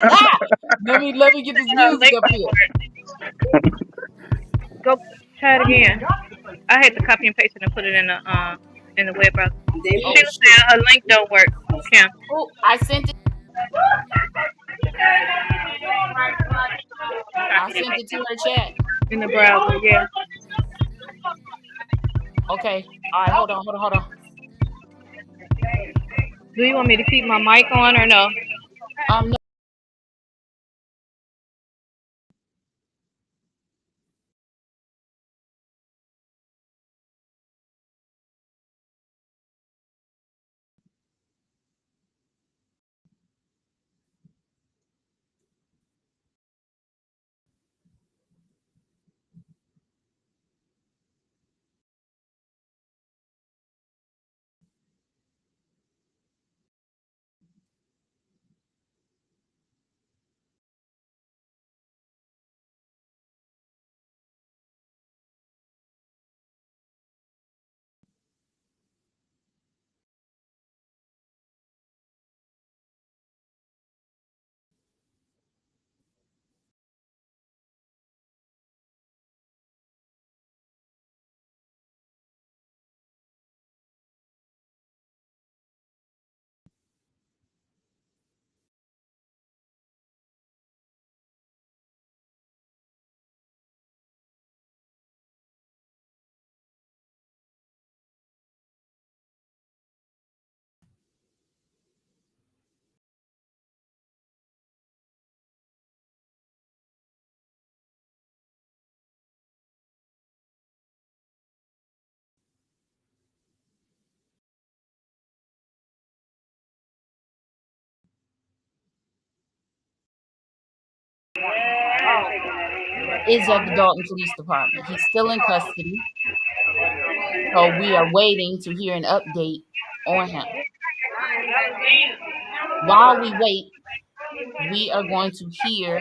Ah! Let me get this music Late up here. Go try it again. I had to copy and paste it and put it in the web browser. They Oh Sheila shit. said her link don't work. Kim. Oh, I sent it. I Copy and sent paste it to her chat. in the browser. Yeah. Okay. All right. Hold on. Do you want me to keep my mic on or no? No. Is at the Dalton Police Department. He's still in custody, so we are waiting to hear an update on him. While we wait, we are going to hear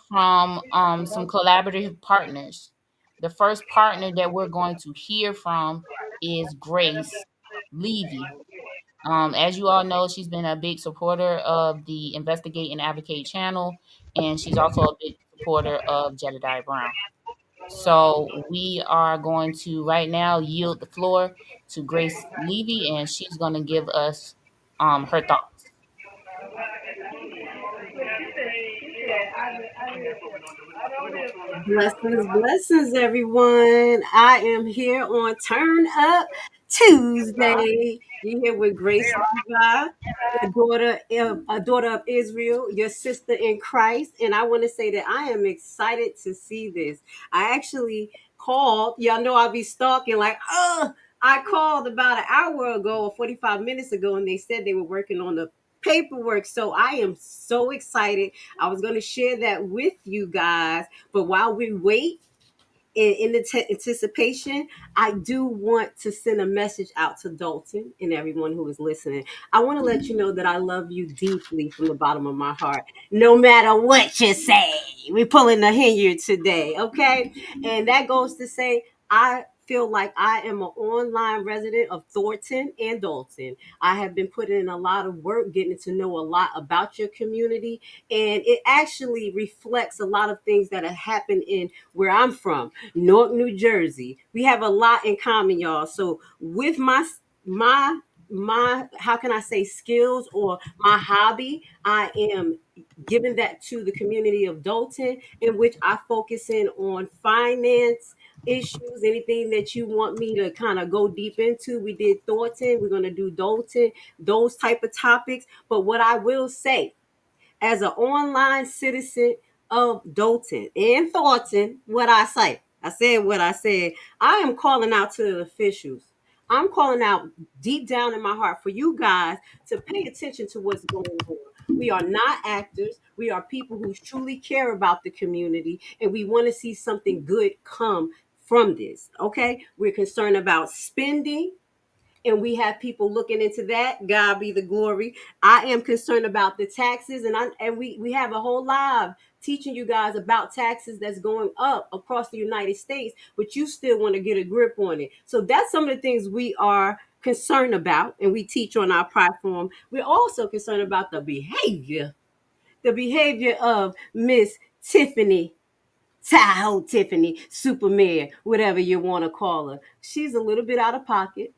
from some collaborative partners. The first partner that we're going to hear from is Grace Levy. As you all know, she's been a big supporter of the Investigate and Advocate channel, and she's also a big supporter of Jedidah Brown. So we are going to right now yield the floor to Grace Levy, and she's going to give us her thoughts. Blessings, blessings, everyone. I am here on Turn Up Tuesday. You're here with Grace Levi, a daughter of Israel, your sister in Christ. And I want to say that I am excited to see this. I actually called. Y'all know I'll be stalking, like, I called about an hour ago or 45 minutes ago, and they said they were working on the paperwork. So I am so excited. I was going to share that with you guys, but while we wait in anticipation, I do want to send a message out to Dolton and everyone who is listening. I want to let you know that I love you deeply from the bottom of my heart. No matter what you say, we're pulling the here today, okay? And that goes to say, I feel like I am an online resident of Thornton and Dolton. I have been putting in a lot of work, getting to know a lot about your community, and it actually reflects a lot of things that have happened in where I'm from, Newark, New Jersey. We have a lot in common, y'all. So with my my how can I say skills or my hobby, I am giving that to the community of Dolton, in which I focus in on finance issues, anything that you want me to kind of go deep into. We did Thornton, we're going to do Dolton, those type of topics. But what I will say, as an online citizen of Dolton and Thornton, what I say. I said what I said. I am calling out to the officials. I'm calling out deep down in my heart for you guys to pay attention to what's going on. We are not actors. We are people who truly care about the community, and we want to see something good come from this. Okay? We're concerned about spending, and we have people looking into that. God be the glory. I am concerned about the taxes, and we have a whole live teaching you guys about taxes that's going up across the United States, but you still want to get a grip on it. So that's some of the things we are concerned about, and we teach on our platform. We're also concerned about the behavior the behavior of Miss Tiffany, Tahoe Tiffany, Supermayor, whatever you want to call her. She's a little bit out of pocket,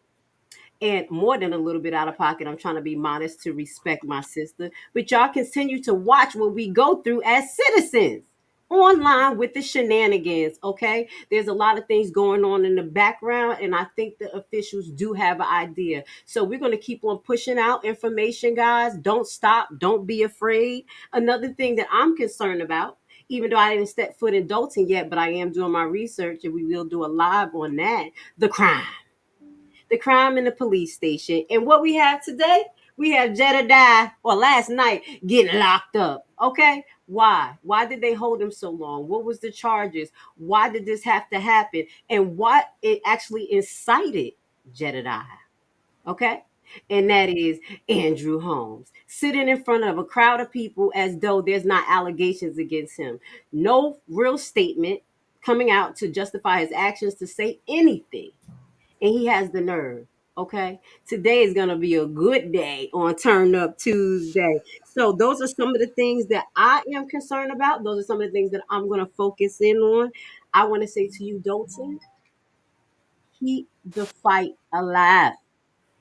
and more than a little bit out of pocket. I'm trying to be modest to respect my sister. But y'all continue to watch what we go through as citizens online with the shenanigans. Okay, there's a lot of things going on in the background, and I think the officials do have an idea. So we're going to keep on pushing out information, guys. Don't stop, don't be afraid. Another thing that I'm concerned about, even though I didn't step foot in Dolton yet, but I am doing my research, and we will do a live on that, the crime, in the police station. And what we have today, we have Jedidah, or last night, getting locked up. Okay? Why? Why did they hold him so long? What was the charges? Why did this have to happen? And what it actually incited Jedidah? Okay? And that is Andrew Holmes sitting in front of a crowd of people as though there's not allegations against him. No real statement coming out to justify his actions, to say anything, and he has the nerve. Okay, today is gonna be a good day on Turn Up Tuesday. So those are some of the things that I am concerned about. Those are some of the things that I'm gonna focus in on. I want to say to you, Dolton, keep the fight alive.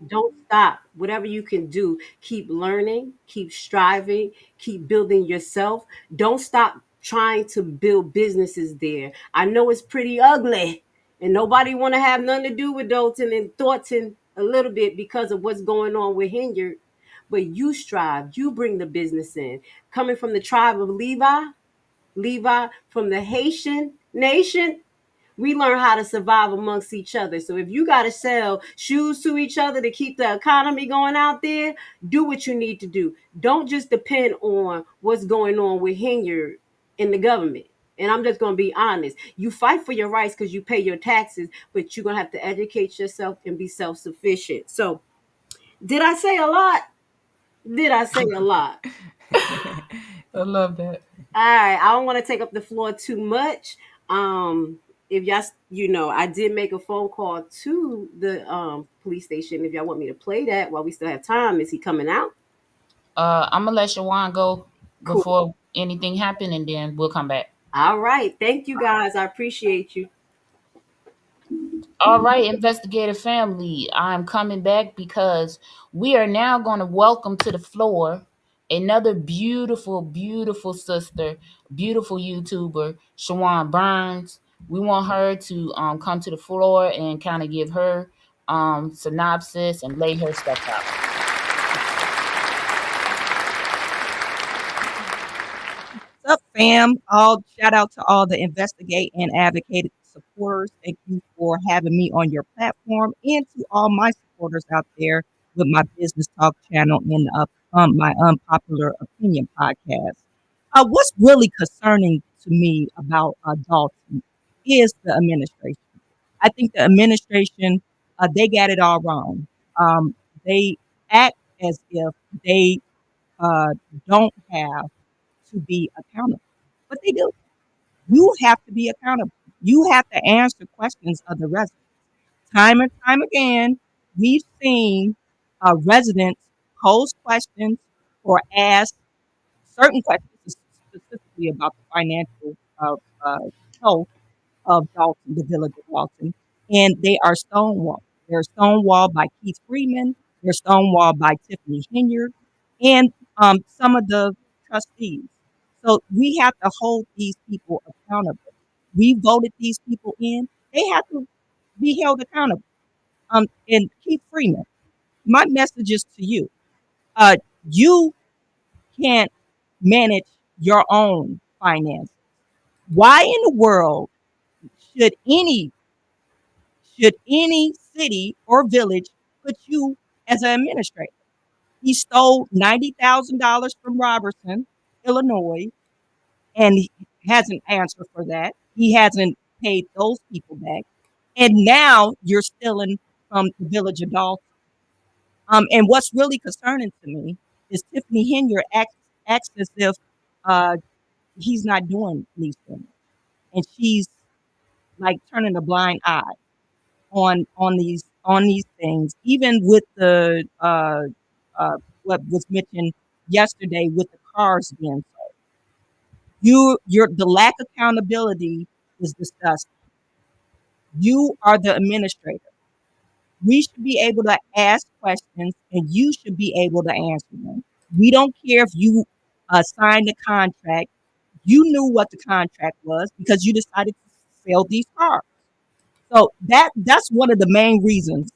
Don't stop. Whatever you can do, keep learning, keep striving, keep building yourself. Don't stop trying to build businesses there. I know it's pretty ugly, and nobody want to have nothing to do with Dolton and Thornton a little bit because of what's going on with Hinyard. But you strive. You bring the business in. Coming from the tribe of Levi from the Haitian nation, we learn how to survive amongst each other. So if you got to sell shoes to each other to keep the economy going out there, do what you need to do. Don't just depend on what's going on with Hinyard in the government. And I'm just going to be honest. You fight for your rights because you pay your taxes, but you're going to have to educate yourself and be self sufficient. So, did I say a lot? Did I say a lot? I love that. All right, I don't want to take up the floor too much. If y'all, I did make a phone call to the police station. If y'all want me to play that while we still have time, is he coming out? I'm gonna let Shawan go Cool. before anything happen, and then we'll come back. All right, thank you guys. I appreciate you. All right, investigative family, I'm coming back because we are now going to welcome to the floor another beautiful, beautiful sister, beautiful YouTuber, Chawanne Burns. We want her to come to the floor and kind of give her synopsis and lay her stuff out. What's up, fam? All shout out to all the investigate and advocate supporters. Thank you for having me on your platform, and to all my supporters out there with my business talk channel and my unpopular opinion podcast. What's really concerning to me about Dalton is the administration. I think the administration, they got it all wrong. They act as if they uh, don't have to be accountable. But they do. You have to be accountable. You have to answer questions of the residents. Time and time again, we've seen residents pose questions or ask certain questions specifically about the financial uh, health of Dalton, the village of Dalton, and they are stonewalled. They're stonewalled by Keith Freeman. They're stonewalled by Tiffany Hinyard and some of the trustees. So we have to hold these people accountable. We voted these people in. They have to be held accountable. And Keith Freeman, my message is to you. Uh, you can't manage your own finances. Why in the world should any should any city or village put you as an administrator? He stole $90,000 from Robertson, Illinois, and he hasn't answered for that. He hasn't paid those people back. And now you're stealing from the village adults. And what's really concerning to me is Tiffany Hinyard acts as if uh, he's not doing these things. And she's like turning a blind eye on these things, even with the what was mentioned yesterday with the cars being sold. You're the lack of accountability is disgusting. You are the administrator. We should be able to ask questions and you should be able to answer them. We don't care if you signed the contract. You knew what the contract was because you decided to sell these cars. So that's one of the main reasons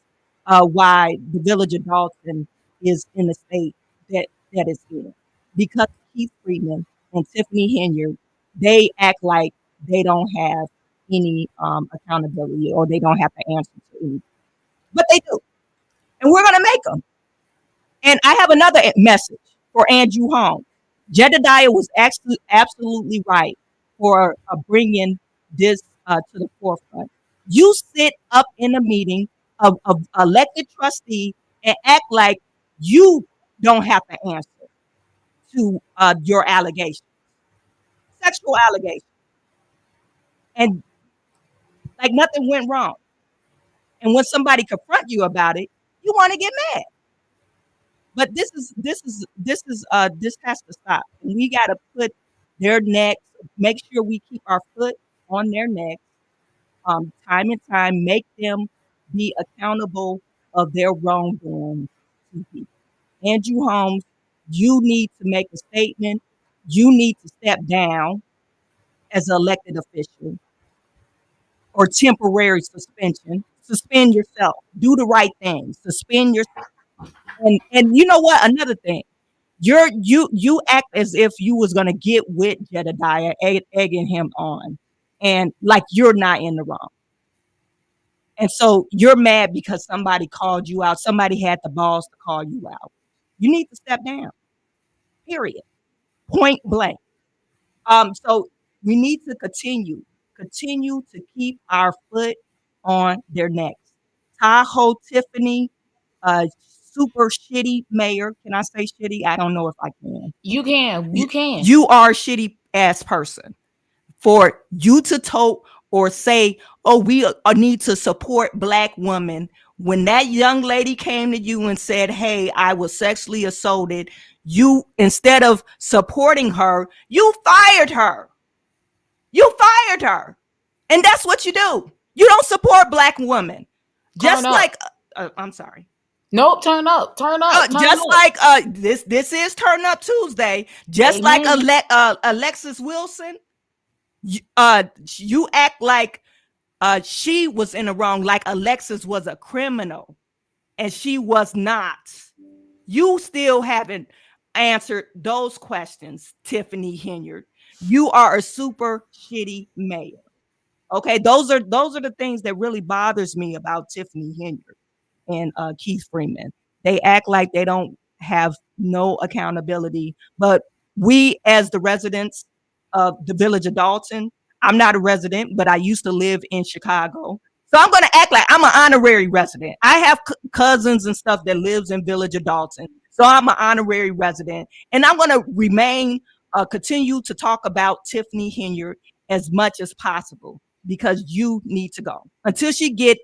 why the village of Dolton is in the state that it's in. Because Keith Freeman and Tiffany Henyard, they act like they don't have any accountability or they don't have to answer to anything. But they do. And we're going to make them. And I have another message for Andrew Holmes. Jedidah was actually absolutely right for bringing this to the forefront. You sit up in a meeting of elected trustee and act like you don't have to answer to your allegations, sexual allegations, and like nothing went wrong. And when somebody confront you about it, you want to get mad. But this has to stop. And we got to put their necks, make sure we keep our foot on their necks, time and time, make them be accountable of their wrongdoing to people. Andrew Holmes, you need to make a statement. You need to step down as an elected official or temporary suspension. Suspend yourself. Do the right thing. Suspend yourself. And you know what? Another thing, you act as if you was gonna get with Jedidah, egging him on, and like you're not in the wrong. And so you're mad because somebody called you out. Somebody had the balls to call you out. You need to step down. Period. Point blank. So we need to continue to keep our foot on their necks. Tahoe Tiffany, super shitty mayor. Can I say shitty? I don't know if I can. You can. You can. You are a shitty ass person for you to tote or say, oh, we need to support Black women. When that young lady came to you and said, hey, I was sexually assaulted, you, instead of supporting her, you fired her. You fired her. And that's what you do. You don't support Black women. Just like, I'm sorry. Nope, turn up. Turn up. Turn just up. like this is Turn Up Tuesday. Just Amen. like Alexis Wilson, you act like she was in the wrong, like Alexis was a criminal, and she was not. You still haven't answered those questions, Tiffany Henyard. You are a super shitty mayor. Okay, those are the things that really bothers me about Tiffany Henyard and Keith Freeman. They act like they don't have no accountability, but we as the residents of the village of Dolton, I'm not a resident, but I used to live in Chicago. So I'm going to act like I'm an honorary resident. I have cousins and stuff that lives in village of Dolton. So I'm an honorary resident, and I'm going to remain continue to talk about Tiffany Henyard as much as possible because you need to go until she get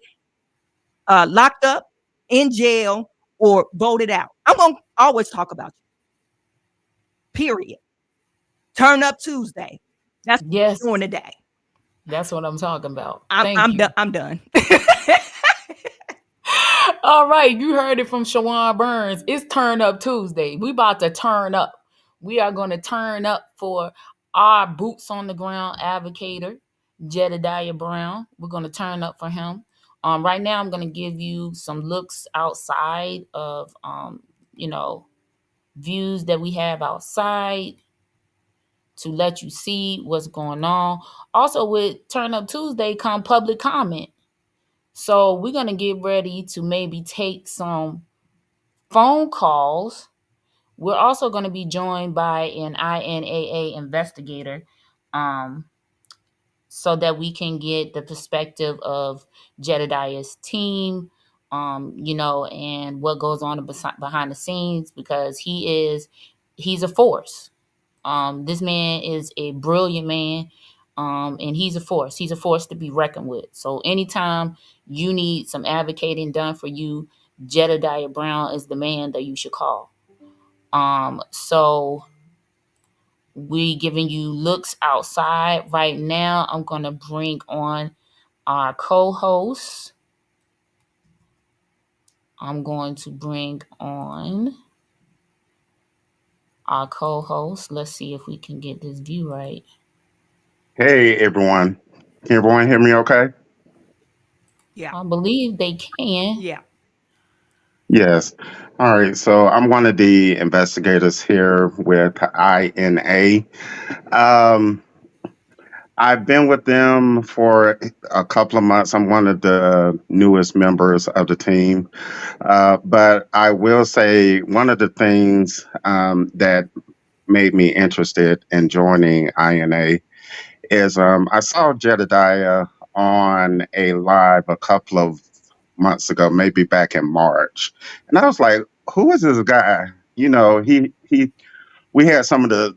locked up, in jail, or voted out. I'm going to always talk about you. Period. Turn Up Tuesday. That's what yes. we're doing today. That's what I'm talking about. I'm done. All right, you heard it from Chawanne Burns. It's Turn Up Tuesday. We about to turn up. We are going to turn up for our boots on the ground advocator, Jedidah Brown. We're going to turn up for him. Right now, I'm going to give you some looks outside of, views that we have outside to let you see what's going on. Also, with Turn Up Tuesday come public comment. So we're going to get ready to maybe take some phone calls. We're also going to be joined by an INAA investigator, so that we can get the perspective of Jedidah's team, and what goes on behind the scenes, because he's a force. This man is a brilliant man, and he's a force. He's a force to be reckoned with. So anytime you need some advocating done for you, Jedidah Brown is the man that you should call. So We giving you looks outside right now. I'm gonna bring on our co-host. I'm going to bring on our co-host. Let's see if we can get this view right. Hey everyone. Can everyone hear me okay? Yeah. I believe they can. Yeah. Yes. All right. So I'm one of the investigators here with INA. Um, I've been with them for a couple of months. I'm one of the newest members of the team. But I will say one of the things that made me interested in joining INA is I saw Jedidah on a live a couple of months ago, maybe back in March, and I was like, "Who is this guy?" He we had some of the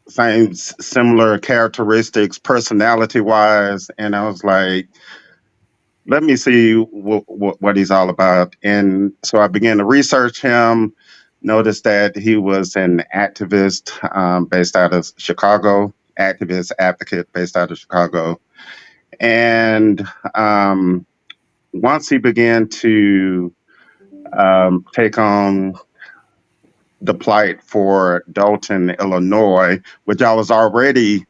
same similar characteristics, personality wise, and I was like, "Let me see what he's all about." And so I began to research him. Noticed that he was an activist based out of Chicago, activist advocate based out of Chicago. And once he began to take on the plight for Dolton, Illinois, which I was already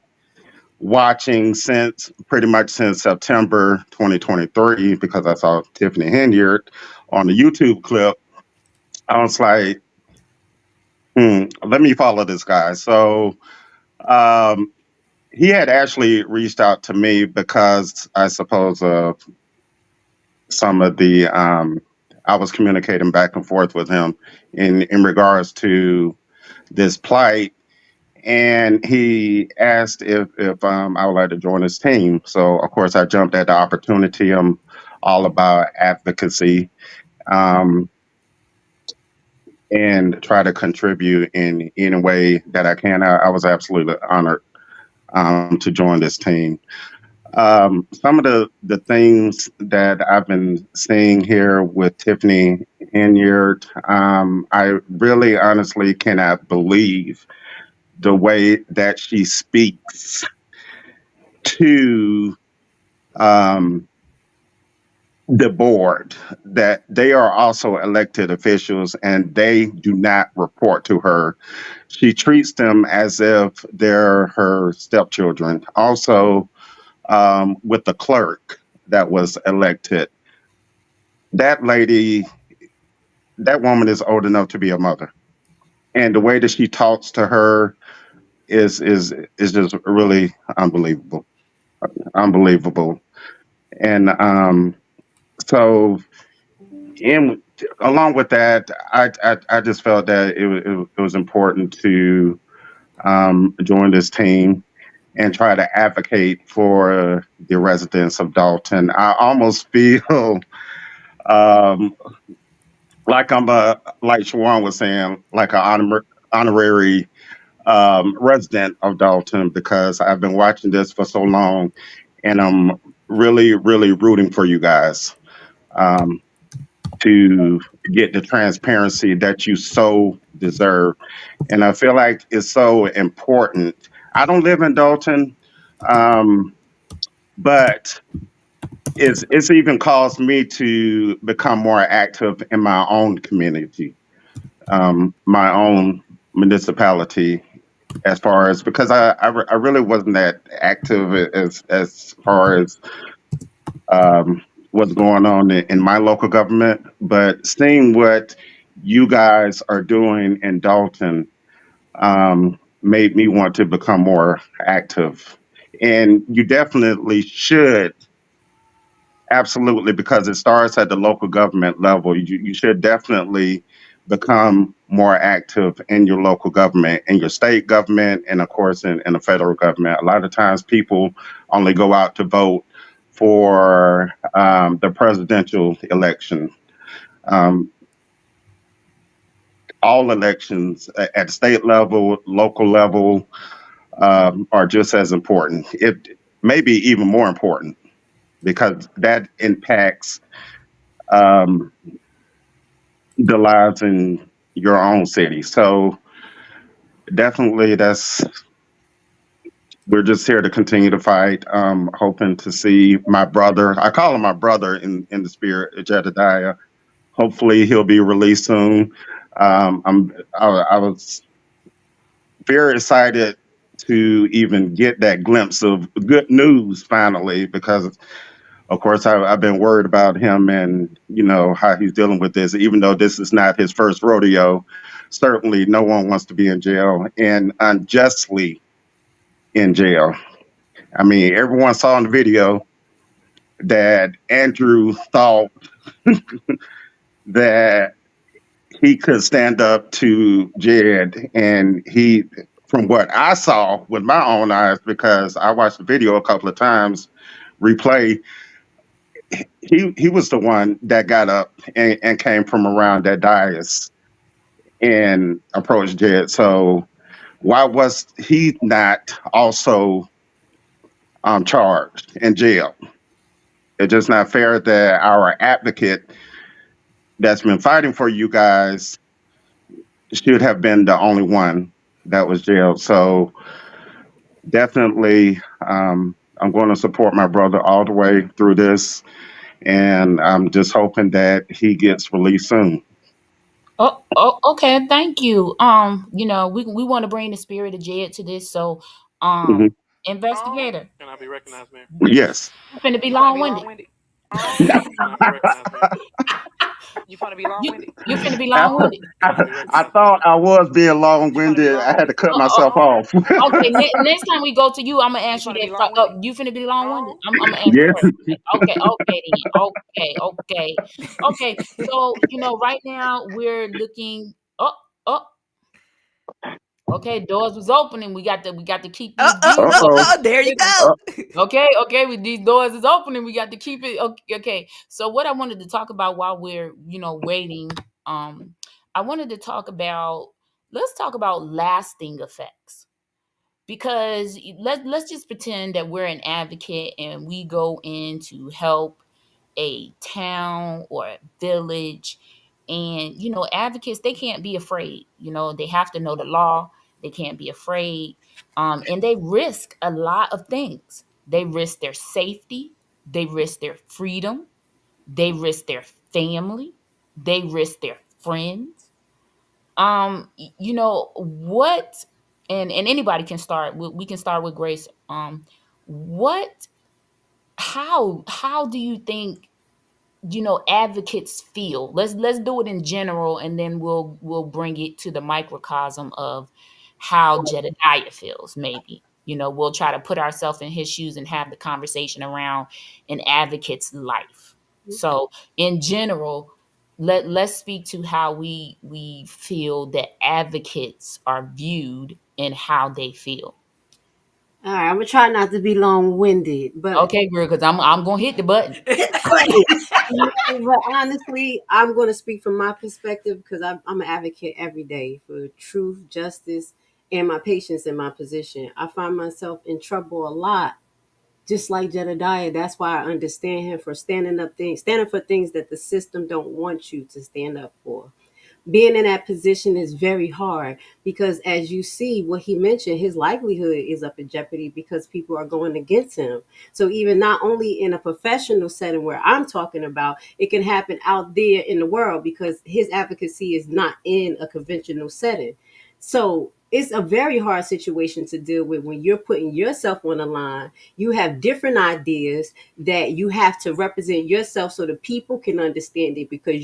watching since pretty much since September 2023 because I saw Tiffany Henyard on the YouTube clip. I was like, let me follow this guy. So um, he had actually reached out to me because I suppose some of the I was communicating back and forth with him in regards to this plight, and he asked if I would like to join his team. So of course I jumped at the opportunity. I'm all about advocacy um, and try to contribute in any way that I can. I was absolutely honored to join this team. Some of the things that I've been seeing here with Tiffany Henyard, I really honestly cannot believe the way that she speaks to um, the board, that they are also elected officials and they do not report to her. She treats them as if they're her stepchildren. Also, with the clerk that was elected, that lady, that woman is old enough to be a mother, and the way that she talks to her is just really unbelievable, unbelievable. And so, in along with that, I just felt that it was important to join this team and try to advocate for the residents of Dalton. I almost feel um, like I'm like Chawanne was saying, like an honorary resident of Dalton because I've been watching this for so long, and I'm really, really rooting for you guys um, to get the transparency that you so deserve. And I feel like it's so important. I don't live in Dalton, um, but it's even caused me to become more active in my own community, my own municipality, as far as because I really wasn't that active as far as what's going on in my local government, but seeing what you guys are doing in Dalton made me want to become more active. And you definitely should. Absolutely, because it starts at the local government level. You should definitely become more active in your local government, in your state government, and of course in the federal government. A lot of times people only go out to vote for the presidential election. Um, all elections at the state level, local level, are just as important. It may be even more important because that impacts um, the lives in your own city. So definitely, that's we're just here to continue to fight. Hoping to see my brother. I call him my brother in the spirit, Jedidah. Hopefully, he'll be released soon. I was very excited to even get that glimpse of good news finally, because of course I've been worried about him and how he's dealing with this. Even though this is not his first rodeo, certainly no one wants to be in jail and unjustly in jail. I mean, everyone saw in the video that Andrew thought that he could stand up to Jed, and he, from what I saw with my own eyes, because I watched the video a couple of times, replay, he was the one that got up and came from around that dais and approached Jed. So why was he not also charged in jail? It's just not fair that our advocate that's been fighting for you guys should have been the only one that was jailed. So definitely, I'm going to support my brother all the way through this, and I'm just hoping that he gets released soon. Okay, thank you. We want to bring the spirit of Jed to this. So, Hmm. investigator, Can I be recognized, Mayor? Yes. you finna be You finna long be winded. long winded. Can I be recognized, Mayor? You finna be long You winded. you finna be I, long winded. Can I be I recognized, Mayor? thought I was being long You finna be winded. I long had to winded. cut Uh, myself off. okay, next time we go to you, I'm gonna You ask you finna that. be long winded. You finna be long winded. I'm gonna ask you Yes. first. Okay, okay then. Okay. So right now we're looking. Oh. Okay, doors was opening. We got to keep Oh, this oh, view. oh, Uh-oh. oh, there you go. Okay. With these doors is opening, we got to keep it. Okay. So what I wanted to talk about while we're waiting, I wanted to talk about let's talk about lasting effects, because let's just pretend that we're an advocate and we go in to help a town or a village, and advocates, they can't be afraid. They have to know the law. They can't be afraid, and they risk a lot of things. They risk their safety, they risk their freedom, they risk their family, they risk their friends. What, and anybody can start. We can start with Grace. What how do you think advocates feel? Let's do it in general, and then we'll bring it to the microcosm of how Jedediah feels. Maybe we'll try to put ourselves in his shoes and have the conversation around an advocate's life. So in general, let's speak to how we feel that advocates are viewed and how they feel. All right, I'm gonna try not to be long winded, but Okay, girl, because I'm gonna hit the button. Hit the button. but honestly, I'm going to speak from my perspective because I'm an advocate every day for truth, justice, and my patients in my position. I find myself in trouble a lot, just like Jedediah. That's why I understand him for standing for things that the system don't want you to stand up for. Being in that position is very hard because, as you see, what he mentioned, his livelihood is up in jeopardy because people are going against him. So even not only in a professional setting where I'm talking about, it can happen out there in the world because his advocacy is not in a conventional setting. So it's a very hard situation to deal with when you're putting yourself on the line. You have different ideas that you have to represent yourself so the people can understand it, because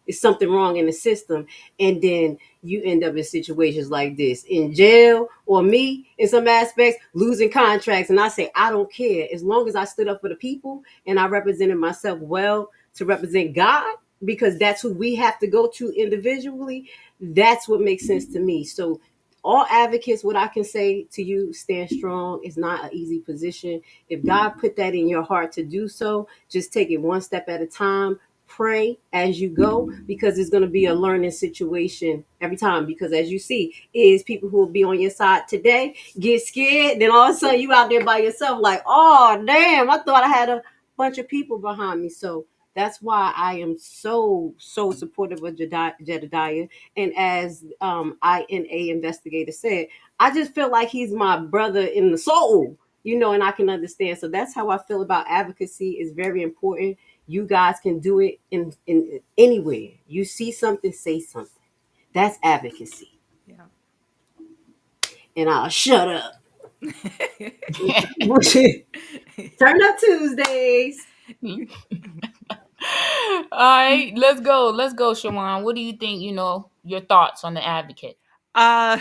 it's something wrong in the system, and then you end up in situations like this in jail, or me in some aspects losing contracts. And I say I don't care, as long as I stood up for the people and I represented myself well to represent God, because that's who we have to go to individually. That's what makes sense to me. So all advocates, what I can say to you, stand strong. It's not an easy position. If God put that in your heart to do so, just take it one step at a time. Pray as you go, because it's going to be a learning situation every time. Because as you see, is people who will be on your side today get scared, then all of a sudden you out there by yourself, like, oh damn, I thought I had a bunch of people behind me. So That's why I am so supportive of Jedidiah. And as INA investigator said, I just feel like he's my brother in the soul, and I can understand. So that's how I feel about advocacy. Is very important. You guys can do it in anywhere. You see something, say something. That's advocacy. Yeah. And I'll shut up. Turn up Tuesdays. All right, let's go. Let's go, Shawan. What do you think, your thoughts on the advocate? Uh,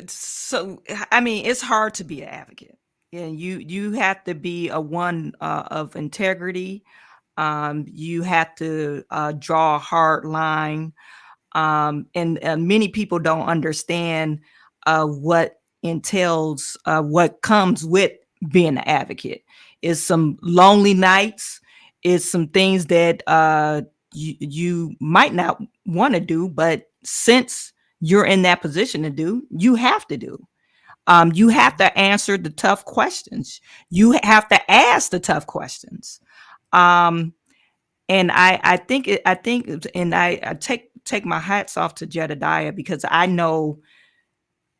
so I mean, it's hard to be an advocate. Yeah, you have to be a one of integrity. You have to draw a hard line. And many people don't understand what entails, what comes with being an advocate. Is some lonely nights. Is some things that you might not want to do, but since you're in that position to do, you have to do. You have to answer the tough questions. You have to ask the tough questions. Um, and I take my hats off to Jedidiah, because I know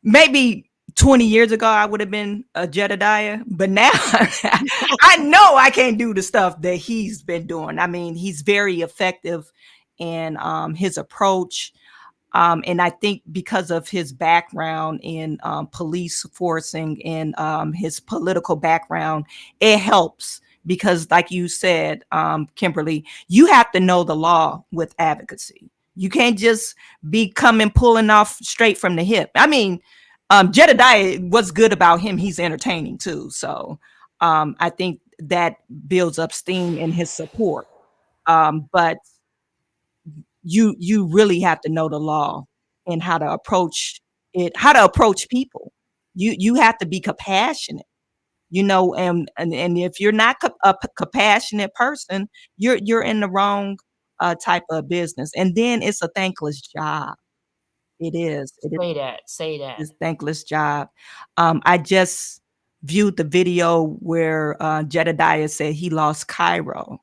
maybe 20 years ago I would have been a Jedidiah, but now I know I can't do the stuff that he's been doing. I mean, he's very effective in his approach. And I think because of his background in police forcing and his political background, it helps. Because, like you said, Kimberly, you have to know the law with advocacy. You can't just be coming pulling off straight from the hip. I mean, Jedidiah, what's good about him? He's entertaining too. So I think that builds up steam in his support. But you really have to know the law and how to approach it, how to approach people. You have to be compassionate, and if you're not a compassionate person, you're in the wrong type of business. And then it's a thankless job. It is. It is Say that. Say that. a thankless job. I just viewed the video where Jedediah said he lost Cairo,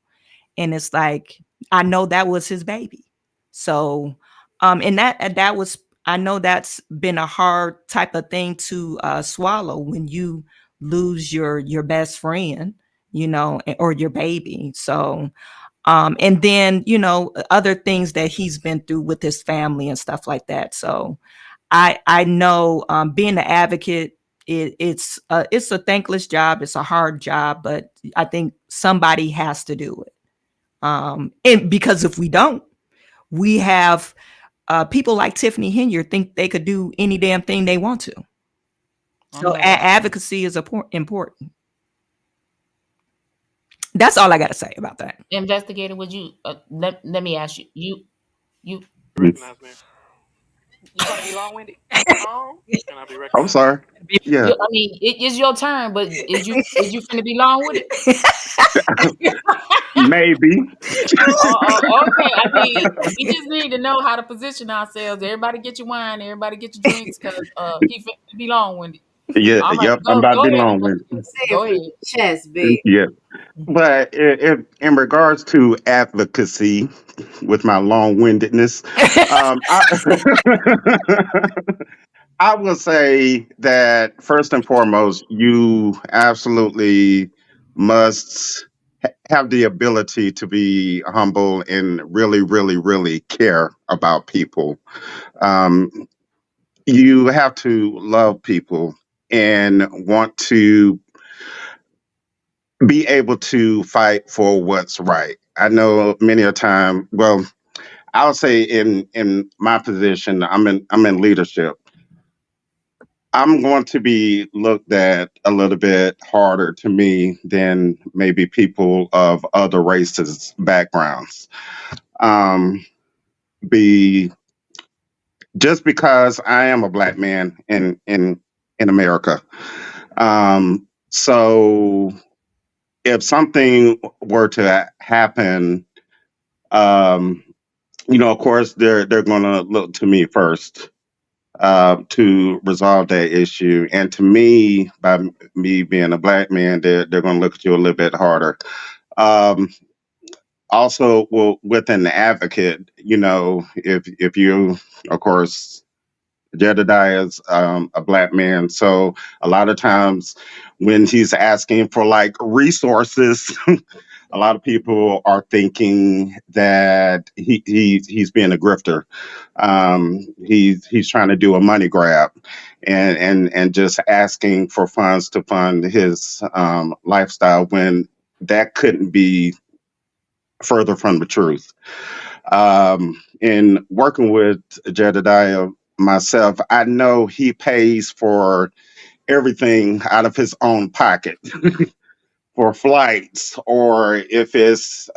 and it's like, I know that was his baby. So and that was, I know that's been a hard type of thing to swallow when you lose your best friend, or your baby. So and then other things that he's been through with his family and stuff like that. So I know being an advocate, it's a thankless job, it's a hard job, but I think somebody has to do it. And because if we don't, we have people like Tiffany Henyard think they could do any damn thing they want to. So advocacy is important. That's all I got to say about that. Investigator, would you let me ask you Recognize me. You trying to be long winded? Can I be I'm recognized? sorry. Yeah. I mean, it's your turn, but is you finna be long with it? Maybe. Okay. I mean, we just need to know how to position ourselves. Everybody get your wine. Everybody get your drinks, because he finna be long winded. Yeah. All right, Yep. I'm about to go be ahead. long with it. Say Go it for ahead. your chest, big. Yeah. But in regards to advocacy, with my long-windedness, I will say that first and foremost, you absolutely must have the ability to be humble and really, really, really care about people. Um, you have to love people and want to be able to fight for what's right. I know many a time. Well, I'll say in my position, I'm in leadership. I'm going to be looked at a little bit harder to me than maybe people of other races backgrounds. Um, be just because I am a black man in America. So if something were to happen, um, of course they're going to look to me first to resolve that issue. And to me, by me being a black man, they're going to look at you a little bit harder. Um, Also, well, with an advocate, if you, of course, Jedidah is a black man, so a lot of times when he's asking for like resources, a lot of people are thinking that he's being a grifter. He's trying to do a money grab, and just asking for funds to fund his lifestyle when that couldn't be further from the truth. In working with Jedediah myself, I know he pays for everything out of his own pocket for flights or if it's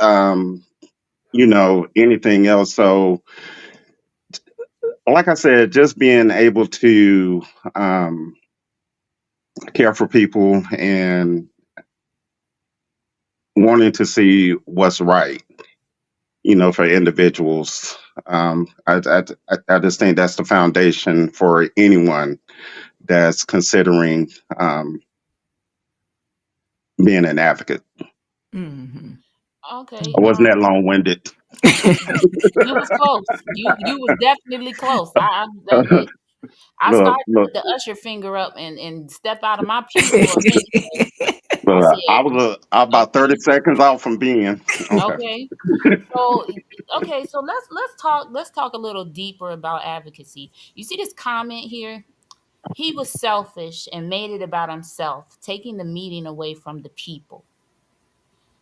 anything else. So like I said, just being able to um, care for people and wanting to see what's right, for individuals. I just think that's the foundation for anyone that's considering being an advocate. Mhm. Okay. I wasn't that long winded. You was close. You was definitely close. I look, started look, with the usher finger up and step out of my pew for a minute. I look, said, I was about okay, 30 seconds out from being okay. okay. So okay, so let's talk a little deeper about advocacy. You see this comment here? He was selfish and made it about himself, taking the meeting away from the people.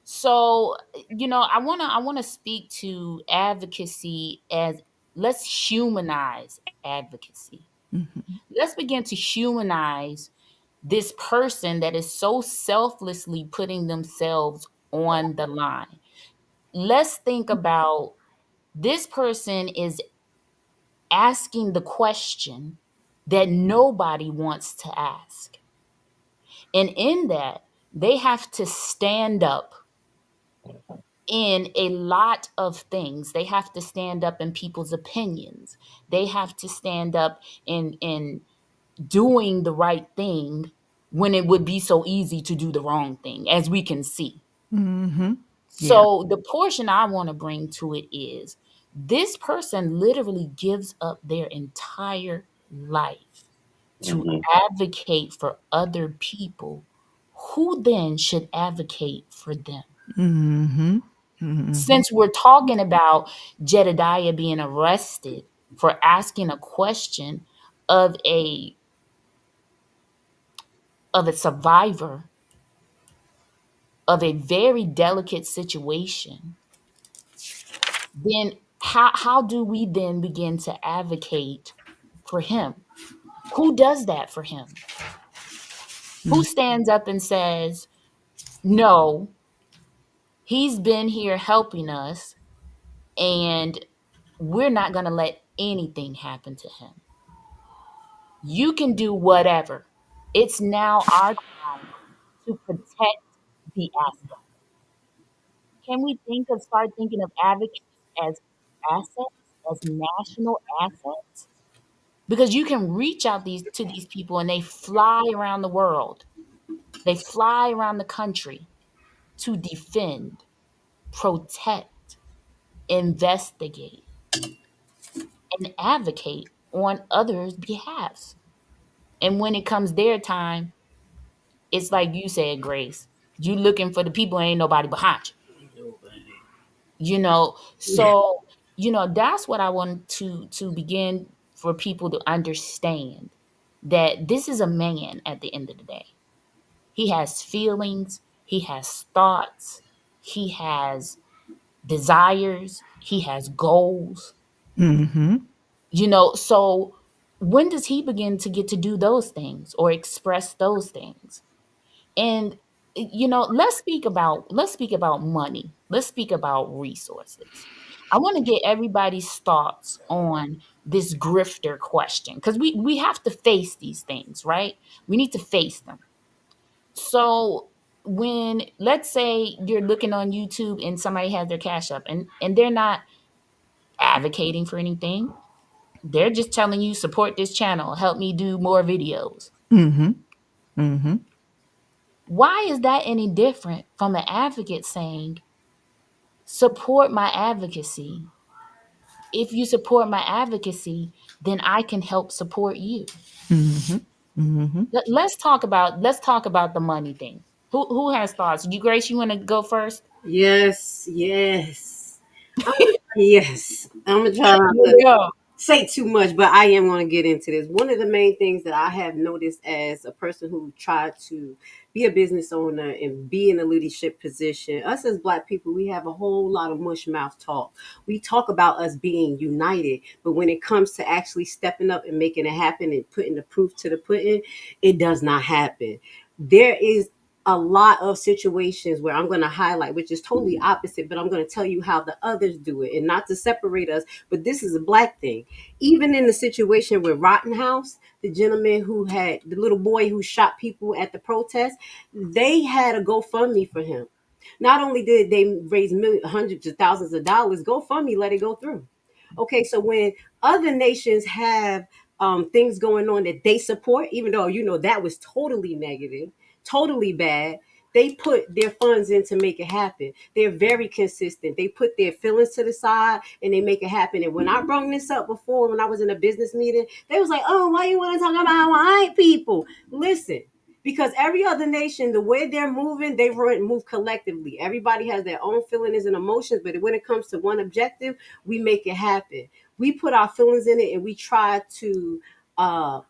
So, I want to speak to advocacy as, let's humanize advocacy. Mhm. Let's begin to humanize this person that is so selflessly putting themselves on the line. Let's think about, this person is asking the question that nobody wants to ask. And in that, they have to stand up in a lot of things. They have to stand up in people's opinions. They have to stand up in doing the right thing when it would be so easy to do the wrong thing, as we can see. Mhm. Yeah. So the portion I want to bring to it is, this person literally gives up their entire life to Mhm, advocate for other people. Who then should advocate for them? Mhm. Mhm. Since we're talking about Jedediah being arrested for asking a question of a survivor of a very delicate situation, then how do we then begin to advocate for him? Who does that for him? Who Mhm. stands up and says, no, he's been here helping us, and we're not going to let anything happen to him? You can do whatever. It's now our time to protect the asset. Can we start thinking of advocates as assets, as national assets? Because you can reach out these people and they fly around the world. They fly around the country to defend, protect, investigate, and advocate on others' behalves. And when it comes their time, it's like you said, Grace. You looking for the people, ain't nobody behind you. So that's what I want to begin for people to understand, that this is a man at the end of the day. He has feelings, he has thoughts, he has desires, he has goals. Mhm. So when does he begin to get to do those things or express those things? And let's speak about money. Let's speak about resources. I want to get everybody's thoughts on this grifter question, because we have to face these things, right? We need to face them. So when, let's say, you're looking on YouTube and somebody has their cash up, and they're not advocating for anything. They're just telling you, support this channel, help me do more videos. Mhm. Mhm. Why is that any different from an advocate saying, support my advocacy. If you support my advocacy, then I can help support you. Mm-hmm. Mm-hmm. Let's talk about the money thing. Who has thoughts? You, Grace, you want to go first? Yes, yes. Yes. I'm gonna try not to Yeah. say too much, but I am going to get into this. One of the main things that I have noticed as a person who tried to be a business owner and be in a leadership position, us as Black people, we have a whole lot of mush mouth talk. We talk about us being united, but when it comes to actually stepping up and making it happen and putting the proof to the pudding, it does not happen. There is a lot of situations where I'm going to highlight, which is totally opposite, but I'm going to tell you how the others do it and not to separate us. But this is a Black thing. Even in the situation with Rottenhouse, the gentleman who had the little boy who shot people at the protest, they had a GoFundMe for him. Not only did they raise millions, hundreds of thousands of dollars, GoFundMe let it go through. Okay, so when other nations have things going on that they support, even though that was totally negative, totally bad, they put their funds in to make it happen. They're very consistent. They put their feelings to the side and they make it happen. And when I brought this up before, when I was in a business meeting, they was like, "Oh, why you want to talk about white people?" Listen, because every other nation, the way they're moving, they move collectively. Everybody has their own feelings and emotions, but when it comes to one objective, we make it happen. We put our feelings in it and we try to uh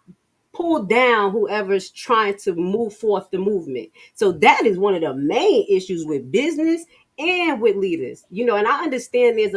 pull down whoever's trying to move forth the movement. So that is one of the main issues with business and with leaders. And I understand there's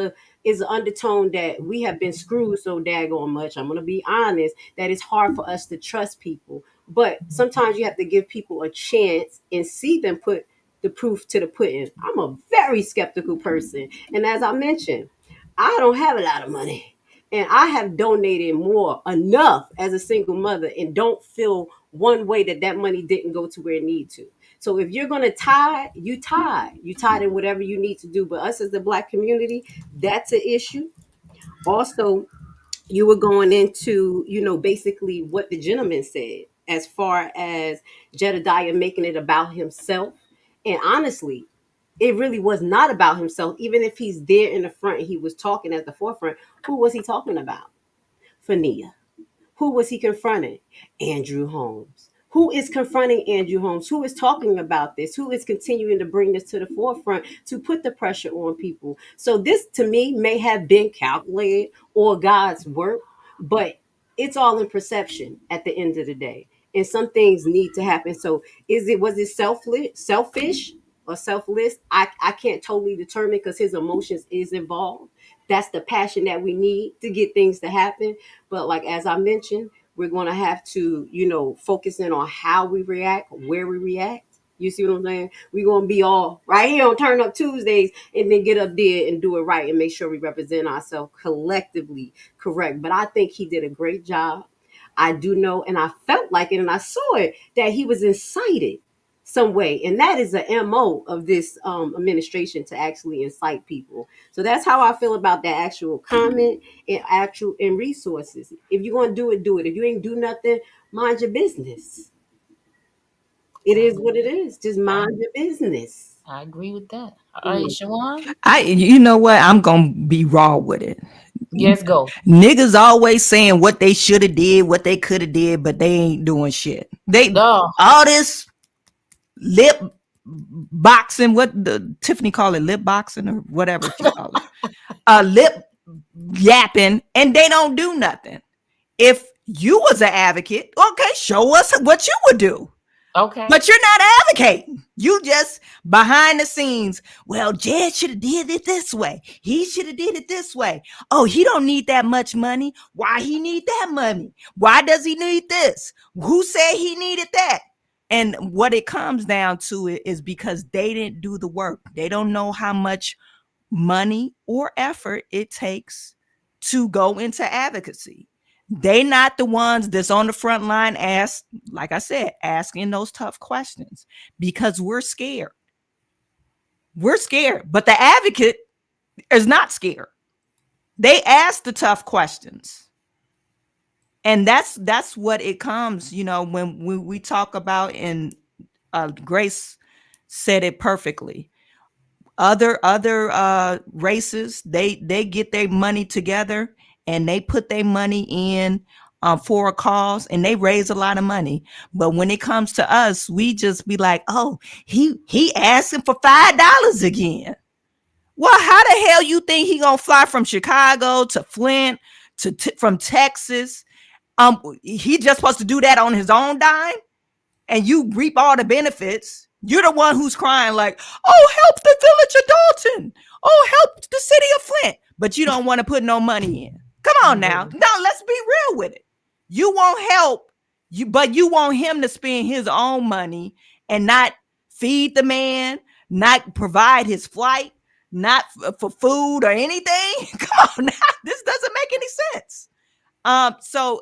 an undertone that we have been screwed so daggone much. I'm gonna be honest, that it's hard for us to trust people. But sometimes you have to give people a chance and see them put the proof to the pudding. I'm a very skeptical person. And as I mentioned, I don't have a lot of money. And I have donated more enough as a single mother and don't feel one way that money didn't go to where it need to. So if you're going to tie, you tie. You tie in whatever you need to do. But us as the Black community, that's an issue. Also, you were going into, basically what the gentleman said as far as Jedidah making it about himself. And honestly, it really was not about himself. Even if he's there in the front, he was talking at the forefront. Who was he talking about? Fania. Who was he confronting? Andrew Holmes. Who is confronting Andrew Holmes? Who is talking about this? Who is continuing to bring this to the forefront to put the pressure on people? So this to me may have been calculated or God's work, but it's all in perception at the end of the day. And some things need to happen. So was it selfish or selfless? I can't totally determine because his emotions is involved. That's the passion that we need to get things to happen. But like as I mentioned, we're going to have to, focus in on how we react, where we react. You see what I'm saying? We're going to be all right here on Turn Up Tuesdays and then get up there and do it right and make sure we represent ourselves collectively correct. But I think he did a great job. I do know, and I felt like it and I saw it, that he was incited some way. And that is the MO of this administration, to actually incite people. So that's how I feel about that actual comment and resources. If you're gonna do it, do it. If you ain't do nothing, mind your business. It I is what agree. it is. Just I, mind your business. I agree with that. All right, Mhm. Shawan. You know what? I'm gonna be raw with it. Yes, go. Niggas always saying what they should have did, what they could have did, but they ain't doing shit. They No. all this lip boxing, what the Tiffany call it, lip boxing or whatever she call it, lip yapping, and they don't do nothing. If you was an advocate, okay, show us what you would do. Okay. But you're not advocating. You just behind the scenes. Well, Jed should have did it this way. He should have did it this way. Oh, he don't need that much money. Why he need that money? Why does he need this? Who said he needed that? And what it comes down to is because they didn't do the work. They don't know how much money or effort it takes to go into advocacy. They not the ones that's on the front line, like I said, asking those tough questions because we're scared. We're scared, but the advocate is not scared. They ask the tough questions. And that's what it comes, when we talk about, and Grace said it perfectly. Other races, they get their money together and they put their money in for a cause and they raise a lot of money. But when it comes to us, we just be like, oh, he asking for $5 again. Well, how the hell you think he gonna fly from Chicago to Flint from Texas? He just supposed to do that on his own dime, and you reap all the benefits. You're the one who's crying like, oh, help the village of Dolton. Oh, help the city of Flint. But you don't want to put no money in. Come on now. No, let's be real with it. You won't help, but you want him to spend his own money and not feed the man, not provide his flight, not for food or anything. Come on now. This doesn't make any sense. So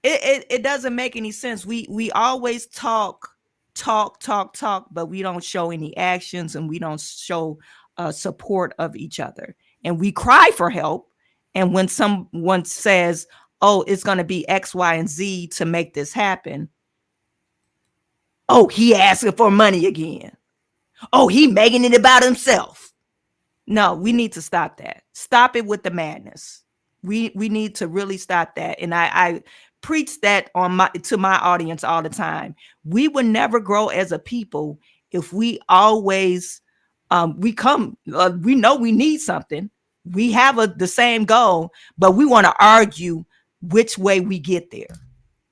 it doesn't make any sense. We always talk, but we don't show any actions and we don't show support of each other. And we cry for help. And when someone says, oh, it's going to be X, Y, and Z to make this happen. Oh, he asking for money again. Oh, he making it about himself. No, we need to stop that. Stop it with the madness. We need to really stop that. And I preach that to my audience all the time. We will never grow as a people if we always we know we need something. We have the same goal, but we want to argue which way we get there.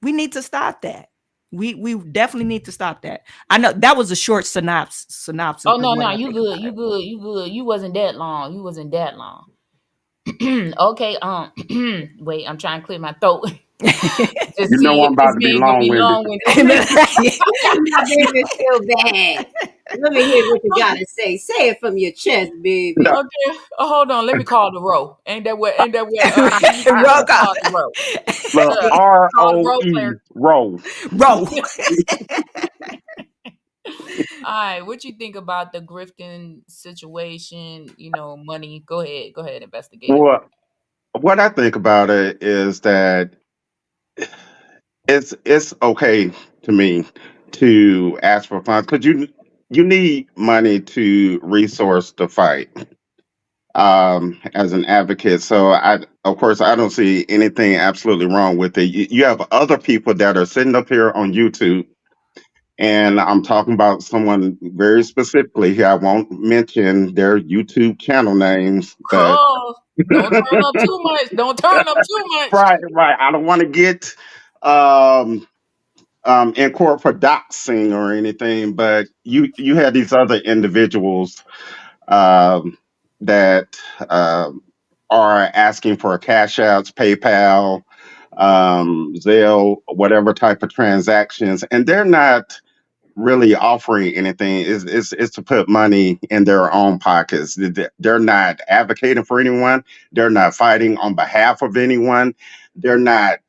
We need to stop that. We definitely need to stop that. I know that was a short synopsis. Oh no, you good, you good, you good. You wasn't that long. You wasn't that long. Okay, wait, I'm trying to clear my throat. Just You see know if I'm this about to be man gonna be long-winded. long with My baby feel bad. Let me hear what you gotta say. Say it from your chest, baby. Okay, hold on. Let me call the row. Ain't that what? Ain't that what? Roll call. Call the row. Look, Call the row ROE, player. roll. Roll. All right, what you think about the grifting situation? You know, money. Go ahead, investigative. Well, what I think about it is that it's okay to me to ask for funds because you need money to resource the fight as an advocate. So of course, I don't see anything absolutely wrong with it. You have other people that are sitting up here on YouTube, and I'm talking about someone very specifically here. I won't mention their YouTube channel names, but Oh, don't turn up too much. Don't turn up too much. right. I don't want to get um, in court for doxing or anything, but you had these other individuals um, that are asking for cash outs, PayPal, Zelle, whatever type of transactions, and they're not really offering anything. Is to put money in their own pockets. They're not advocating for anyone. They're not fighting on behalf of anyone. They're not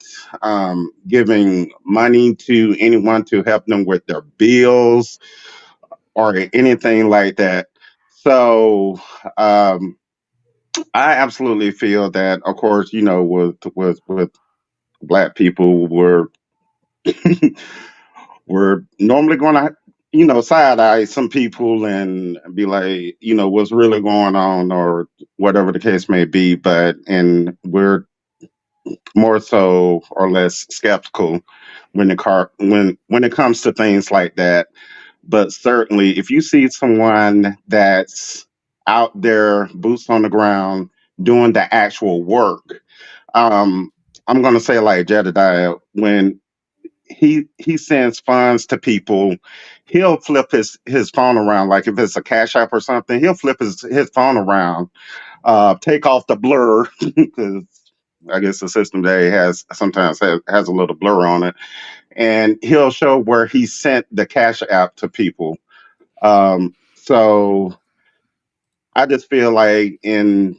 giving money to anyone to help them with their bills or anything like that. So I absolutely feel that, of course, with black people, we're normally going to, side eye some people and be like, what's really going on or whatever the case may be. And we're more so or less skeptical when it comes to things like that. But certainly, if you see someone that's out there, boots on the ground, doing the actual work, um, I'm going to say like Jedidah, when he sends funds to people, he'll flip his phone around. Like if it's a cash app or something, he'll flip his phone around, take off the blur because I guess the system today has a little blur on it, and he'll show where he sent the cash app to people. So I just feel like in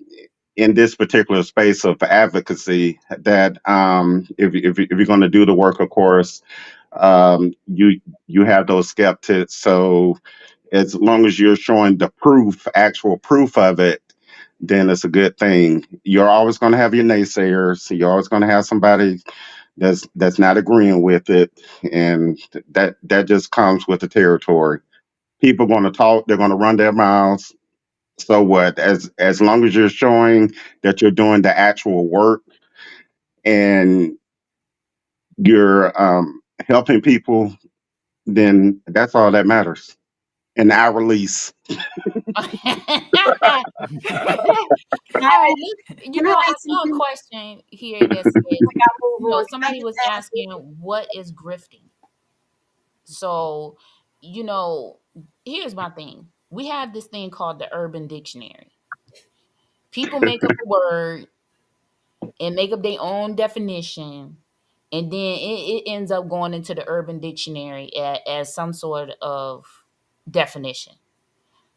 this particular space of advocacy that if you're going to do the work, of course, you have those skeptics. So as long as you're showing the actual proof of it, then it's a good thing. You're always going to have your naysayers. You're always going to have somebody that's not agreeing with it, and that just comes with the territory. People are going to talk. They're going to run their mouths. So what? As long as you're showing that you're doing the actual work and you're helping people, then that's all that matters. And our release. All Can I right, ask, you can I know, I ask saw a something? question here that says, I move on. Can I somebody just was ask this? asking, what is grifting? So, you know, here's my thing. We have this thing called the Urban Dictionary. People make up a word and make up their own definition, and then it ends up going into the Urban Dictionary as some sort of definition.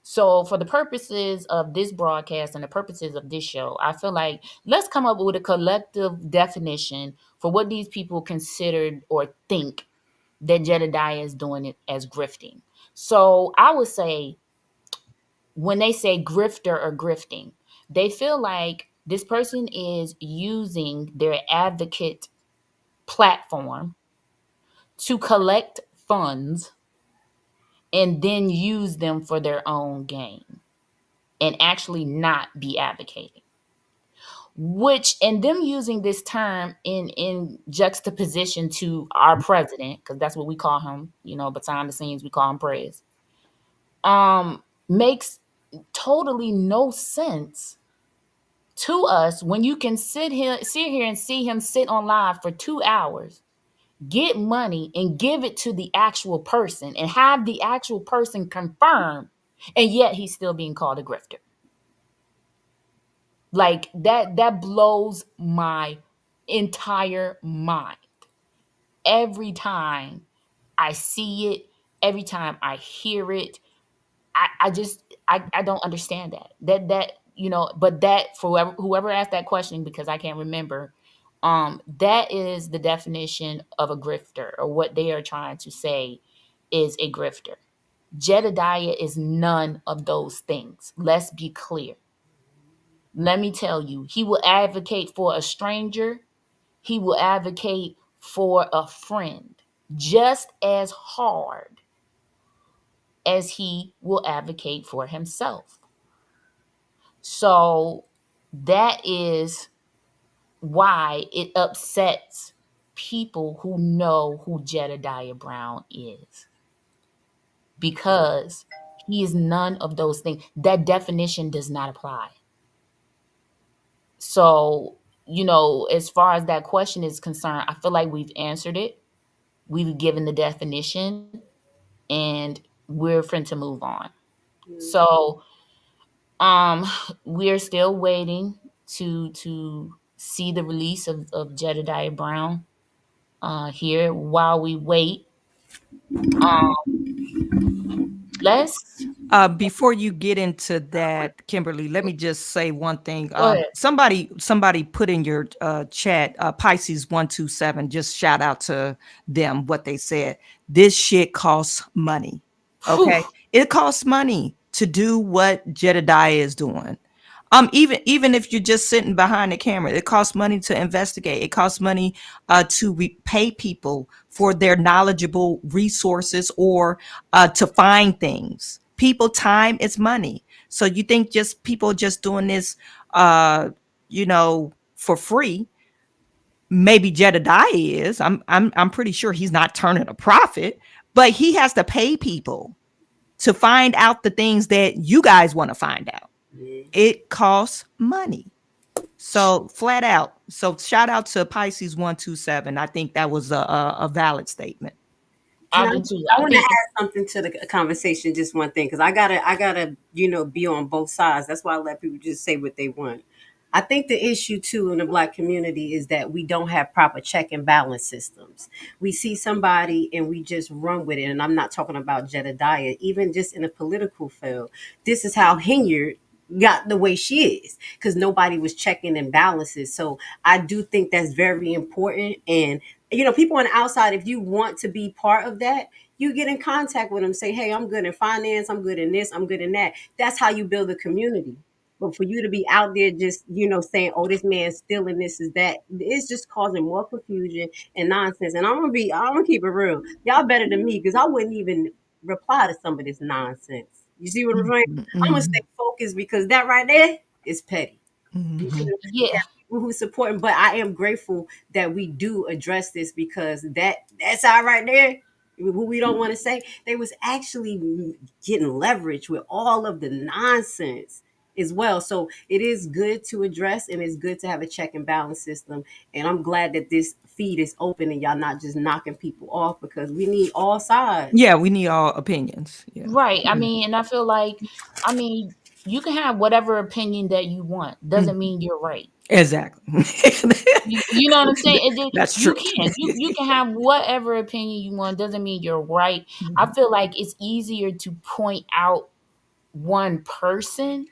So, for the purposes of this broadcast and the purposes of this show, I feel like let's come up with a collective definition for what these people considered or think that Jedidah is doing it as grifting. So, I would say when they say grifter or grifting, they feel like this person is using their advocate platform to collect funds and then use them for their own gain and actually not be advocating. Which, and them using this term in juxtaposition to our president, because that's what we call him, but behind the scenes we call him Prez, makes totally no sense to us when you can sit here and see him sit on live for 2 hours, get money and give it to the actual person and have the actual person confirm, and yet he's still being called a grifter. Like that blows my entire mind. Every time I see it, every time I hear it, I just I don't understand but that for whoever asked that question, because I can't remember, that is the definition of a grifter, or what they are trying to say is a grifter. Jedediah is none of those things. Let's be clear. Let me tell you, he will advocate for a stranger, he will advocate for a friend just as hard as he will advocate for himself. So that is why it upsets people who know who Jedediah Brown is, because he is none of those things. That definition does not apply. So, as far as that question is concerned, I feel like we've answered it. We've given the definition, and we're free to move on. Mm. So, we're still waiting to see the release of Jedediah Brown. Here, while we wait, um, let's Before you get into that, Kimberly, let me just say one thing. go ahead. Somebody put in your chat, Pisces 127. Just shout out to them what they said. This shit costs money. Whew. Okay, it costs money to do what Jedediah is doing. Even if you're just sitting behind the camera, it costs money to investigate. It costs money to pay people for their knowledgeable resources, or to find things. People time is money. So you think just people just doing this, for free? Maybe Jedediah is. I'm pretty sure he's not turning a profit, but he has to pay people to find out the things that you guys want to find out. Yeah. It costs money. So flat out. So shout out to Pisces 127. I think that was a valid statement. Can I I? do too. I I want to think add something to the conversation. Just one thing, because I gotta, be on both sides. That's why I let people just say what they want. I think the issue too in the Black community is that we don't have proper check and balance systems. We see somebody and we just run with it. And I'm not talking about Jedediah, even just in a political field. This is how Hinyard got the way she is, because nobody was checking and balances. So I do think that's very important. And people on the outside, if you want to be part of that, you get in contact with them, say, hey, I'm good in finance, I'm good in this, I'm good in that. That's how you build a community. But for you to be out there just, saying, oh, this man's stealing this is that, it's just causing more confusion and nonsense. And I'm gonna keep it real. Y'all better than me, because I wouldn't even reply to some of this nonsense. You see what I'm saying? Mhm, I'm gonna stay mhm, focused because that right there is petty. You see mhm. what I'm saying? We Yeah. have people who support him, but I am grateful that we do address this because that's all right there. Who we don't want to say they was actually getting leverage with all of the nonsense as well. So it is good to address and it's good to have a check and balance system. And I'm glad that this feed is open and y'all not just knocking people off because we need all sides. Yeah, we need all opinions. Yeah. Right. I Mhm, mean, and I feel like, I mean, you can have whatever opinion that you want. Doesn't mhm. mean you're right. Exactly. You know what I'm saying? That's You true. can. You can have whatever opinion you want. Doesn't mean you're right. I Mhm, feel like it's easier to point out one person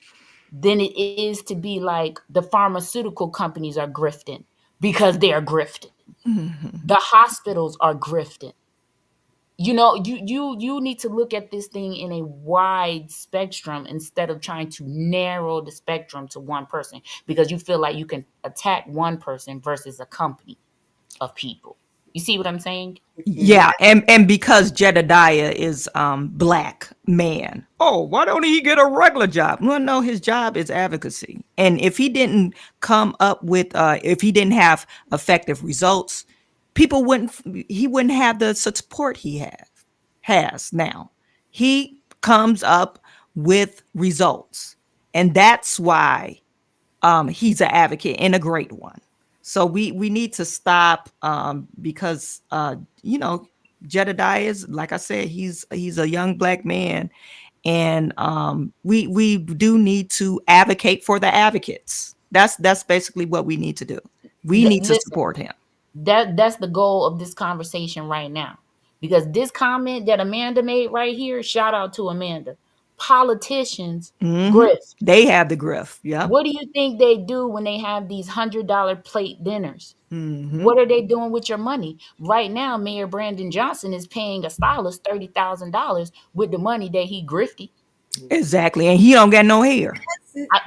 than it is to be like the pharmaceutical companies are grifting because they are grifting. mhm. The hospitals are grifting. You know, you need to look at this thing in a wide spectrum instead of trying to narrow the spectrum to one person because you feel like you can attack one person versus a company of people. You see what I'm saying? Yeah, and because Jedidah is black man. Oh, why don't he get a regular job? Well, no, his job is advocacy. And if he didn't come up with if he didn't have effective results, people wouldn't he wouldn't have the support he has now. He comes up with results. And that's why he's an advocate and a great one. So we need to stop because you know Jedidah is, like I said, he's a young black man, and we do need to advocate for the advocates. That's basically what we need to do. We need to Listen, support him. that's the goal of this conversation right now. Because this comment that Amanda made right here, shout out to Amanda. Politicians Hmm. grift. They have the grift. Yep. What do you think they do when they have these $100 plate dinners? Hmm. What are they doing with your money? Right now, Mayor Brandon Johnson is paying a stylist $30,000 with the money that he grifted. Exactly, and he don't got no hair. I,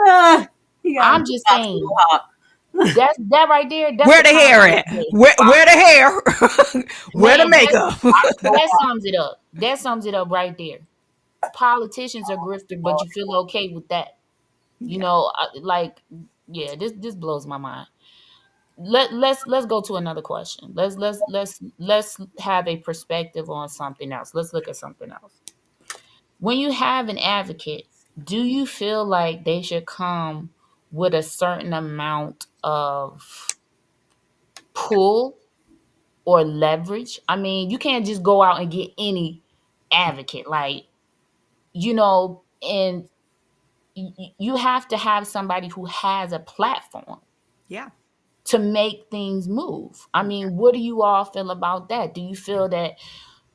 Ah, he got a I'm just box of saying mohawk. that right there. That's Where the the hair comment at? right Where the hair? Where the man. makeup? That sums it up. That sums it up right there. Politicians are grifted, but you feel okay with that. You Yeah. know, like, yeah, this blows my mind. Let's go to another question. Let's have a perspective on something else. Let's look at something else. When you have an advocate, do you feel like they should come with a certain amount of pull or leverage? I mean, you can't just go out and get any advocate. Like, and you have to have somebody who has a platform Yeah. to make things move. I mean, what do you all feel about that? Do you feel that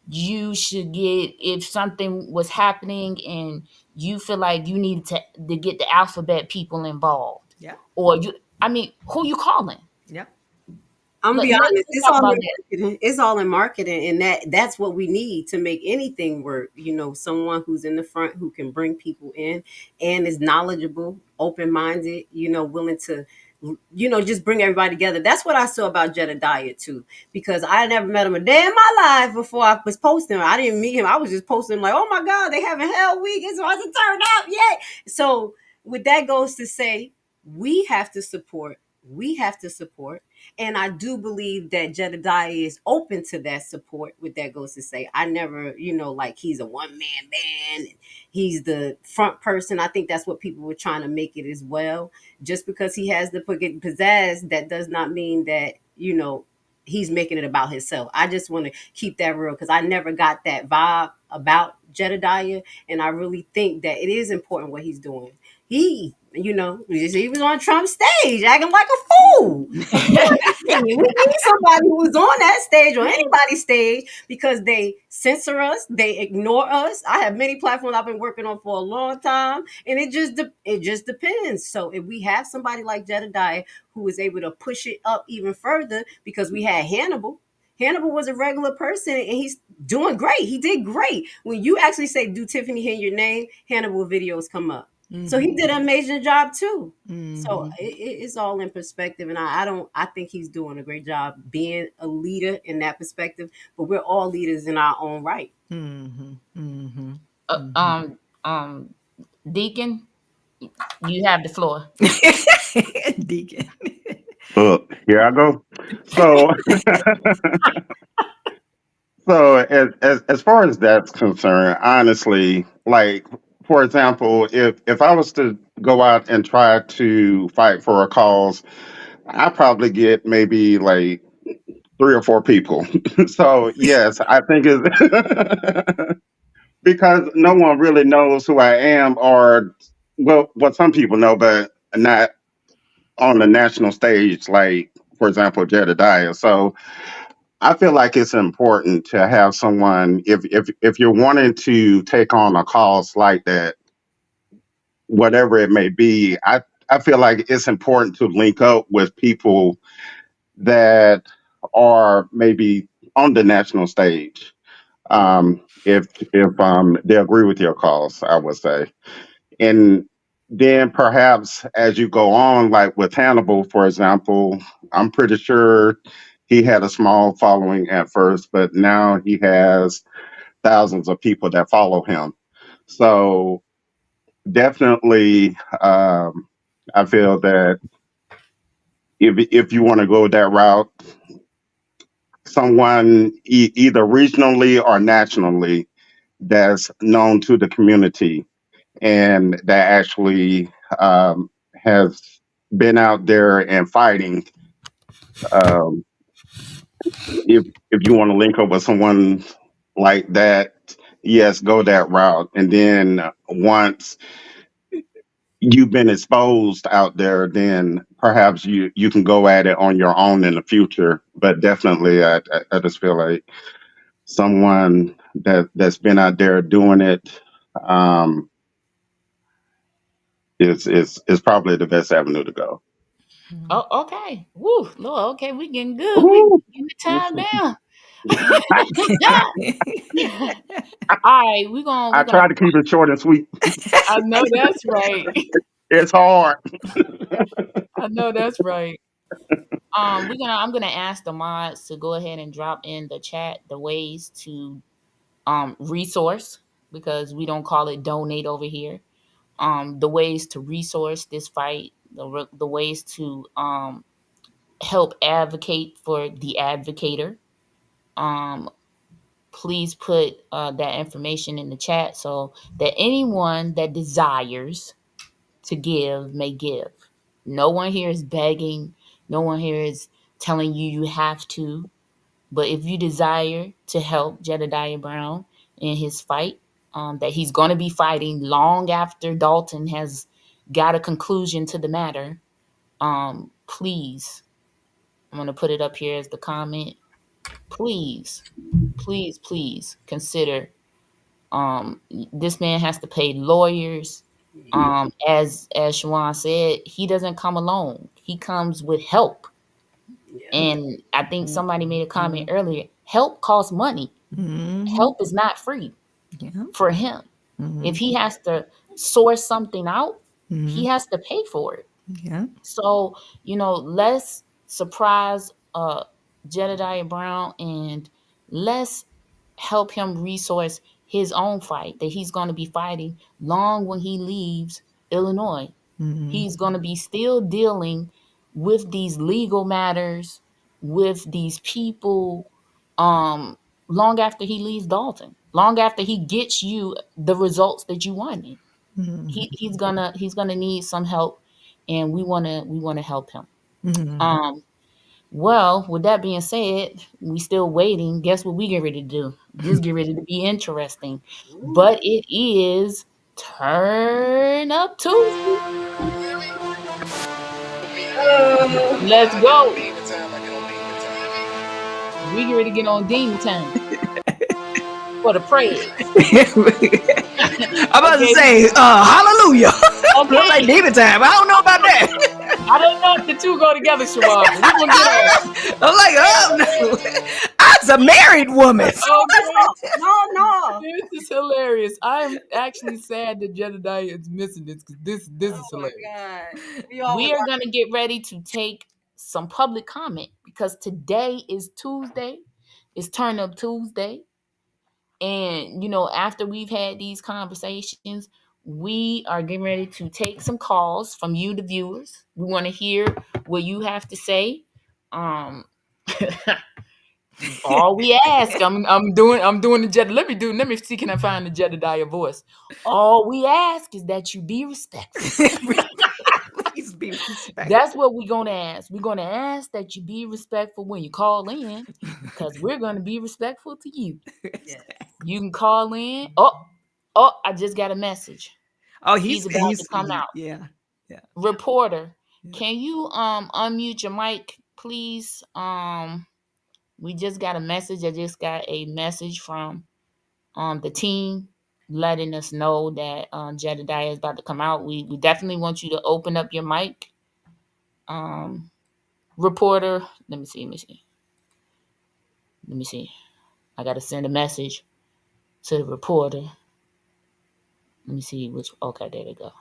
you should get, if something was happening and you feel like you needed to get the alphabet people involved, Yeah. or I mean, who you calling? Yeah. I'm gonna be honest, Let's it's talk all about in that. marketing. It's all in marketing, and that's what we need to make anything work. You know, someone who's in the front who can bring people in and is knowledgeable, open minded. You know, willing to, just bring everybody together. That's what I saw about Jedidah too, because I never met him a day in my life before I was posting. I didn't meet him. I was just posting like, oh my God, they having Hell Week. It's about to turn up, yay! So with that goes to say, we have to support. We have to support. And I do believe that Jedidah is open to that support. With that goes to say, I never, like he's a one man band. He's the front person. I think that's what people were trying to make it as well. Just because he has the pizzazz, that does not mean that, he's making it about himself. I just want to keep that real because I never got that vibe about Jedidah. And I really think that it is important what he's doing. He was on Trump's stage acting like a fool. We need somebody who's on that stage or anybody's stage because they censor us, they ignore us. I have many platforms I've been working on for a long time, and it just depends. So if we have somebody like Jedidah who is able to push it up even further, because we had Hannibal. Hannibal was a regular person and he's doing great. He did great. When you actually say, do Tiffany hear your name, Hannibal videos come up. So he did an amazing job too. So Hmm. it's all in perspective, and I think he's doing a great job being a leader in that perspective. But we're all leaders in our own right. Hmm. Hmm. Uh, Hmm. um, Um, Deacon, you have the floor. Deacon. Look, here I go. So, so as far as that's concerned, honestly, like for example, if I was to go out and try to fight for a cause, I probably get maybe like 3 or 4 people. So yes, I think it's because no one really knows who I am, or well, what some people know, but not on the national stage. Like for example, Jedidah. So I feel like it's important to have someone if you're wanting to take on a cause like that, whatever it may be. I feel like it's important to link up with people that are maybe on the national stage. If they agree with your cause, I would say, and then perhaps as you go on, like with Hannibal, for example, I'm pretty sure he had a small following at first, but now he has thousands of people that follow him. So definitely, I feel that if you want to go that route, someone either regionally or nationally that's known to the community and that actually has been out there and fighting. Um, if you want to link up with someone like that, yes, go that route. And then once you've been exposed out there, then perhaps you can go at it on your own in the future. But definitely, I just feel like someone that's been out there doing it um, is probably the best avenue to go. Oh, okay. Woo, Lord, okay, we getting good. We Ooh, getting the time listen, down. All right, we're I gonna. try to keep it short and sweet. I know that's right. It's hard. I know that's right. I'm gonna ask the mods to go ahead and drop in the chat the ways to resource, because we don't call it donate over here. The ways to resource this fight, the ways to help advocate for the advocator. Um, please put that information in the chat so that anyone that desires to give may give. No one here is begging. No one here is telling you you have to. But if you desire to help Jedediah Brown in his fight, that he's going to be fighting long after Dolton has got a conclusion to the matter, please, I'm going to put it up here as the comment. Please, please, please consider. This man has to pay lawyers. As Chawanne said, he doesn't come alone. He comes with help. Yeah. And I think somebody made a comment earlier. Help costs money. Mhm. Help is not free Yeah. for him. If Mhm. he has to source something out, he Mhm. has to pay for it. Yeah. So, let's surprise Jedediah Brown, and let's help him resource his own fight that he's going to be fighting long when he leaves Illinois. Mhm. He's going to be still dealing with these legal matters, with these people, um, long after he leaves Dalton, long after he gets you the results that you wanted. Mhm. He's gonna need some help, and we wanna help him. Mhm. Um, well, with that being said, we still waiting. Guess what we get ready to do? This get ready to be interesting. Ooh. But it is Turn Up Tuesday. Let's go. We get ready to get on demon time for the praise. I'm about to Okay. say, hallelujah. Looks like Okay. demon time. I don't know about that. I don't know if the two go together, Shabab, but we're gonna get on it. I'm like, oh no. I's a married woman. Okay. No, no. This is hilarious. I am actually sad that Jedediah is missing this, because this Oh is my hilarious. God. We all We watch. are gonna get ready to take some public comment because today is Tuesday. It's Turn Up Tuesday. And after we've had these conversations, we are getting ready to take some calls from you, the viewers. We want to hear what you have to say. Um, all we ask, I'm doing the Jedi. Let me see, can I find the Jedidiah voice? All we ask is that you be respectful. Please be respectful. That's what we're gonna ask. We're gonna ask that you be respectful when you call in, because we're gonna be respectful to you. Yes. You can call in. Oh, I just got a message. Oh, He's about to come out. yeah. Yeah. Reporter, Yeah. can you unmute your mic, please? We just got a message. I just got a message from the team letting us know that Jedidiah is about to come out. We definitely want you to open up your mic. Reporter, let me see. I gotta send a message to the reporter. Let me see which. Okay, there they go.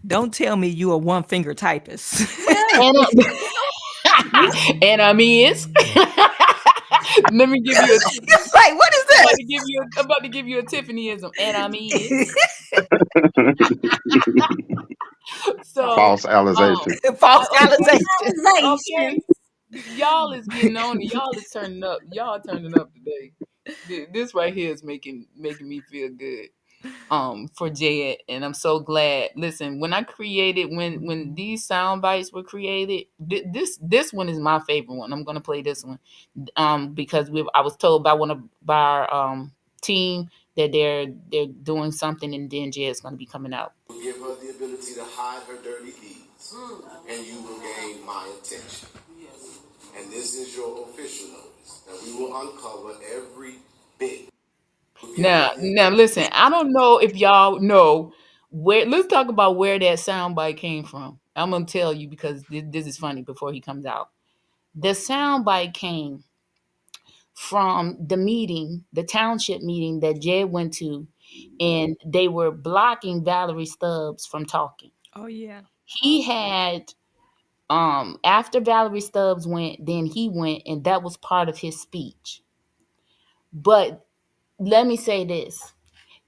Don't tell me you a one finger typist. And and I mean, it's. Let me give you a. Like, what is I'm about this? to give you. I'm about to give you a Tiffanyism, and I mean, it's. So, False accusation. False okay, validation. okay, y'all is getting on it. Y'all is turning up. Y'all turning up today. This right here is making me feel good. For Jed, and I'm so glad. Listen, when these sound bites were created, this one is my favorite one. I'm gonna play this one because I was told by our team that they're doing something, and then Jed's gonna be coming out. Give her the ability to hide her dirty deeds, and you will gain my attention. And this is your official notice that we will uncover every bit. Now, listen. I don't know if y'all know where. Let's talk about where that sound bite came from. I'm gonna tell you because this is funny. Before he comes out, the sound bite came from the meeting, the township meeting that Jed went to, and they were blocking Valerie Stubbs from talking. Oh yeah. He had after Valerie Stubbs went, then he went, and that was part of his speech. But let me say this.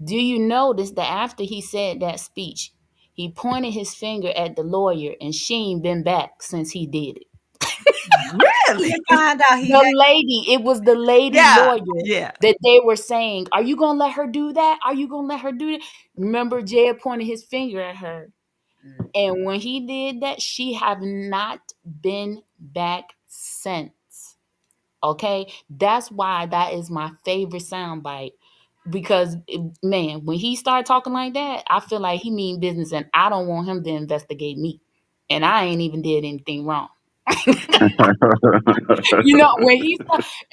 Do you notice that after he said that speech, he pointed his finger at the lawyer, and she ain't been back since he did it? Really? To find out he had. It was the lady Yeah. lawyer Yeah. that they were saying, are you going to let her do that? Are you going to let her do that? Remember, Jed pointed his finger at her. And when he did that, she have not been back since. Okay? That's why that is my favorite soundbite. Because, man, when he started talking like that, I feel like he mean business, and I don't want him to investigate me. And I ain't even did anything wrong. When he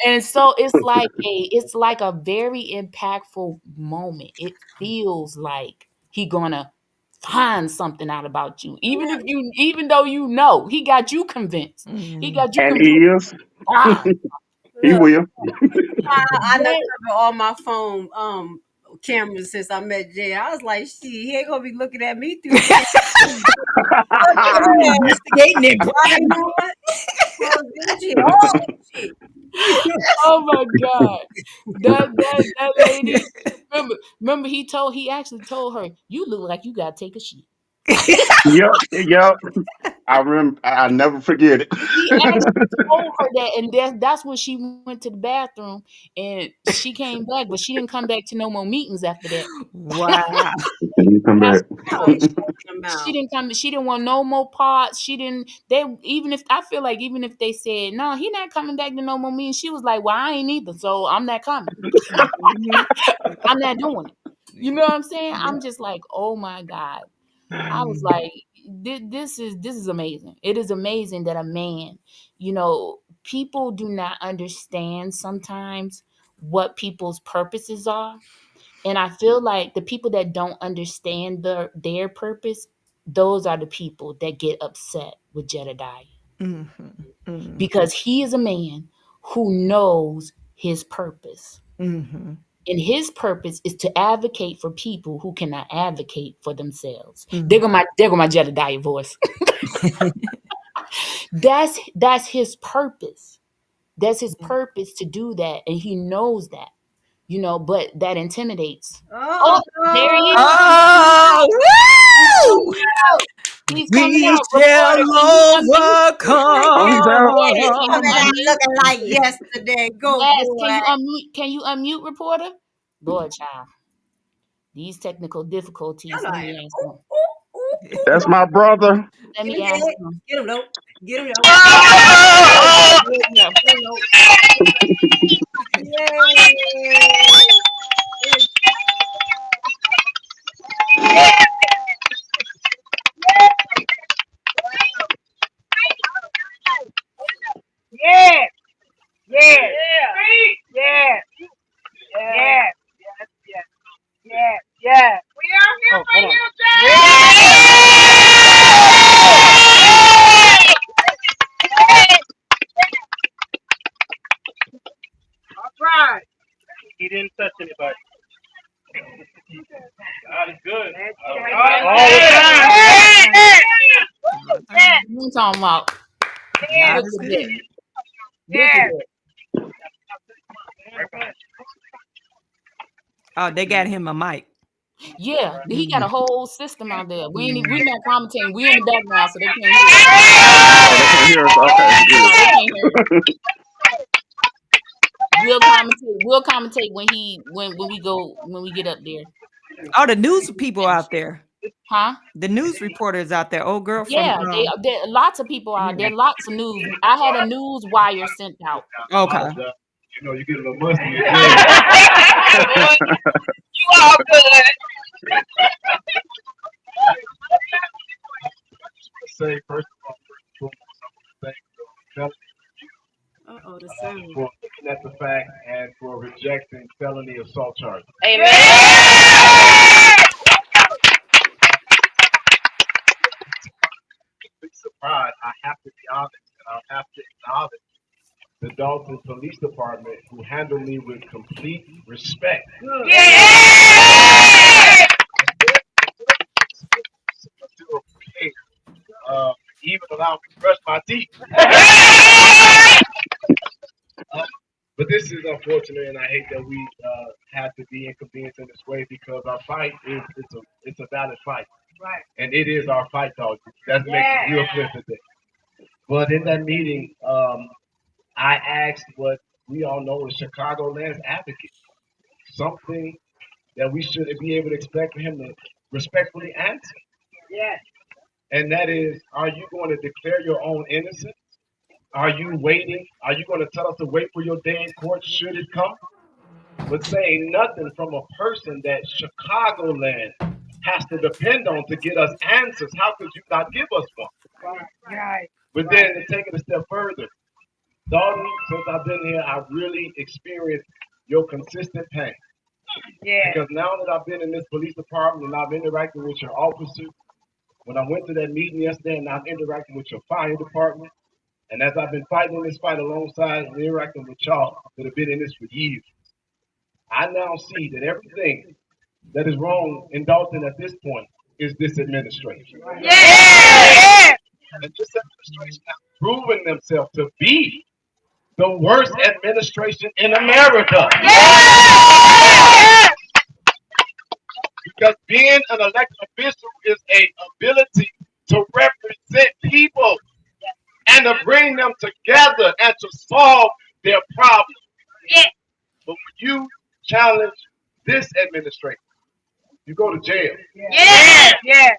and so it's like a very impactful moment. It feels like he gonna find something out about you, even though he got you convinced. He Mm. got you And convinced. he is. Ah, He Look, will. I know that- all my phone cameras since I met Jay. I was like, shit, he ain't gonna be looking at me through the camera. Investigating it. You know what? Oh, shit. Oh, shit. oh my god, that lady. Remember, he actually told her, "You look like you gotta take a shit." Yep, yep. I remember. I never forget it. He actually told her that, and that's when she went to the bathroom, and she came back, but she didn't come back to no more meetings after that. Wow. You come That's back. what I she was told. talking She about. didn't come. She didn't want no more parts. She didn't. They even if I feel like even if they said no, he not coming back to no more meetings. She was like, well, I ain't either, so I'm not coming. Mhm. I'm not doing it. You know what I'm saying? Yeah. I'm just like, oh my god. I was like, this is amazing. It is amazing that a man, people do not understand sometimes what people's purposes are. And I feel like the people that don't understand their purpose, those are the people that get upset with Jedidiah. Mhm. Mhm. Because he is a man who knows his purpose. Mhm. And his purpose is to advocate for people who cannot advocate for themselves. Mhm. There go my Jedidiah voice. That's his purpose. That's his purpose to do that, and he knows that, but that intimidates. Oh, Oh, there he is. Oh, woo! He's coming We out. shall Reporter, can you unmute? Oh, he's out. Yes, can you coming out unmute? looking like yesterday. Go, Yes, can boy. you unmute? Can you unmute, reporter? Lord, child, these technical I'm difficulties. Let like, me ask ooh, him. ooh, ooh, ooh. That's my brother. Let Get me him, ask Ed. him. Get him, though. Get him, though. Good enough. Get him, though. Yay. Yeah. Yeah. Yeah. Yeah. Yeah. Yeah. We out here for you, All right. He didn't touch anybody. God is good. All the What you talking about? God Look is at good. that. Look at Yeah. that. Oh, they got him a mic. Yeah, he got a whole system out there. Mhm. We not commentating. We in the background, so they can't hear us. Oh, they can't hear us. Okay, No, good. they can't hear us. We'll commentate. We'll commentate when we get up there. Oh, the news people out there. Huh? The news reporters out there. Old girl from Yeah, they lots of people out there. Lots of news. I had a news wire sent out. Okay. You know, you get a little musty. You all good. Say first of all, thank you Uh-oh, the sound. for looking at the fact and for rejecting felony assault charges. Amen. Big surprise. I have to be honest, and I'll have to acknowledge the Dolton Police Department, who handled me with complete respect. Yeah. Still okay. Even allow me to brush my teeth. But this is unfortunate, and I hate that we have to be inconvenienced in this way because our fight is it's a valid fight, Right. and it is our fight, dog. That makes it real clear today. But in that meeting, I asked what we all know is Chicagoland's advocate, something that we should be able to expect for him to respectfully answer, Yeah. and that is, are you going to declare your own innocence? Are you waiting? Are you going to tell us to wait for your day in court should it come? But saying nothing from a person that Chicagoland has to depend on to get us answers. How could you not give us one? Right. But then to take it a step further, Dalton, since I've been here, I've really experienced your consistent pain. Yeah. Because now that I've been in this police department and I've interacted with your officers, when I went to that meeting yesterday and I've interacted with your fire department, and as I've been fighting this fight alongside and interacting with y'all that have been in this for years, I now see that everything that is wrong in Dalton at this point is this administration. Yeah. And this administration has proven themselves to be the worst administration in America. Yeah. Because being an elected official is a ability to represent people and to bring them together and to solve their problems. Yeah. But when you challenge this administration, you go to jail. Yeah. Yeah.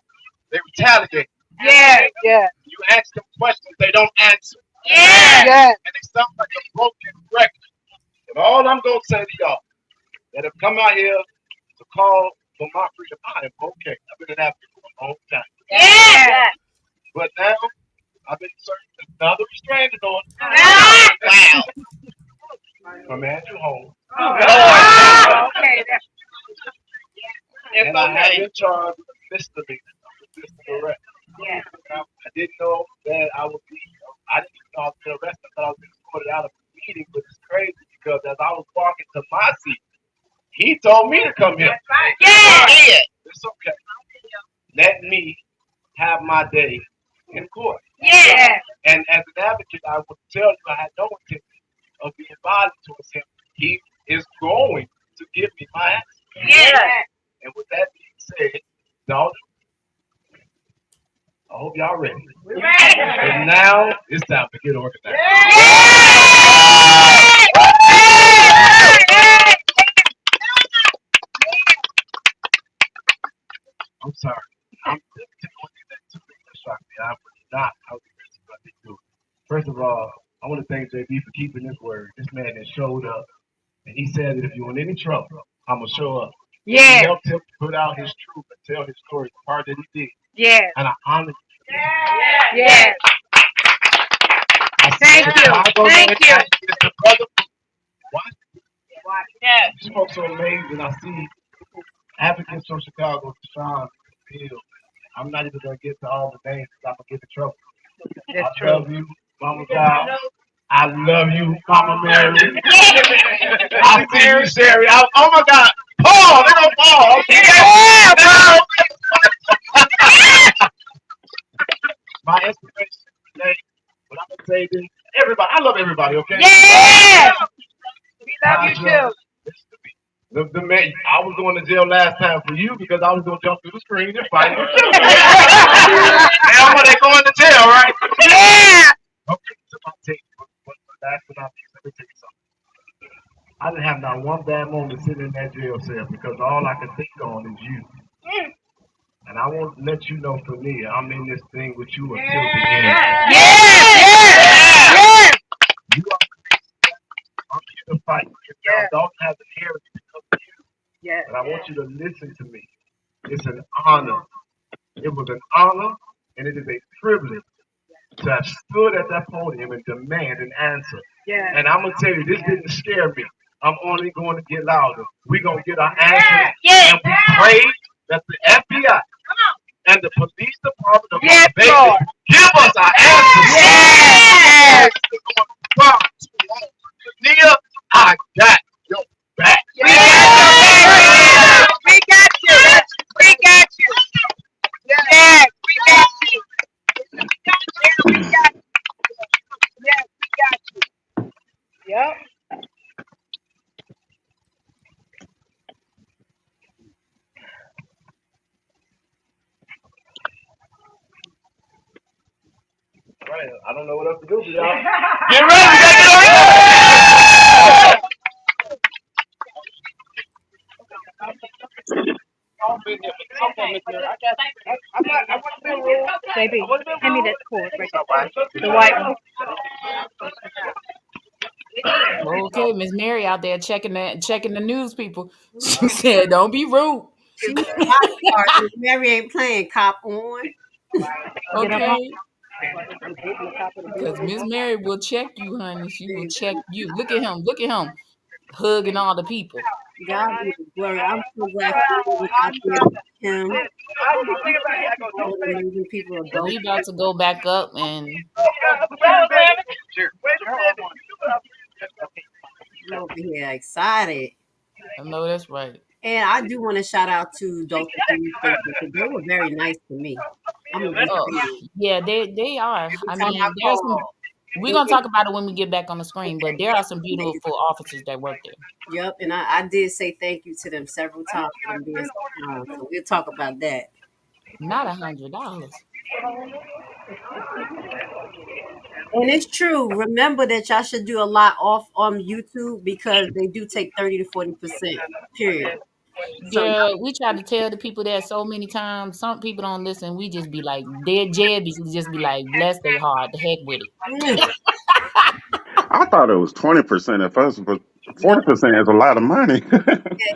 They retaliate. Yeah. Yeah. You ask them questions they don't answer. Yeah. Yeah. And they sound like a broken record. And all I'm going to say to y'all that have come out here to call for my freedom, I am okay. I've been an advocate for a long time. Yeah. But now, I've been serving another restraining order. Wow. From Andrew Holmes. Oh, okay. And I have been charged with misdemeanor, resisting arrest. Yeah. I didn't know that I would be, I didn't know I was being arrested. I thought I was being escorted out of the meeting, but it's crazy because as I was walking to my seat, he told me to come here. Yeah. It's okay. Let me have my day in court. Yeah. And as I would tell you I had no intention of being violent towards him. He is going to give me my answer. Yes. And with that being said, Dolton, I hope y'all ready. And now it's time to get organized. I'm sorry. I'm going to that too. Shock me. I would not. I would be do. First of all, I want to thank JB for keeping his word. This man has showed up, and he said that if you're in any trouble, I'm gonna show up. Yes. He helped him put out his truth and tell his story, the part that he did. Yes. And I honor you. Yes. Thank you. Thank you. Yes. You spoke so amazing. I see advocates from Chicago, Shaan Burns. I'm not even gonna get to all the names because I'm gonna get in trouble. That's I love you, Mama Giles. I love you, Mama Mary. I see you, Sherry. Oh my God, Paul! They don't Paul. Okay. Yeah, bro. My inspiration today, but I'm gonna say this: everybody, I love everybody. Okay. Yes. We love you too. The man, I was going to jail last time for you because I was going to jump through the screen and fight. Now when they going to jail, right? Yeah. Okay, so I'll take last but not least, let me tell you something. I didn't have not one bad moment sitting in that jail cell because all I can think on is you. And I want to let you know for me, I'm in this thing with you until the end. Yes. Yes. You are I'm here to fight. Y'all don't have the heritage because of you. Yes. And I want you to listen to me. It's an honor. It was an honor, and it is a privilege to have stood at that podium and demand an answer. Yes. And I'm going to tell you, this didn't scare me. I'm only going to get louder. We're going to get our answers. Yes. And we pray that the FBI and the police department of Yes, Vegas Lord. give us our answers. Yes. Nia, I got your back. Yes. We got you. We got you. Yes. We got you. We got you. We got you. Yes. We got you. Yep. Right. I don't know what else to do for y'all. Get ready. Baby, hand me that cord right there. The white one. Okay, Miss Mary out there checking the news people. She said, "Don't be rude." She was a bodyguard. Miss Mary ain't playing cop on. Get up on. Okay, because Miss Mary will check you, honey. She will check you. Look at him. Look at him hugging all the people. God be the glory. I'm so glad for was out there with him. All the amazing people of We Dolton. about to go back up and I'm over here excited. I know that's right. And I do want to shout out to Dolton Police Station because they were very nice to me. I'm gonna just Oh, say it. yeah, they are. Every I time I mean, there's some. call, We're and, gonna talk about it when we get back on the screen, but there are some and beautiful officers that work there. yep, and I did say thank you to them several times for them being so kind. So we'll talk about that. Not $100. And it's true. Remember that y'all should do a lot off on YouTube because they do take 30 to 40%. Period. So Yeah, we try to tell the people that so many times. Some people don't listen. We just be like, their Jeb just be like, bless their heart, the heck with mm, it. I thought it was 20% at first, but no, 40% is a lot of money. yeah,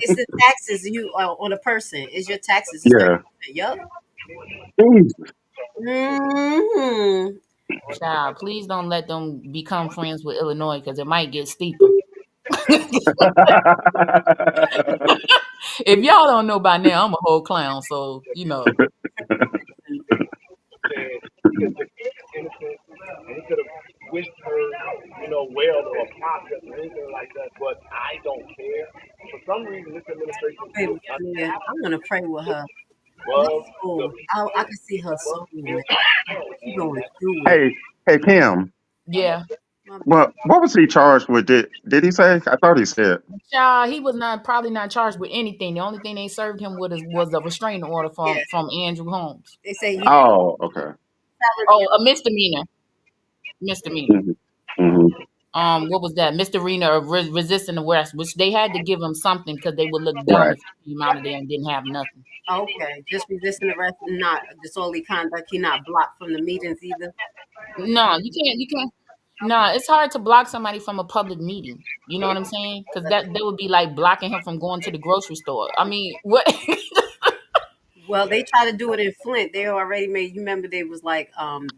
it's the taxes you on a person. It's your taxes. It's Yeah. 30%. Yep. Jesus. Hmm. Child, please don't let them become friends with Illinois because it might get steeper. If y'all don't know by now, I'm a whole clown, so you know. He could have been innocent, and he could have wished her, well or apologized or anything like that. But I don't care. For some reason, this administration Baby, feels yeah, I'm gonna pray with her. Her well. soul. I can see her soul in that. She going through it. Hey, Kim. Yeah. My bad. What was he charged with? Did he say? I thought he said. He was not probably not charged with anything. The only thing they served him with was a restraining order Yeah, from Andrew Holmes. they say he Oh, okay. Oh, a misdemeanor. Misdemeanor. Hmm. Hmm. What was that? Misdemeanor of resisting arrest, which they had to give him something because they would look dumb Right. if he came out of there and didn't have nothing. okay. Just resisting arrest, not disorderly conduct. He not blocked from the meetings either. No, you can't. You can't. No, it's hard to block somebody from a public meeting. You know what I'm saying? Because that would be like blocking him from going to the grocery store. I mean, what? Well, they try to do it in Flint. They already made. You remember they was like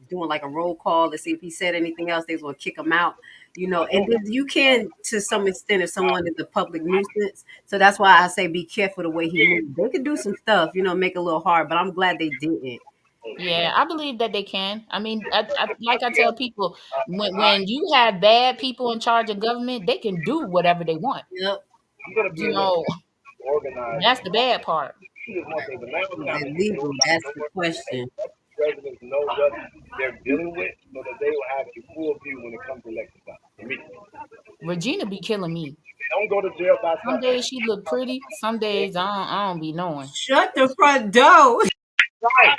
doing like a roll call to see if he said anything else. They was gonna kick him out. You know, and then you can to some extent if someone is a public nuisance. So that's why I say be careful the way he moves. They could do some stuff, you know, make it a little hard. But I'm glad they didn't. Yeah, I believe that they can. I mean, like I tell people, when you have bad people in charge of government, they can do whatever they want. Yep. You gotta be You able know, to organize. that's the bad part. This is one thing. The last Is time it they did legal? it, That's the question. residents know what they're dealing with, so that they will have a full view when it comes to election time. For me, Regina be killing me. don't go to jail by Some Sunday. days she look pretty. Some days I don't be knowing. Shut the front door. Right.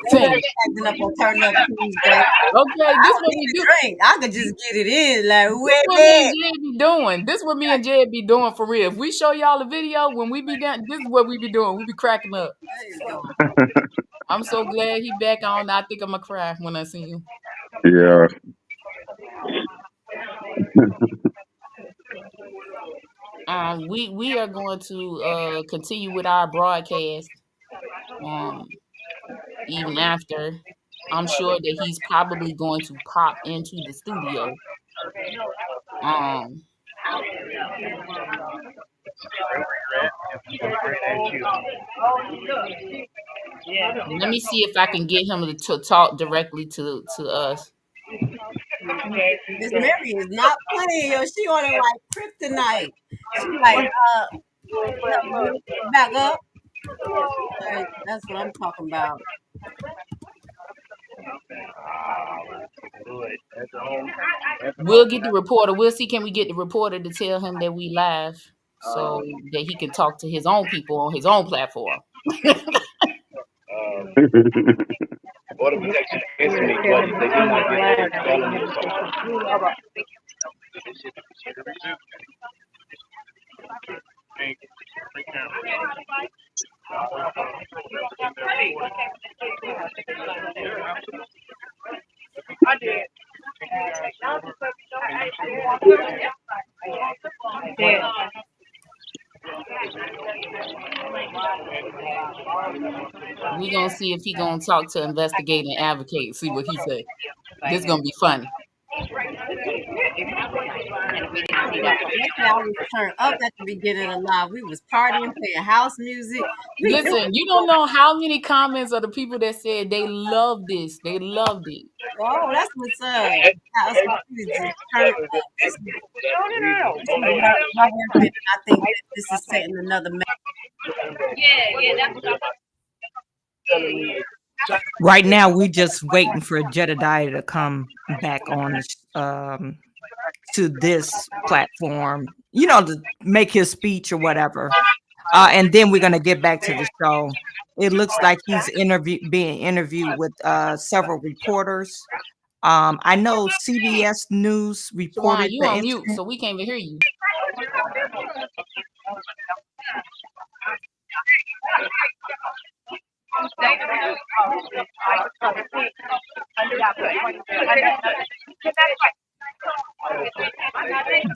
Same. Acting up on Turn Up Tuesday. Okay, I this don't what need we a do. drink. I could just get it in. Like, This wait, what me and wait. Jed be doing. This what me and Jed be doing for real. If we show y'all a video when we be done, this is what we be doing. We be cracking up. There you go. I'm so glad he back on. I think I'ma cry when I see him. Yeah. We are going to continue with our broadcast. Um, even after, I'm sure that he's probably going to pop into the studio. Um, Let me see if I can get him to talk directly to us. Miss Mary is not playing, yo. She on it like kryptonite. She like, back up. Like, that's what I'm talking about. We'll get the reporter. We'll see can we get the reporter to tell him that we live so that he can talk to his own people on his own platform. Border protection against me, but they do not get felony assault. We're gonna see if he gonna talk to investigate and advocate, see what he say. This is gonna be funny. Yesterday I was turned up at the beginning of live. We was partying, playing house music. Listen, you don't know how many comments of the people that said they love this. They loved it. Oh, that's what's up. House music just turned up. This is my work, and I think that this is setting another. Right now, we just waiting for Jedidah to come back on to this platform, you know, to make his speech or whatever. And then we're gonna get back to the show. It looks like he's being interviewed with several reporters. I know CBS News Chawanne, reported you the on mute, incident. so we can't even hear you.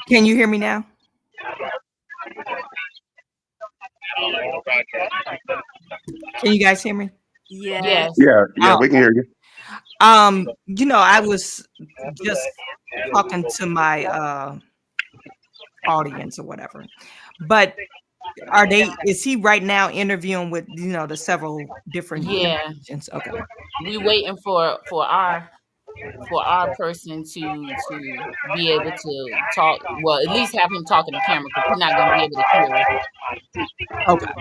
Can you hear me now? Can you guys hear me? Yeah. Yes. Yeah, we can hear you. You know, I was just talking to my audience or whatever, but is he right now interviewing with, you know, the several different Yeah. agents? Okay. We waiting for our for our person to be able to talk. Well, at least have him talk in the camera because he's not gonna be able to hear us. Okay.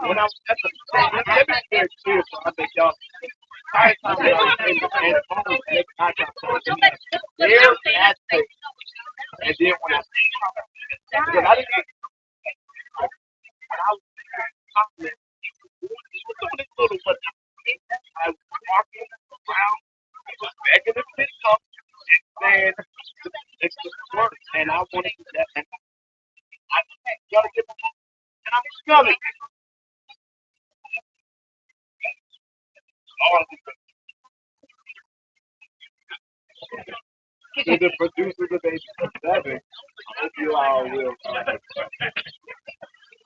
When I was at the let me very clear so I think y'all entire time when I was in the phone make eye contact with me, their aspect and then when I because I didn't get when I was talking he was doing this little but I was walking around, he was begging to pick up and it's the work and I wanted to that and I gotta get my and I'm smelling all of it. To the producers of H7, I hope you all will.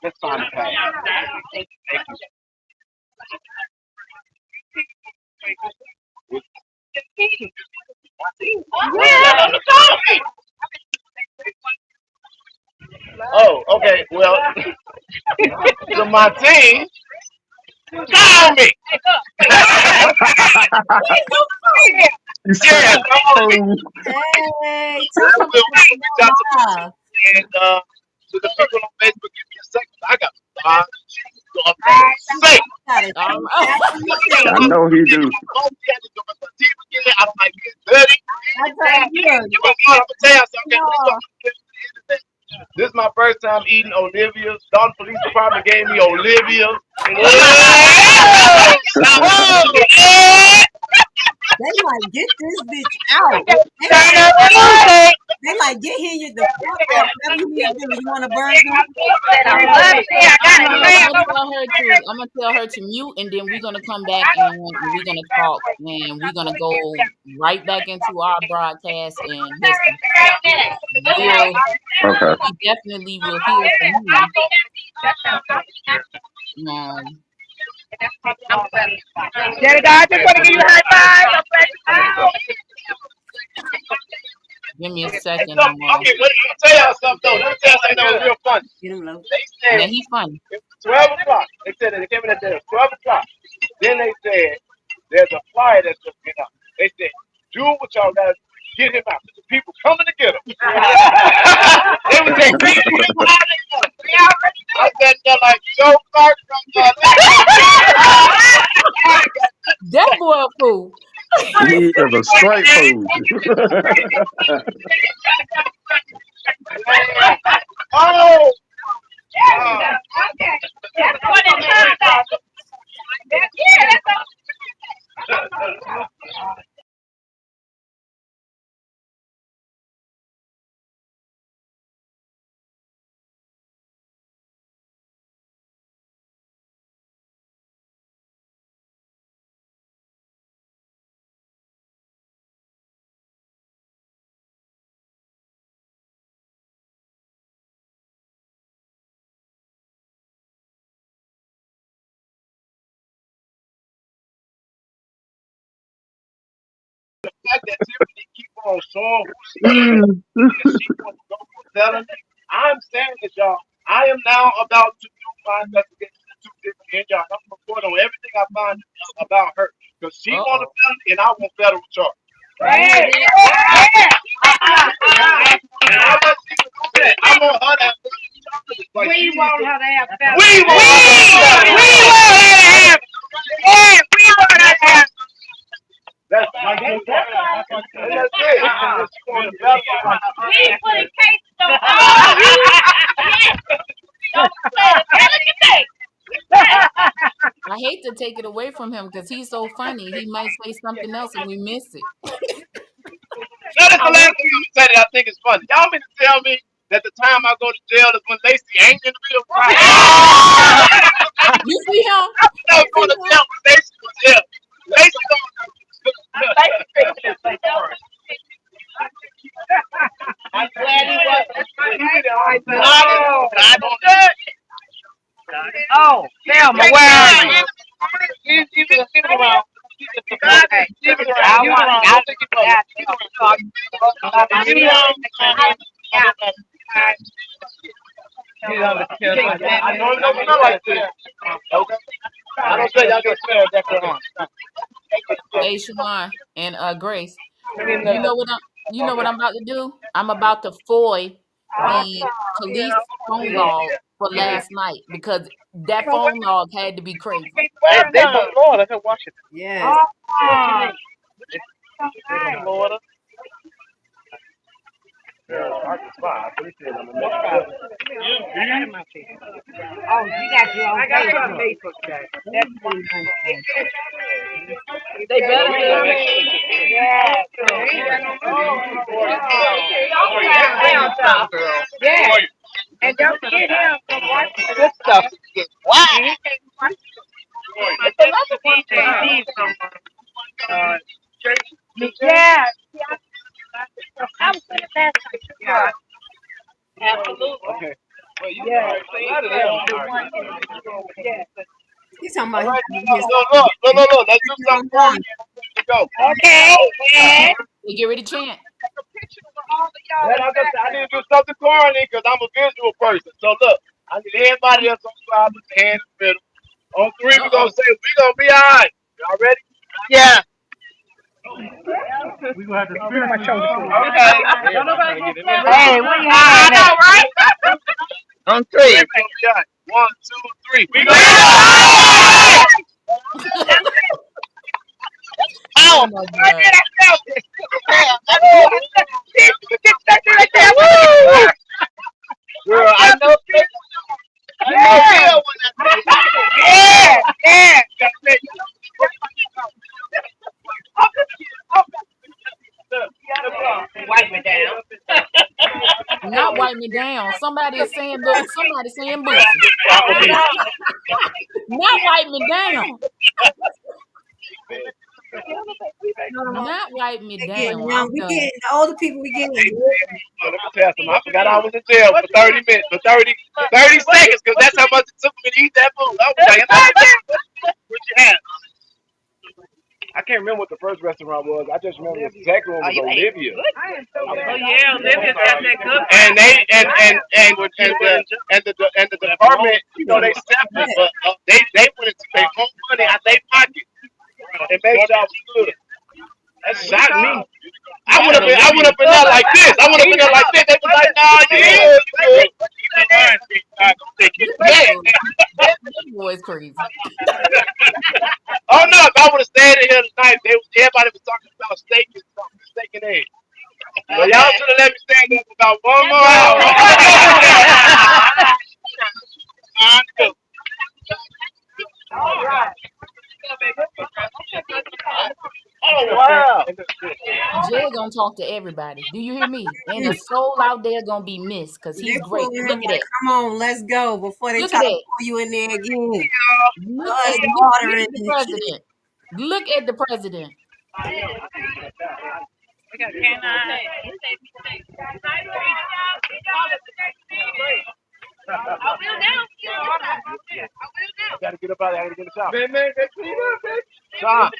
Let's find a path. Thank you. Oh, okay. Well, to my team, call me. You Yeah, said, call me. "Fool." Hey, I tell them will to reach out to my come team and to the people on Facebook. Give me a second. I got a lot of say. got a All true right. African I know he do. I'm like, dirty. I tell you, look, I'm gonna tell you something. no, This is my first time eating Olivia's. Dalton Police Department gave me Olivia. they like get this bitch out. They like get here the fuck out. Whatever you need to do. You want to burn them? I'm gonna tell her to mute, and then we're gonna come back and we're gonna talk, and we're gonna go right back into our broadcast. And listen, we'll Okay. we definitely will hear from him. Um, Jedidah, I just want to give you a high five. give me a Hey, second. so, okay, let me tell y'all something though. Let me tell y'all something that was real funny. Get them low. They Yeah, said he's funny. it was 12 o'clock. They said that they came in at 12 o'clock. Then they said there's a flyer that's just been up. They said, do what y'all gotta do. Get him out. There's people coming to get him. They was saying, bring people out of here. I said, they're like Joe Clark from That boy a fool. He is a straight fool. Oh! That's what it turned out. The fact that Tiffany keep on showing who's Mm. and she wants to go telling me, I'm saying this, y'all. I am now about to do my investigation into Tiffany and y'all. I'm gonna report on everything I find about her. Because she Uh want a oh. felony and I want federal charge. You hear that? And I want you to do that. I want her to have federal charges. Like We want her to have fellas. we want her to have We want her to have. that's like and that's it. And she want a federal We ain't putting cases on all you. Don't say the felony thing. I hate to take it away from him because he's so funny. He might say something else and we miss it. No, that's the last thing I'm gonna say that I think is funny. Y'all mean to tell me that the time I go to jail is when Lacey ain't in the real time? You see him? I was going to jail when Lacey was here. Lacey don't. I'm glad he wasn't. I don't know. Oh, Thelma, where are you? He's around. Okay. I want. I I know it don't smell like this. Okay. I don't say y'all get smell that on. Hey, Shawan and Grace. You know what I'm about to do? I'm about to foil the police phone log for last night because that phone log had to be crazy. They from Florida. They're Washington. Yes. They from Florida. I appreciate them. Oh, you got you on Facebook. They better Yeah. Yeah. And don't forget him from Washington. Good stuff. Why? It's another one from yeah. I was in that. Yeah. Absolutely. Okay. Well, you Yeah. He's talking all about right. his Look. Let's do something for you. Let's go. Okay. Yeah. They get ready to chant. Well, like I said, I need to do something corny because I'm a visual person. So look, I need everybody else on the side with their hands in the middle. On three, we're gonna Uh-oh. say we're gonna be all right. Y'all ready? Yeah. We gonna have to spiritually show. Okay. Hey, where you at? I know, right? On three. Shot. 1, 2, 3. We gonna be Yeah. Oh Oh, my right God. there, I felt it. Get that right there. Woo! girl, I know. Yeah. Yeah. Yeah. Wipe me down. Not wipe me down. Somebody is saying somebody saying Boosie. Not wipe me down. no, Not wipe me they getting down. young. I'm We done. getting the older people. We getting. Let me tell you, I forgot I was in jail for 30 minutes, for 30 seconds, because that's how much it took me to eat that food. I was like, what you have? I can't remember what the first restaurant was. I just remember the second one was Olivia. Oh yeah, Olivia's got that good. And they and the department, you know, they separate, but they went into their own money out their pocket and made sure I was good. That shocked me. I went up in there like this. I went up in there like this. They was like, nah, you good. That boy is crazy. Oh no, if I would have stayed in here tonight, everybody was talking about steak and eggs. So y'all should have let me stay there for about 1 more hour. I know. Oh wow. Jay gonna talk to everybody. Do you hear me? And the soul out there gonna be missed because They he's great. pulling him Look at like, that. come on, let's go before they Look try at to that. pull you in there again. Look Blood at and look, water look and at the president. Look at the president. Gotta get up out of there. I gotta get a shot. Man, Shaan,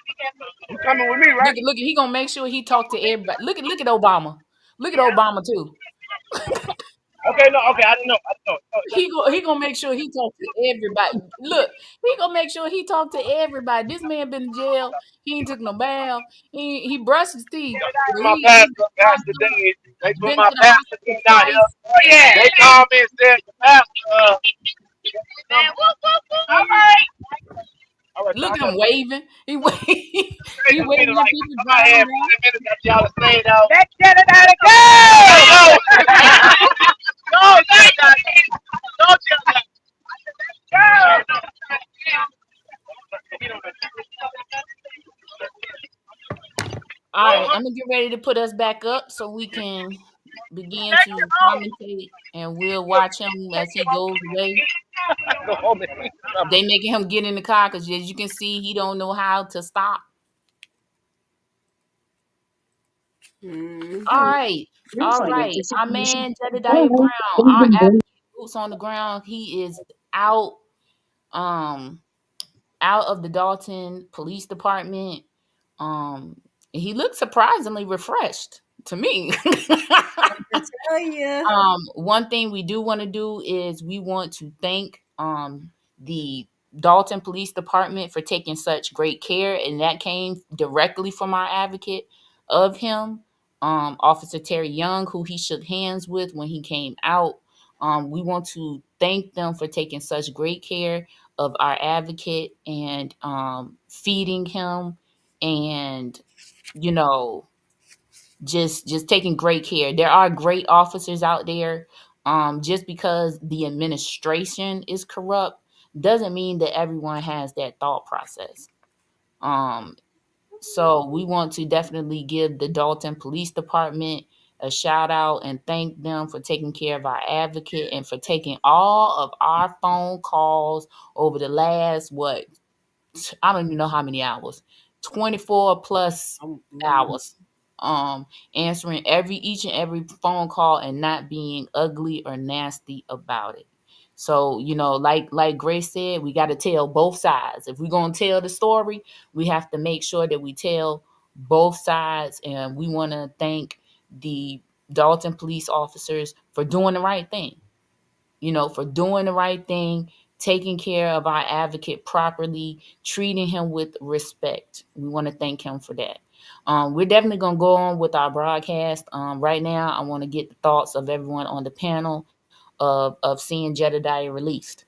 you coming with me, right? Look, he gonna make sure he talk to everybody. Look at Obama. Look at Obama too. Okay, no, okay, I didn't know. He gonna make sure he talk to everybody. Look, he gonna make sure he talk to everybody. This man been in jail. He ain't took no bath. He brushed his teeth, but My he pastor Dave. They put been my to the pastor hospital down here. twice. Oh yeah. They called me and said, the pastor, All right. all right, so Look I at him got waving. He he crazy for me to waving at like, people I driving had around. 5 minutes after y'all stayed out. Let's get it out of go. No, don't you that. All right, I'm gonna get ready to put us back up so we can begin to commentate, and we'll watch him as he goes away. Go home and eat something. They making him get in the car because, as you can see, he don't know how to stop. All Hmm. right, all right. Our man Jedidah Brown, our advocate, boots on the ground. He is out, um, out of the Dolton Police Department. He looks surprisingly refreshed to me. I tell you. One thing we do want to do is we want to thank the Dolton Police Department for taking such great care, and that came directly from our advocate of him, Officer Terry Young, who he shook hands with when he came out. We want to thank them for taking such great care of our advocate and feeding him, and you know just taking great care. There are great officers out there. Just because the administration is corrupt doesn't mean that everyone has that thought process. Um, so we want to definitely give the Dolton Police Department a shout out and thank them for taking care of our advocate and for taking all of our phone calls over the last what, I don't even know how many hours, 24 plus Mhm. hours. Answering each and every phone call and not being ugly or nasty about it. So, like Grace said, we got to tell both sides. If we're going to tell the story, we have to make sure that we tell both sides. And we want to thank the Dalton police officers for doing the right thing, for doing the right thing, taking care of our advocate properly, treating him with respect. We want to thank him for that. We're definitely going to go on with our broadcast. Right now, I want to get the thoughts of everyone on the panel of seeing Jedidah released.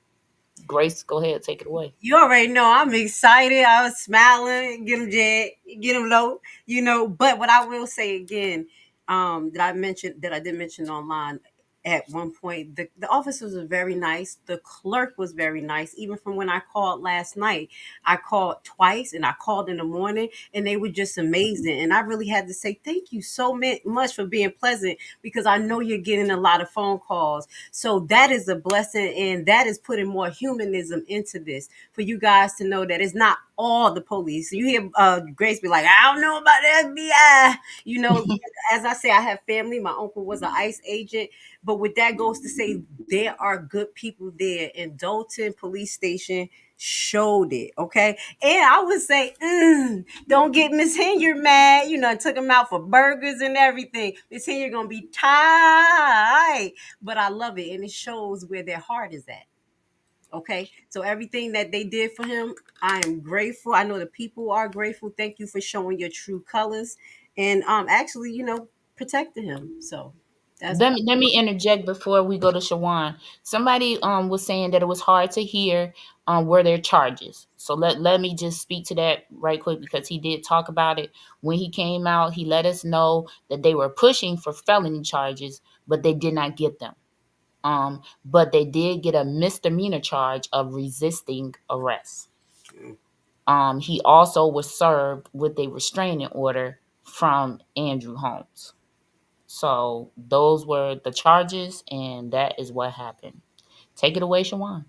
Grace, go ahead, take it away. You already know I'm excited. I was smiling, get him jet, get him low, But what I will say again, that I did mention online at one point, the officers were very nice. The clerk was very nice. Even from when I called last night, I called twice and I called in the morning, and they were just amazing. And I really had to say thank you so much for being pleasant, because I know you're getting a lot of phone calls. So that is a blessing, and that is putting more humanism into this for you guys to know that it's not all the police. You hear Grace be like, I don't know about the FBI. As I say, I have family. My uncle was an ICE agent, but with that goes to say there are good people there, and Dolton Police Station showed it. Okay, and I would say, don't get Miss Hilliard mad. I took him out for burgers and everything. Miss Hilliard gonna be tight, but I love it, and it shows where their heart is at. Okay, so everything that they did for him, I am grateful. I know the people are grateful. Thank you for showing your true colors, and actually, protecting him. So that's Let me interject before we go to Shawan. Somebody was saying that it was hard to hear were there charges. So let me just speak to that right quick, because he did talk about it when he came out. He let us know that they were pushing for felony charges, but they did not get them. But they did get a misdemeanor charge of resisting arrest. He also was served with a restraining order from Andrew Holmes. So those were the charges, and that is what happened. Take it away, Shawan.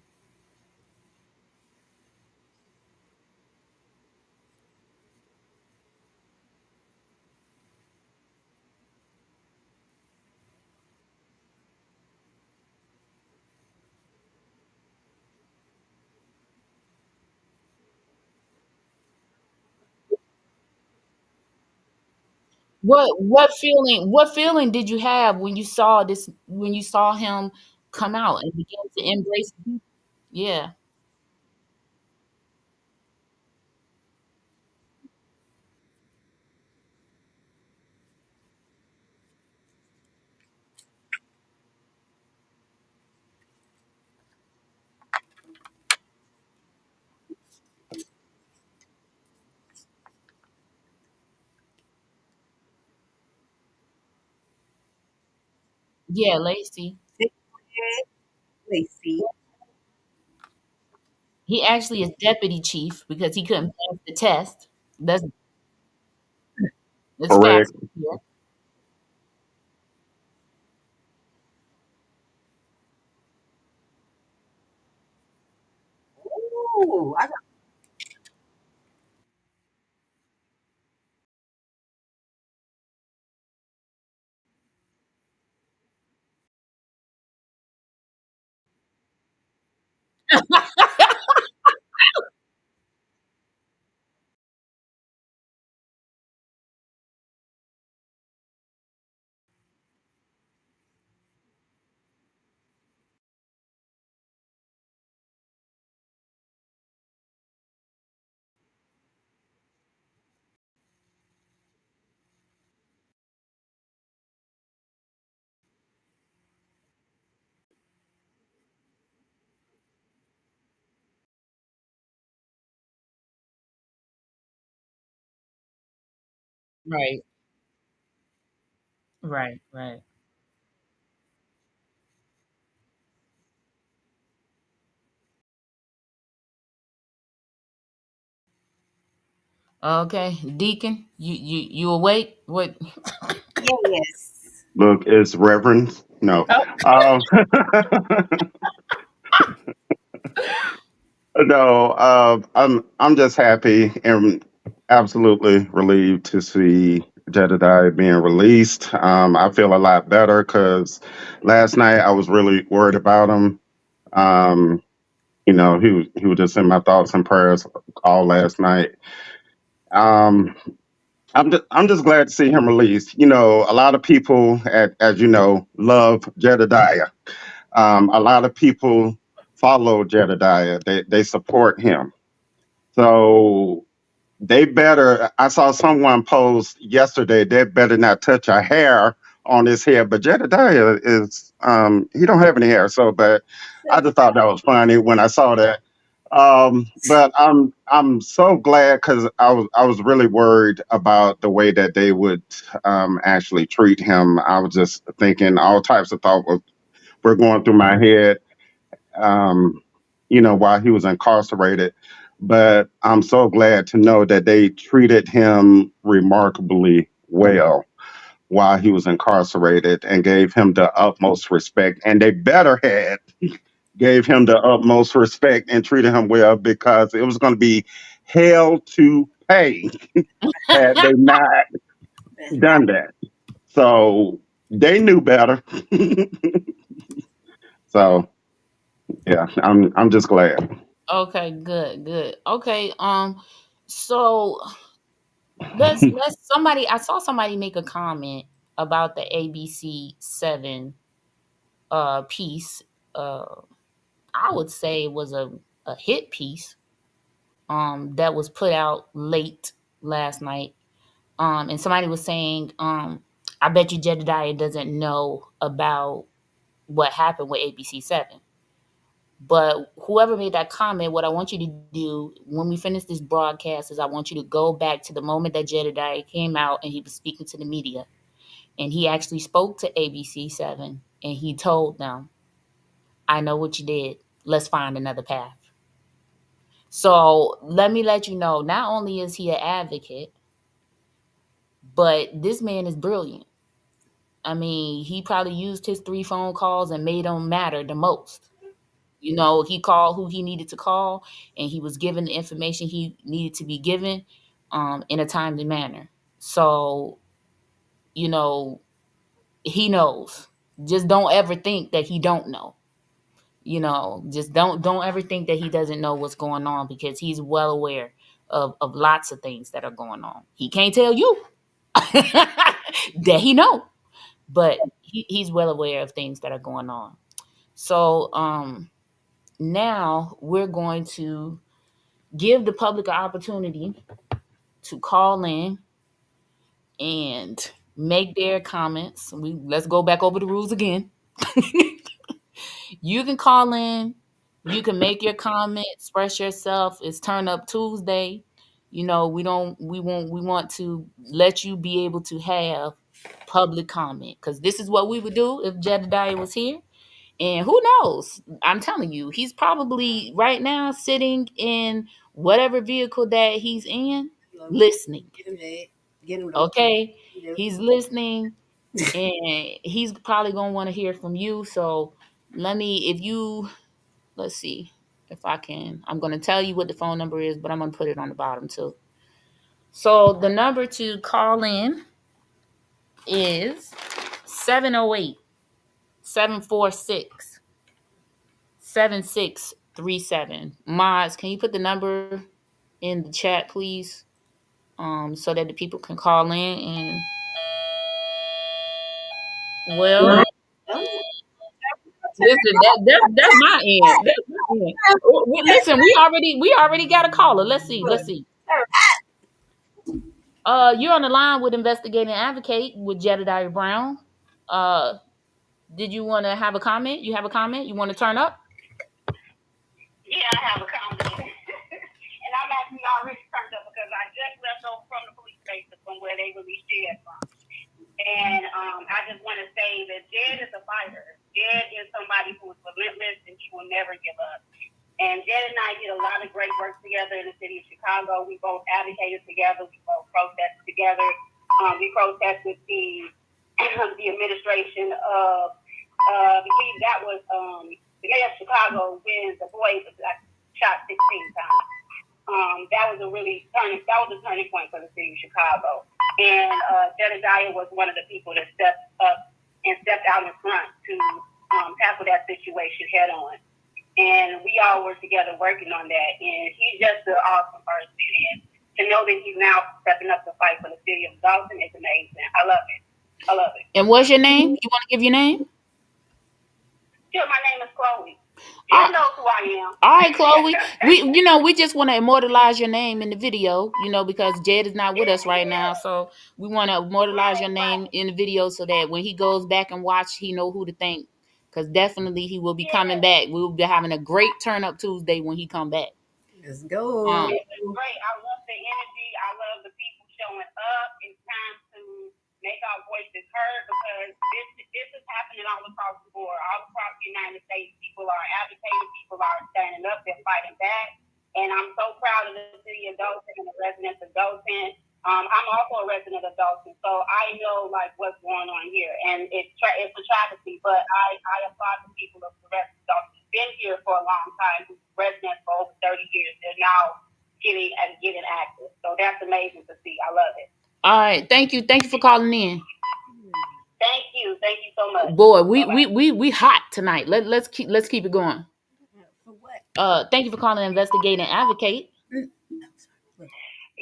What feeling did you have when you saw this, when you saw him come out and begin to embrace people? Yeah. Yeah, Lacey. Lacey. He actually is deputy chief because he couldn't pass the test. That's It's correct. faster here. Ooh, I got, Right, right, right. Okay, Deacon, you awake? What? yes. Look, it's Reverend. No. Oh, Um, no, I'm just happy and absolutely relieved to see Jedidah being released. I feel a lot better because last night I was really worried about him. Um, he was just in my thoughts and prayers all last night. Um, I'm just glad to see him released. A lot of people, as you know, love Jedidah. A lot of people follow Jedidah. They support him. So they better. I saw someone post yesterday. They better not touch a hair on his head. But Jedidah is he don't have any hair. So, but I just thought that was funny when I saw that. But I'm so glad because I was really worried about the way that they would actually treat him. I was just thinking all types of thoughts were going through my head um, while he was incarcerated. But I'm so glad to know that they treated him remarkably well while he was incarcerated and gave him the utmost respect. And they better had gave him the utmost respect and treated him well because it was going to be hell to pay had they not done that. So they knew better. So yeah, I'm just glad. okay, good, good. Okay, so let's somebody. I saw somebody make a comment about the ABC 7 piece. Uh, I would say it was a hit piece. That was put out late last night. And somebody was saying, I bet you Jedediah doesn't know about what happened with ABC 7. But whoever made that comment, what I want you to do when we finish this broadcast is I want you to go back to the moment that Jedediah came out and he was speaking to the media. And he actually spoke to ABC 7 and he told them, I know what you did. Let's find another path. So let me let you know, not only is he an advocate, but this man is brilliant. I mean, he probably used his 3 phone calls and made them matter the most. He called who he needed to call, and he was given the information he needed to be given in a timely manner. So, you know, he knows. Just don't ever think that he don't know. Just don't ever think that he doesn't know what's going on because he's well aware of lots of things that are going on. He can't tell you that he know, but he's well aware of things that are going on. So now we're going to give the public an opportunity to call in and make their comments. Let's go back over the rules again. You can call in, you can make your comment, express yourself. It's Turn Up Tuesday. We want to let you be able to have public comment because this is what we would do if Jedediah was here. And who knows? I'm telling you, he's probably right now sitting in whatever vehicle that he's in, listening. Get him, Jade. Get him those tickets. Okay, he's listening, and he's probably gonna want to hear from you. So let me, if you, let's see if I can. I'm gonna tell you what the phone number is, but I'm gonna put it on the bottom too. So the number to call in is 708 746 7637. Mods, can you put the number in the chat, please? So that the people can call in and well, listen, that's my end. That's my end. Listen, we already got a caller. Let's see. Let's see. You're on the line with Investigating Advocate with Jedidah Brown. Uh, did you want to have a comment? You have a comment? You want to turn up? Yeah, I have a comment. And I'm actually already turned up because I just left over from the police station from where they released Jed from. And I just want to say that Jed is a fighter. Jed is somebody who is relentless and he will never give up. And Jed and I did a lot of great work together in the city of Chicago. We both advocated together. We both protested together. We protested the administration of, I believe that was the mayor of Chicago when the boy was shot 16 times. That was a turning point for the city of Chicago. And Jedidah was one of the people that stepped up and stepped out in front to tackle that situation head on. And we all were together working on that. And he's just an awesome person. And to know that he's now stepping up to fight for the city of Dolton is amazing. I love it. I love it. And what's your name? You want to give your name? Sure, my name is Chloe. You know who I am. All right, Chloe. We just want to immortalize your name in the video, because Jed is not with us right now. So we want to immortalize your name in the video so that when he goes back and watch, he know who to thank. Because definitely he will be coming back. We will be having a great turn up Tuesday when he come back. Let's go. It's great. I love the energy. I love the people showing up. It's time to make our voices heard because this is happening all across the board. All across the United States, people are advocating. People are standing up. They're fighting back. And I'm so proud of the city of Dolton and the residents of Dolton. I'm also a resident of Dolton, so I know what's going on here, and it's a travesty. But I applaud the people of the rest of Dolton. Been here for a long time, residents for over 30 years. They're now getting active, so that's amazing to see. I love it. All right, thank you for calling in. Thank you so much. Boy, we hot tonight. Let's keep it going. Thank you for calling Investigating Advocate.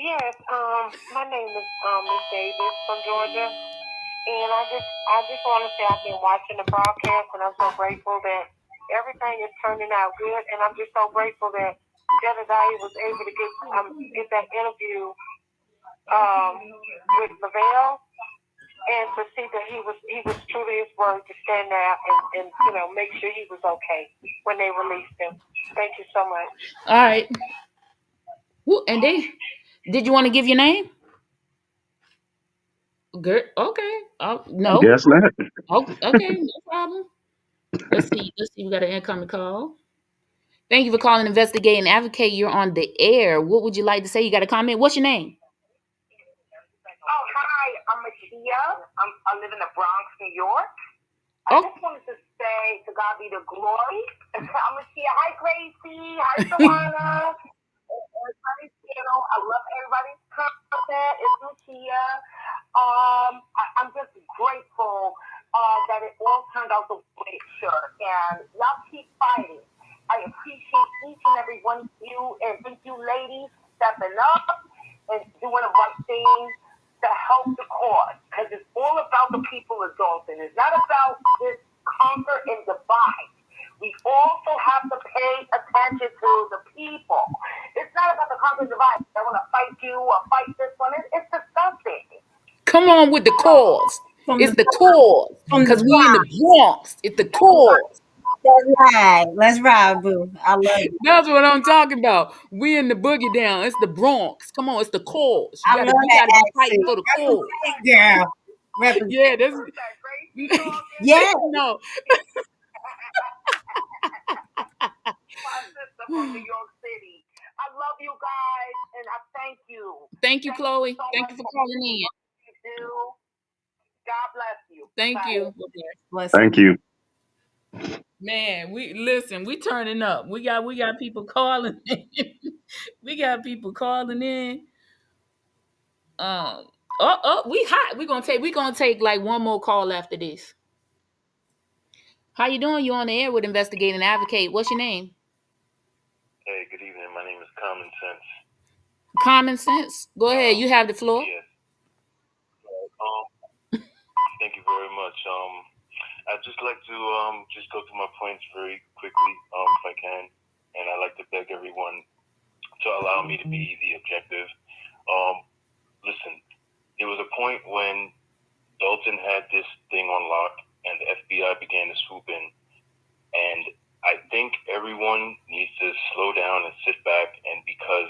Yes, my name is Miss Davis from Georgia, and I just want to say I've been watching the broadcast, and I'm so grateful that everything is turning out good, and I'm just so grateful that Jedidah was able to get that interview with Lavelle, and to see that he was true to his word to stand there and make sure he was okay when they released him. Thank you so much. All right. And did you want to give your name? Good. Okay. No. Guess not. Oh, okay. No problem. Let's see. We got an incoming call. Thank you for calling Investigating Advocate. You're on the air. What would you like to say? You got a comment? What's your name? Oh, hi. I'm Makia. I live in the Bronx, New York. I just wanted to say, to God be the glory. I'm Makia. Hi, Gracie. Hi, Chawanne. I love everybody's content. It's Makia. I'm just grateful that it all turned out the way it should. And y'all keep fighting. I appreciate each and every one of you, and thank you, ladies, stepping up and doing the right thing to help the cause. Because it's all about the people of Dolton. It's not about this conquer and divide. We also have to pay attention to the people. It's not about the conquer and divide. I want to fight you or fight this one. It's disgusting. Come on with the cause. It's the cause. Because we in the Bronx. It's the cause. Let's ride, boo. I love it. That's what I'm talking about. We in the boogie down. It's the Bronx. Come on, it's the cause. We gotta be fighting for the cause. Girl. Yeah, that's yeah. No. My sister from New York City. I love you guys, and I thank you. Thank you, Chloe. so Thank much you for for calling in. what you do. God bless you. Thank Bye. you. Bless Thank you. Man, we listen, we turning up. We got people calling in. We got people calling in. We hot. We gonna take like one more call after this. How you doing? You on the air with Investigate and Advocate. What's your name? Hey, good evening. My name is Common Sense. Common Sense. Go ahead. You have the floor. Yes. Thank you very much. I'd just like to just go through my points very quickly, if I can, and I'd like to beg everyone to allow me to be the objective. Listen, there was a point when Dolton had this thing on lock, and the FBI began to swoop in, and I think everyone needs to slow down and sit back, and because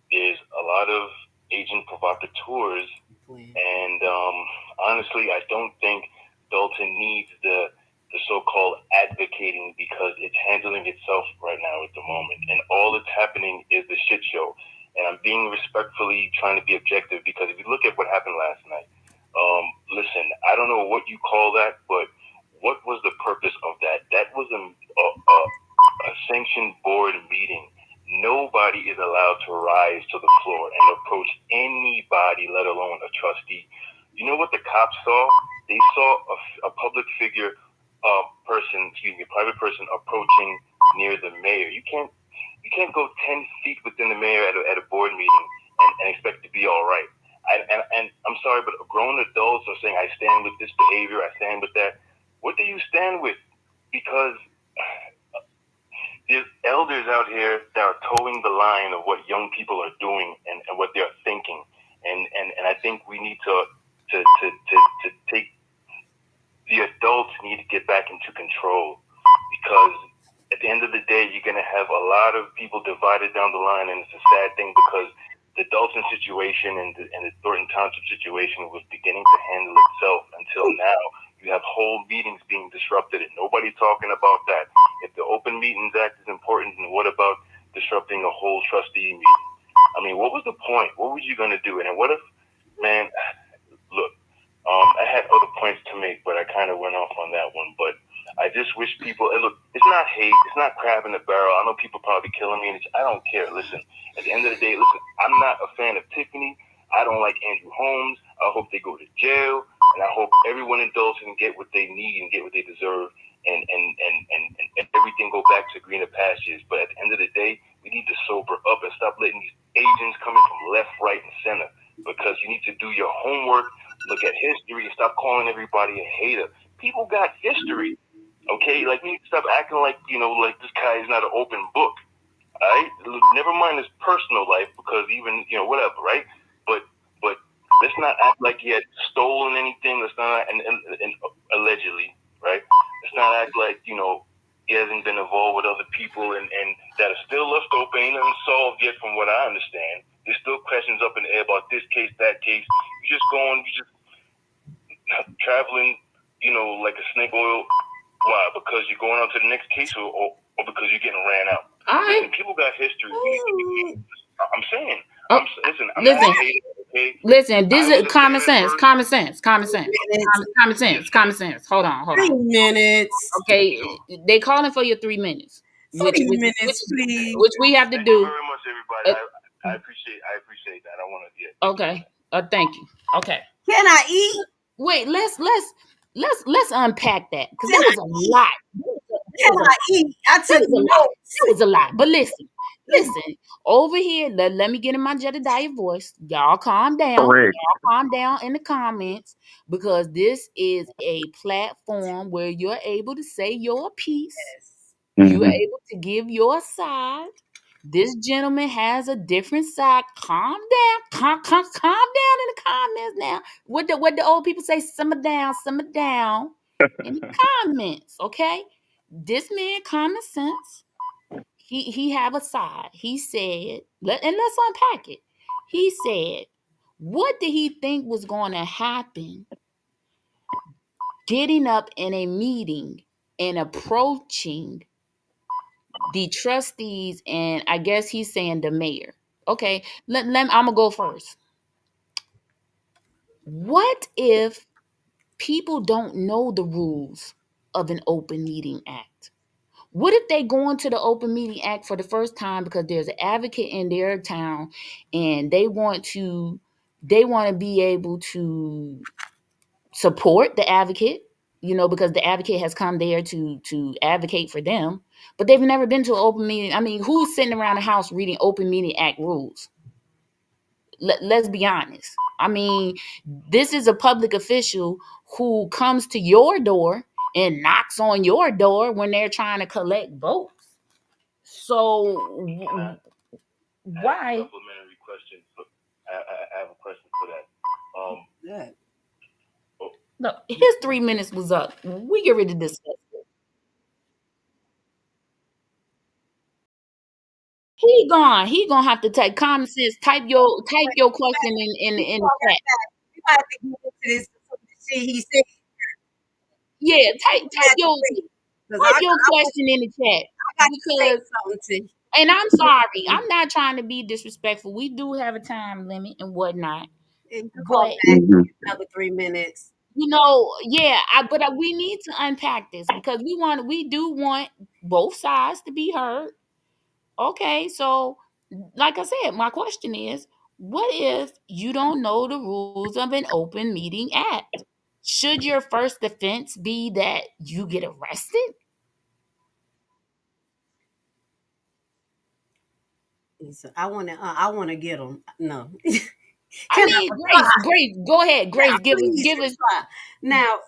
there's a lot of agent provocateurs, and honestly, I don't think Dolton needs the so-called advocating because it's handling itself right now at the moment, and all that's happening is the shit show. And I'm being respectfully trying to be objective because if you look at what happened last night, listen, I don't know what you call that, but what was the purpose of that? That was a sanctioned board meeting. Nobody is allowed to rise to the floor and approach anybody, let alone a trustee. You know what the cops saw? They saw a public figure, a private person approaching near the mayor. You can't go 10 feet within the mayor at a board meeting and expect to be all right. And I'm sorry, but grown adults are saying, I stand with this behavior, I stand with that. What do you stand with? Because there's elders out here that are towing the line of what young people are doing and what they're thinking. And I think we need to take, the adults need to get back into control, because at the end of the day, you're going to have a lot of people divided down the line, and it's a sad thing because the Dolton situation and the Thornton Township situation was beginning to handle itself until now. You have whole meetings being disrupted, and nobody talking about that. If the Open Meetings Act is important, then what about disrupting a whole trustee meeting? I mean, what was the point? What was you going to do? And what if, man, look, I had other points to make, but I kind of went off on that one. But I just wish people, and look, it's not hate, it's not crab in the barrel. I know people probably killing me, and I don't care. Listen, at the end of the day, listen, I'm not a fan of Tiffany. I don't like Andrew Holmes. I hope they go to jail, and I hope everyone in Dolton get what they need and get what they deserve, and everything go back to greener pastures. But at the end of the day, we need to sober up and stop letting these agents coming from left, right, and center, because you need to do your homework, look at history, and stop calling everybody a hater. People got history, okay? Like, we need to stop acting like, like this guy is not an open book, all right? Never mind his personal life, because even, whatever, right? But let's not act like he had stolen anything. Let's not, and allegedly, right? Let's not act like, he hasn't been involved with other people and that are still left open, ain't unsolved yet from what I understand. There's still questions up in the air about this case, that case. You just traveling, like a snake oil. Why? Because you're going on to the next case, or because you're getting ran out. All right. Listen, people got history. I'm saying. Listen, I'm Listen. not hating, okay? Listen, this I was is a common fan at sense. first. Common sense. Common sense. Minutes. Common sense. Hold on. 3 minutes. Okay, they calling for your 3 minutes. 3 minutes, please. Which we have to Thank you do. very much, everybody. I appreciate that. I want to get. Okay. Thank you. Okay. Can I eat? Wait, let's unpack that, because that was a lot. Can I eat? I took notes. That was a lot. But listen, over here, let me get in my Jedidah voice. Y'all calm down. Correct. Y'all calm down in the comments, because this is a platform where you're able to say your piece. You're able to give your side. This gentleman has a different side. Calm down. Calm down in the comments now. What the old people say? Simmer down in the comments, okay? This man, common sense. He have a side. He said, let's unpack it. He said, what did he think was going to happen getting up in a meeting and approaching the trustees, and I guess he's saying the mayor. Okay, I'm gonna go first. What if people don't know the rules of an open meeting act? What if they go into the open meeting act for the first time because there's an advocate in their town and they want to be able to support the advocate, because the advocate has come there to advocate for them, but they've never been to an open meeting. I mean, who's sitting around the house reading open meeting act rules? Let's be honest. I mean, this is a public official who comes to your door and knocks on your door when they're trying to collect votes. So I have a why? supplementary question. I have a question for that. Good. No, his 3 minutes was up. We get ready to discuss it. He gone. He gonna have to take common sense. Type your question in the chat. You have to get into this. See, he said Yeah, type he type had to your wait because type your question in the chat I got to say because. something to you. And I'm sorry. I'm not trying to be disrespectful. We do have a time limit and whatnot. And you call But back Mhm. another 3 minutes. yeah, but we need to unpack this because we do want both sides to be heard. Okay, so like I said, my question is, what if you don't know the rules of an open meeting act? Should your first defense be that you get arrested? So I want to get him. No, I can I mean, reply? Grace, go ahead. Can I Grace, please give us. reply? Now,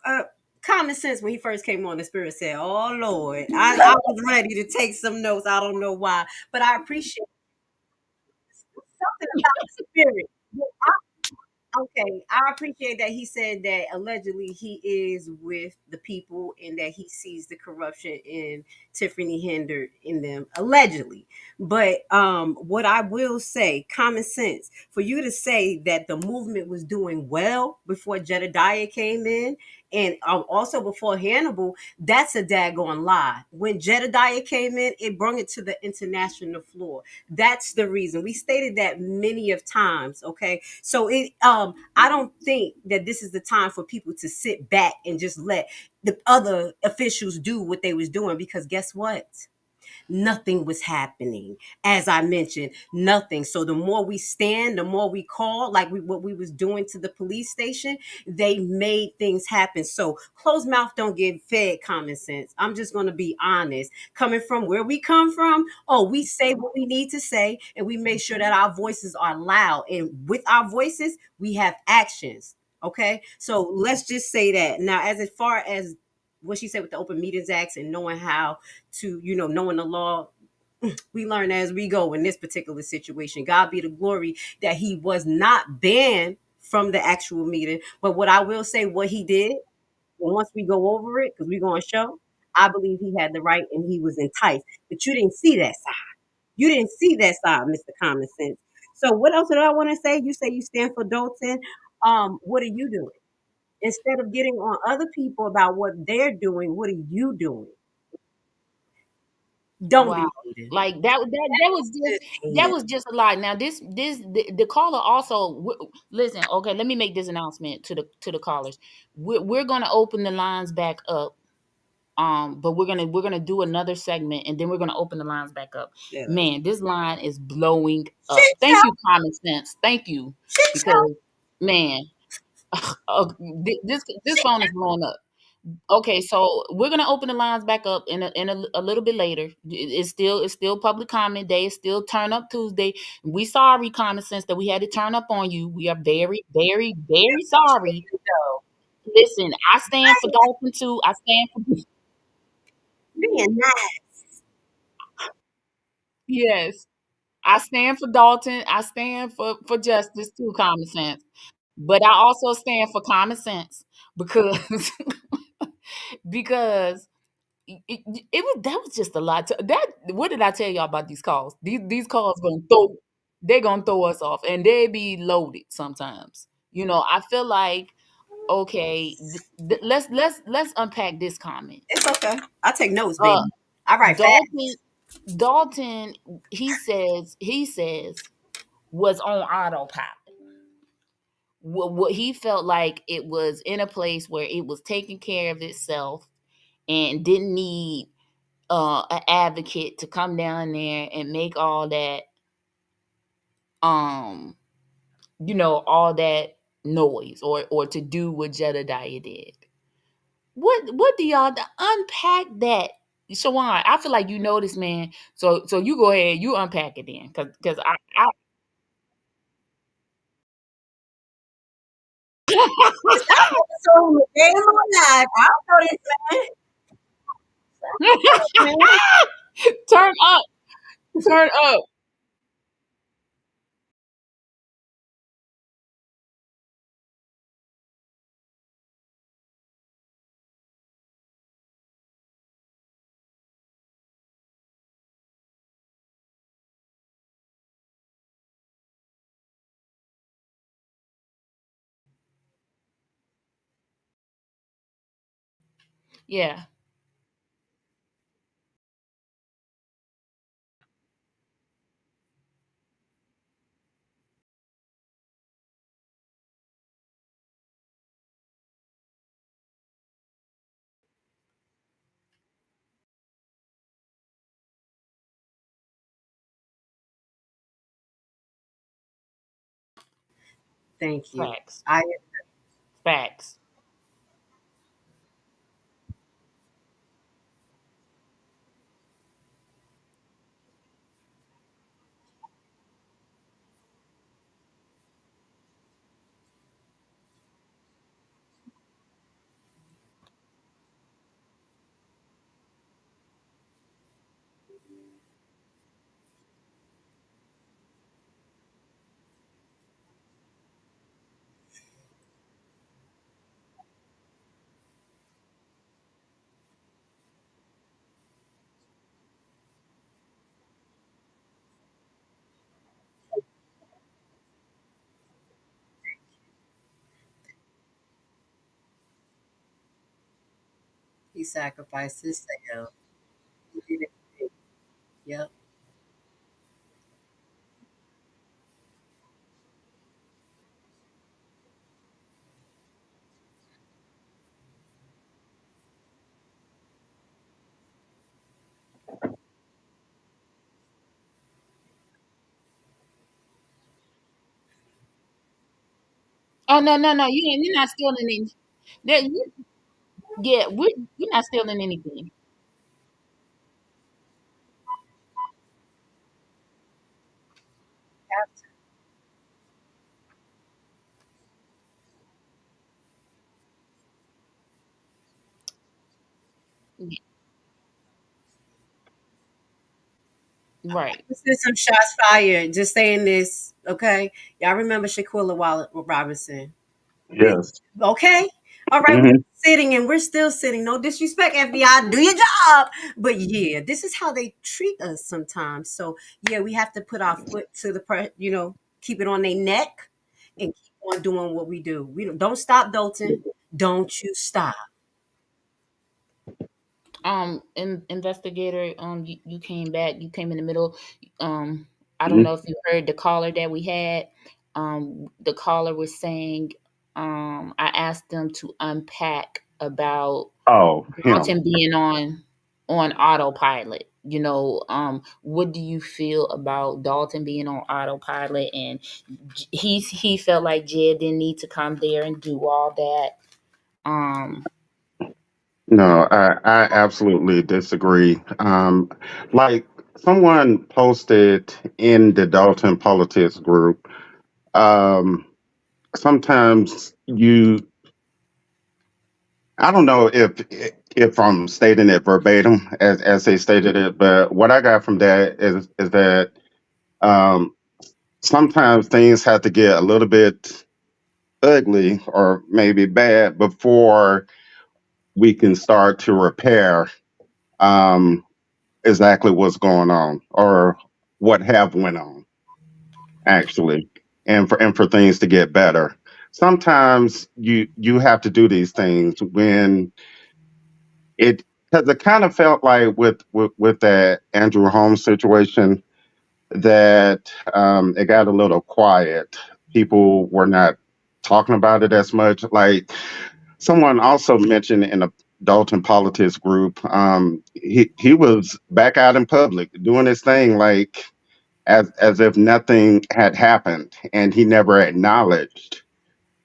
common sense when he first came on, the spirit said, "Oh Lord," I was ready to take some notes. I don't know why, but I appreciate something about the spirit. Okay, I appreciate that he said that allegedly he is with the people and that he sees the corruption in Tiffany Hinder in them allegedly. But what I will say, common sense, for you to say that the movement was doing well before Jedidah came in and also before Hannibal, that's a daggone lie. When Jedidah came in, it brought it to the international floor. That's the reason. We stated that many of times, okay? So I don't think that this is the time for people to sit back and just let the other officials do what they was doing because guess what? Nothing was happening. As I mentioned, nothing. So the more we stand, the more we call, like what we was doing to the police station, they made things happen. So closed mouth don't get fed, common sense. I'm just going to be honest. Coming from where we come from, oh, we say what we need to say and we make sure that our voices are loud. And with our voices, we have actions. Okay. So let's just say that. Now, as far as what she said with the Open Meetings Acts and knowing how to, knowing the law, we learn as we go in this particular situation. God be the glory that he was not banned from the actual meeting. But what I will say, what he did, and once we go over it, because we're going to show, I believe he had the right and he was enticed. But you didn't see that side. You didn't see that side, Mr. Common Sense. So what else did I want to say? You say you stand for Dolton. What are you doing? Instead of getting on other people about what they're doing, what are you doing? Don't Wow. be hating. Like Just that hating. was just a lie. Now the caller also listen. Okay, let me make this announcement to the callers. We're gonna open the lines back up. But we're gonna do another segment and then we're gonna open the lines back up. Yeah. Man, this line is blowing up. Shit Thank show. you, common sense. Thank you Shit show. because man, this phone is blowing up. Okay, so we're gonna open the lines back up in a little bit later. It's still public comment day. It's still Turn Up Tuesday. We sorry, common sense, that we had to turn up on you. We are very, very, very sorry. Though. Listen, I stand for Dolphin too. I stand for Being nice. yes. I stand for Dalton. I stand for justice too, common sense. But I also stand for common sense because because it was that was just a lot. That what did I tell y'all about these calls? These calls they're gonna throw us off, and they be loaded sometimes. I feel like okay, let's unpack this comment. It's okay. I take notes, baby. Uh, I write Dalton fast. Dolton, he says was on autopilot. What he felt like it was in a place where it was taking care of itself and didn't need an advocate to come down there and make all that um all that noise or to do what Jedidah did. What do y'all unpack that? Chawanne, I feel like you know this man, so you go ahead, you unpack it then, because I It's not so damn alive. I don't know this man. turn up, turn up. Yeah, Thank you. facts, I facts. he sacrificed himself. He did it. Yep. Oh no, no, no, you're not stealing any. That yeah, we're not stealing anything. Right. Let's get some shots fired. Just saying this, okay? Y'all remember Shaquilla Robinson? It- Yes. okay. All right, we're Hmm. sitting and we're still sitting. No disrespect, FBI, do your job. But yeah, this is how they treat us sometimes. So yeah, we have to put our foot to the keep it on their neck and keep on doing what we do. We don't stop, Dolton. Don't you stop. Investigator, you came back, you came in the middle. um I don't Hmm. know if you heard the caller that we had. The caller was saying, I asked them to unpack about Oh, him. Dalton being on autopilot. What do you feel about Dalton being on autopilot? And he felt like Jed didn't need to come there and do all that. um No, I absolutely disagree. Like someone posted in the Dalton Politics group, um, sometimes I don't know if I'm stating it verbatim as they stated it, but what I got from that is that um, sometimes things have to get a little bit ugly or maybe bad before we can start to repair um, exactly what's going on or what have went on actually, and for things to get better. Sometimes you have to do these things when it because it kind of felt like with that Andrew Holmes situation that it got a little quiet. People were not talking about it as much. Like someone also mentioned in a Dolton politics group, he was back out in public doing his thing, like as if nothing had happened, and he never acknowledged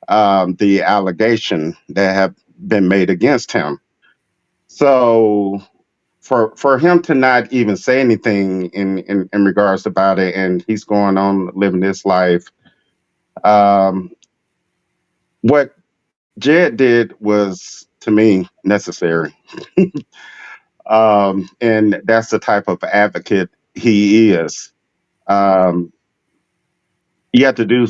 the allegation that have been made against him. So for him to not even say anything in regards about it, and he's going on living this life. Um, what Jed did was to me necessary, and that's the type of advocate he is. Um, you have to do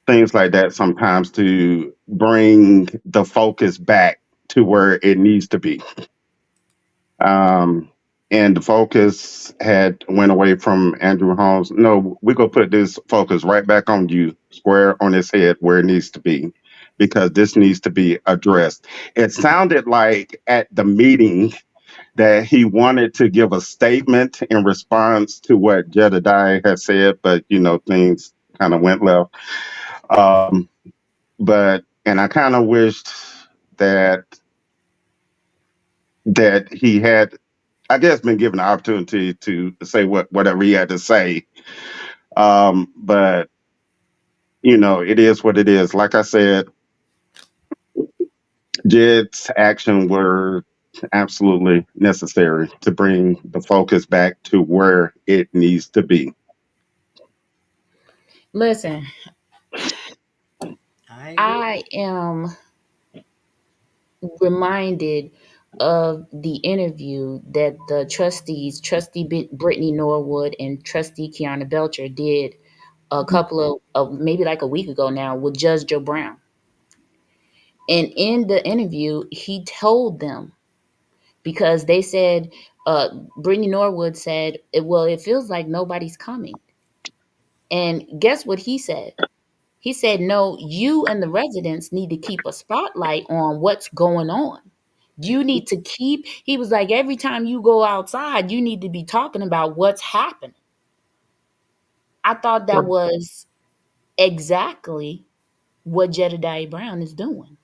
things like that sometimes to bring the focus back to where it needs to be. Um, and the focus had went away from Andrew Holmes. No, we're gonna put this focus right back on you, square on his head where it needs to be, because this needs to be addressed. It sounded like at the meeting that he wanted to give a statement in response to what Jedidah had said, but things kind of went left. Um, and I kind of wished that he had, I guess, been given the opportunity to say whatever he had to say. But it is what it is. Like I said, Jed's action were absolutely necessary to bring the focus back to where it needs to be. Listen, I agree. I am reminded of the interview that the trustees, Brittany Norwood and Trustee Kiana Belcher, did a couple of maybe like a week ago now with Judge Joe Brown. And in the interview, he told them, because they said, Brittany Norwood said, well, it feels like nobody's coming. And guess what he said? He said, no, you and the residents need to keep a spotlight on what's going on. You need to keep, he was like, every time you go outside, you need to be talking about what's happening. I thought that was exactly what Jedidah Brown is doing.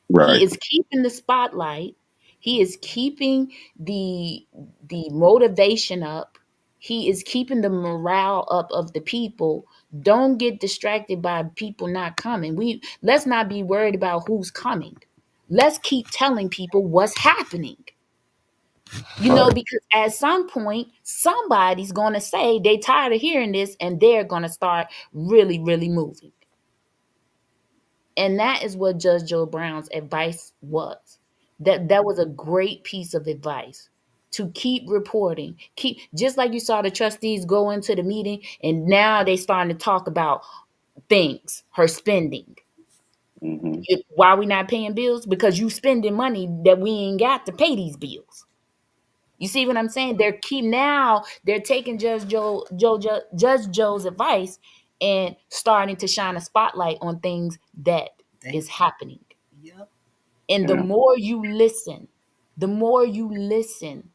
He Right. is keeping the spotlight. He is keeping the motivation up. He is keeping the morale up of the people. Don't get distracted by people not coming. Let's not be worried about who's coming. Let's keep telling people what's happening. Right. Because at some point, somebody's going to say they tired of hearing this, and they're going to start really, really moving. And that is what Judge Joe Brown's advice was. That was a great piece of advice, to keep reporting. Keep, just like you saw the trustees go into the meeting and now they starting to talk about things, her spending. Hmm. Why we not paying bills? Because you spending money that we ain't got to pay these bills. You see what I'm saying? They're taking Judge Joe's advice and starting to shine a spotlight on things that is happening. Yep. And Yeah. the more you listen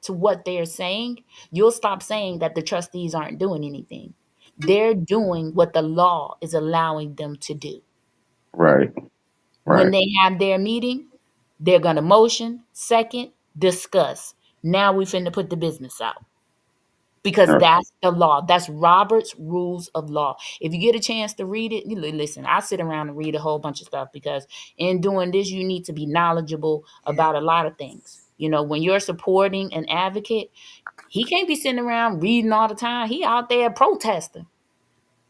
to what they're saying, you'll stop saying that the trustees aren't doing anything. They're doing what the law is allowing them to do. Right. When Right. they have their meeting, they're going to motion, second, discuss. Now we finna put the business out, because Yeah. that's the law. That's Robert's Rules of Law. If you get a chance to read it, listen, I sit around and read a whole bunch of stuff, because in doing this, you need to be knowledgeable about a lot of things. When you're supporting an advocate, he can't be sitting around reading all the time. He out there protesting. Right.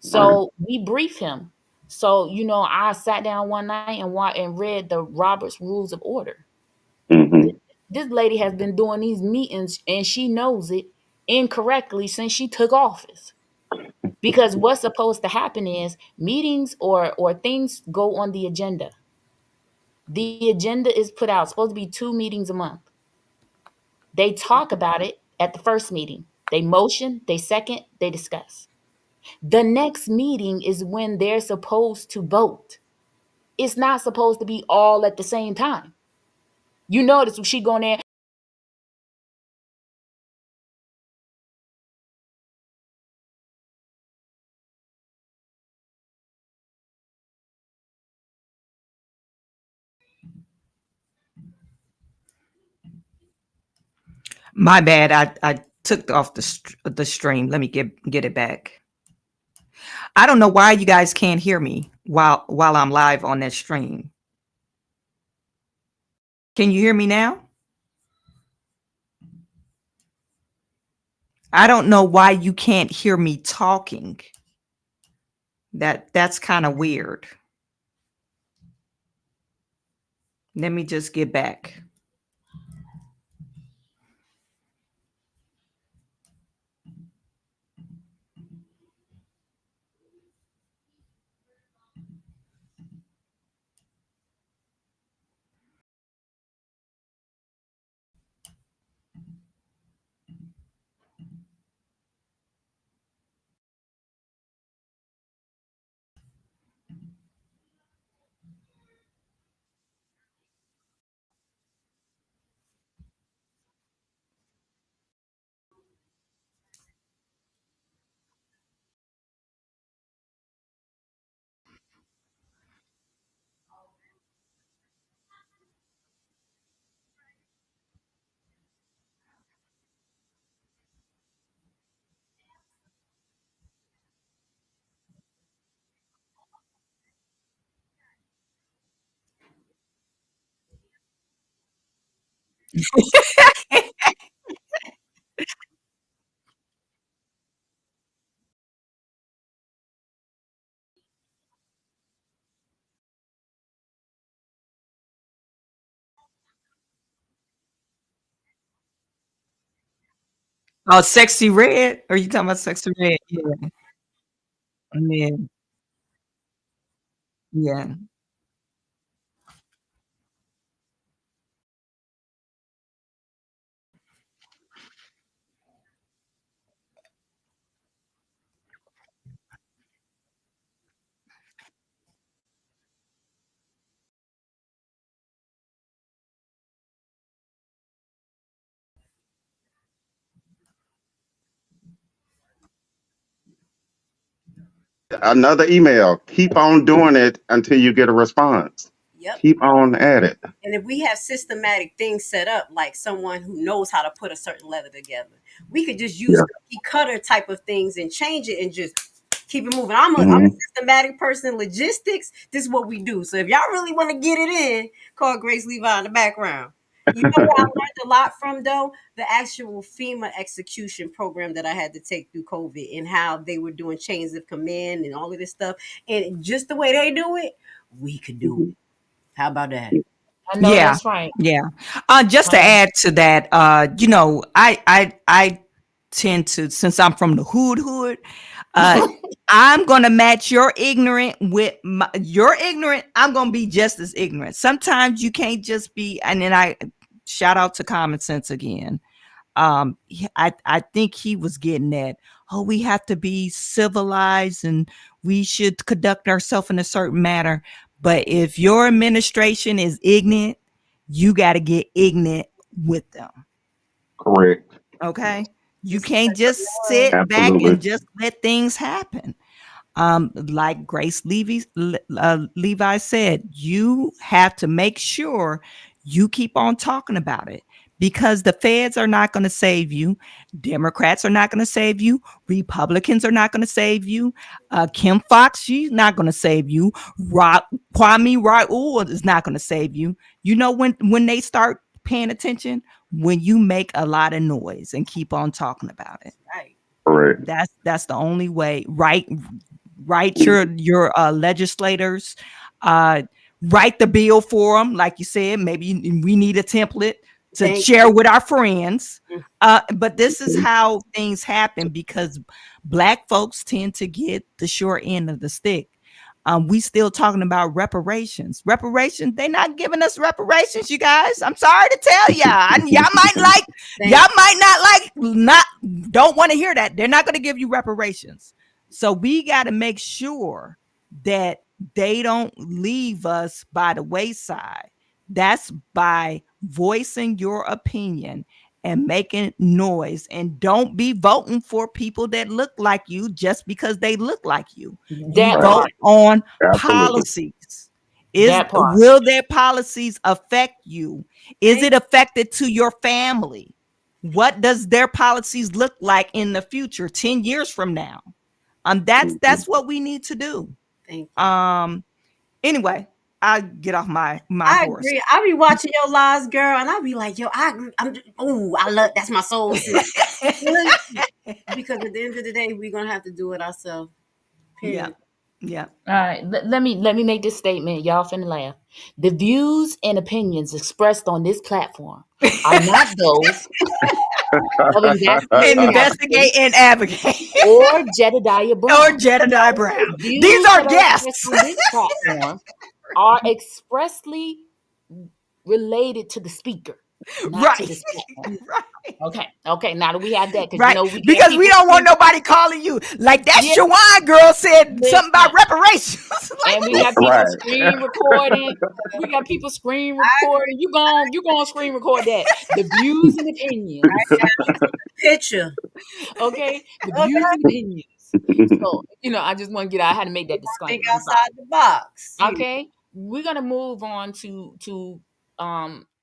So we brief him. So, I sat down one night and read the Robert's Rules of Order. Hmm. This lady has been doing these meetings, and she knows it incorrectly since she took office. Because what's supposed to happen is meetings or things go on the agenda. The agenda is put out, supposed to be 2 meetings a month. They talk about it at the first meeting. They motion, they second, they discuss. The next meeting is when they're supposed to vote. It's not supposed to be all at the same time. You notice she going there, My bad. I took off the stream. Let me get it back. I don't know why you guys can't hear me while I'm live on that stream. Can you hear me now? I don't know why you can't hear me talking. That's kind of weird. Let me just get back. Oh, Sexy Red? Are you talking about Sexy Red? Yeah. Yeah. Yeah. Another email. Keep on doing it until you get a response. Yep. Keep on at it. And if we have systematic things set up, like someone who knows how to put a certain letter together, we could just use Yeah. cookie cutter type of things and change it and just keep it moving. I'm a Hmm. systematic person. Logistics. This is what we do. So if y'all really want to get it in, call Grace Levi in the background. You know what I learned a lot from though? The actual FEMA execution program that I had to take through COVID and how they were doing chains of command and all of this stuff. And just the way they do it, we could do it. How about that? I know Yeah. that's right. Yeah. Just to Right. add to that, I tend to, since I'm from the hood, I'm gonna match your ignorant with your ignorant. I'm gonna be just as ignorant. Sometimes you can't just be, and then I shout out to common sense again. I think he was getting at, oh, we have to be civilized and we should conduct ourselves in a certain manner. But if your administration is ignorant, you got to get ignorant with them. Correct. Okay. You Just can't just sit back Absolutely. and just let things happen. Like Levi said, you have to make sure you keep on talking about it because the feds are not going to save you. Democrats are not going to save you. Republicans are not going to save you. Kim Fox, she's not going to save you. Kwame Raoul is not going to save you. You know when they start paying attention? When you make a lot of noise and keep on talking about it. right. Correct. That's the only way. Write your legislators, uh, write the bill for them, like you said. Maybe we need a template to Thank share you. with our friends. But this is how things happen because Black folks tend to get the short end of the stick. We still talking about reparations. Reparations, they not giving us reparations, you guys. I'm sorry to tell y'all. Y'all might not don't want to hear that. They're not going to give you reparations. So we got to make sure that they don't leave us by the wayside. That's by voicing your opinion and making noise, and don't be voting for people that look like you just because they look like you. You That Right. vote part. on Absolutely. policies. That part. Will their policies affect you? Is it affected to your family? What does their policies look like in the future, 10 years from now? That's what we need to do. Thank you. Anyway, I get off my I horse. agree. I be watching your lives, girl, and I be like, yo, I love that's my soul sister. Because at the end of the day, we're gonna have to do it ourselves. Yeah. Period. Yeah. All right, let me make this statement. Y'all finna laugh. The views and opinions expressed on this platform are not those of Investigate and advocate. or Jedidah Brown. Or Jedidah Brown. Views These are that guests. expressed on this platform are expressly related to the speaker, not to this platform. Right. Okay. Now that we have that, Right. we because we don't want nobody calling you like that. Yeah. Chawanne girl said Listen. something about reparations. And we got people Right. screen recording. We got people screen recording. You gonna screen record that. The views and opinions. Picture. Okay? The views and opinions. So, I just want to get out. I had to make that disclaimer. Think outside the box. Okay? We're gonna move on to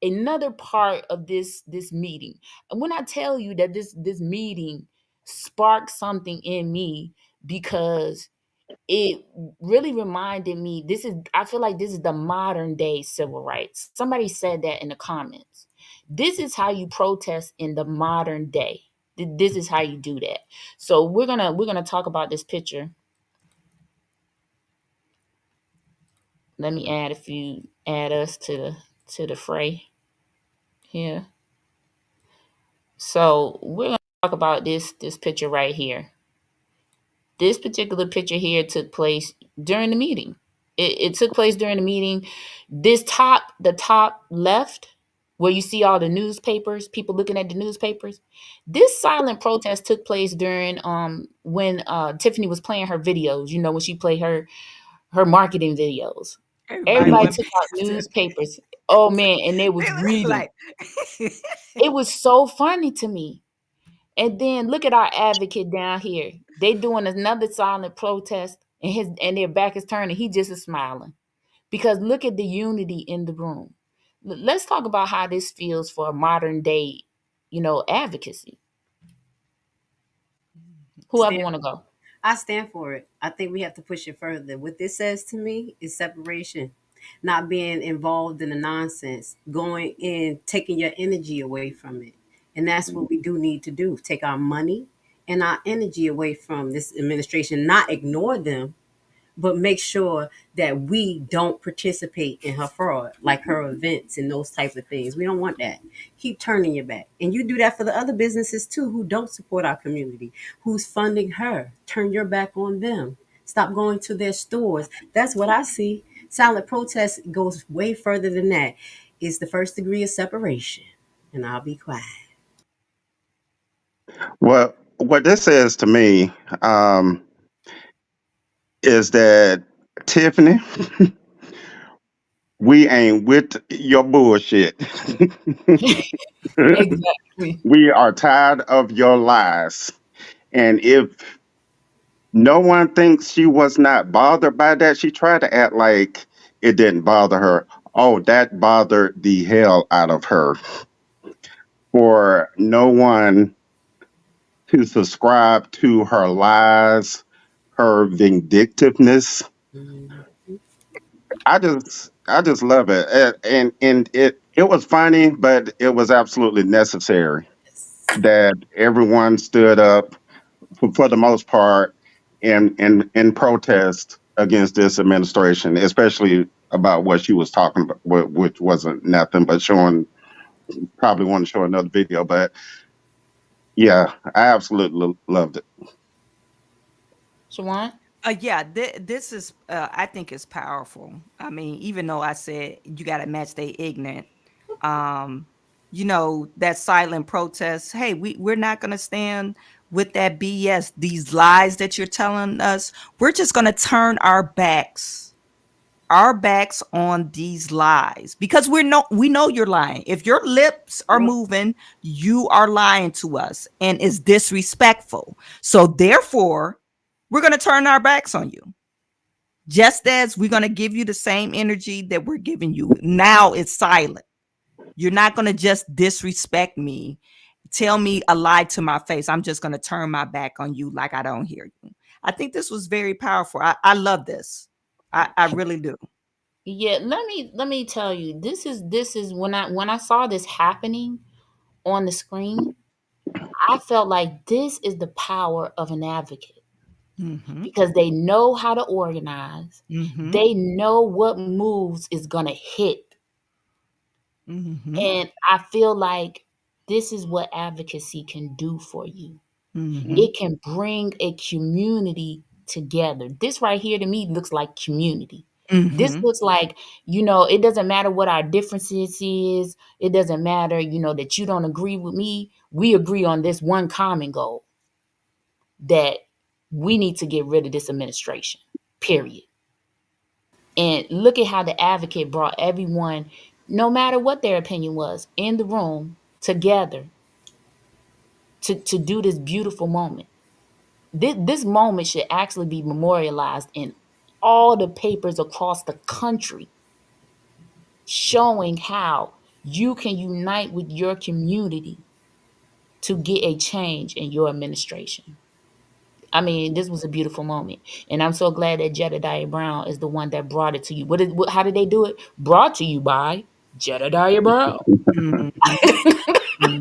another part of this meeting. And when I tell you that this meeting sparked something in me, because it really reminded me, I feel like this is the modern day civil rights. Somebody said that in the comments. This is how you protest in the modern day. This is how you do that. So we're gonna talk about this picture. Let me add us to the fray here. So we're gonna talk about this picture right here. This particular picture here took place during the meeting. It took place during the meeting. The top left, where you see all the newspapers, people looking at the newspapers. This silent protest took place during when Tiffany was playing her videos. When she played her marketing videos. Everybody took out newspapers. Oh man, and they was reading. It was so funny to me. And then look at our advocate down here. They doing another silent protest, and their back is turned, and he just is smiling. Because look at the unity in the room. Let's talk about how this feels for modern day, advocacy. Whoever want to go. I stand for it. I think we have to push it further. What this says to me is separation, not being involved in the nonsense, going in, taking your energy away from it. And that's what we do need to do, take our money and our energy away from this administration, not ignore them, but make sure that we don't participate in her fraud, like her events and those type of things. We don't want that. Keep turning your back. And you do that for the other businesses too who don't support our community, who's funding her. Turn your back on them. Stop going to their stores. That's what I see. Silent protest goes way further than that. It's the first degree of separation. And I'll be quiet. Well, what this says to me is that, Tiffany, we ain't with your bullshit. Exactly. We are tired of your lies. And if no one thinks she was not bothered by that, she tried to act like it didn't bother her. Oh, that bothered the hell out of her. For no one to subscribe to her lies, her vindictiveness. I just love it. And it was funny, but it was absolutely necessary that everyone stood up for the most part in protest against this administration, especially about what she was talking about, which wasn't nothing but probably want to show another video, but yeah, I absolutely loved it. Shawan? Yeah, this is, I think it's powerful. I mean, even though I said you got to match they ignorant, that silent protest. Hey, we're not going to stand with that BS, these lies that you're telling us. We're just going to turn our backs on these lies, because we know you're lying. If your lips are moving, you are lying to us, and it's disrespectful. So therefore, we're going to turn our backs on you, just as we're going to give you the same energy that we're giving you. Now it's silent. You're not going to just disrespect me tell me a lie to my face, I'm just going to turn my back on you like I don't hear you. I think this was very powerful. I love this. I really do. Yeah, let me tell you, this is when I saw this happening on the screen, I felt like this is the power of an advocate, Mm-hmm. because they know how to organize. Mm-hmm. They know what moves is going to hit. Mm-hmm. And I feel like this is what advocacy can do for you. Mm-hmm. It can bring a community together. This right here to me looks like community. This Mm-hmm. looks like, it doesn't matter what our differences is. It doesn't matter, that you don't agree with me. We agree on this one common goal, that we need to get rid of this administration, period. And look at how the advocate brought everyone, no matter what their opinion was, in the room together to do this beautiful moment. This moment should actually be memorialized in all the papers across the country, showing how you can unite with your community to get a change in your administration. I mean, this was a beautiful moment, and I'm so glad that Jedidah Brown is the one that brought it to you. How did they do it? Brought to you by Jedidah Brown. Mm-hmm.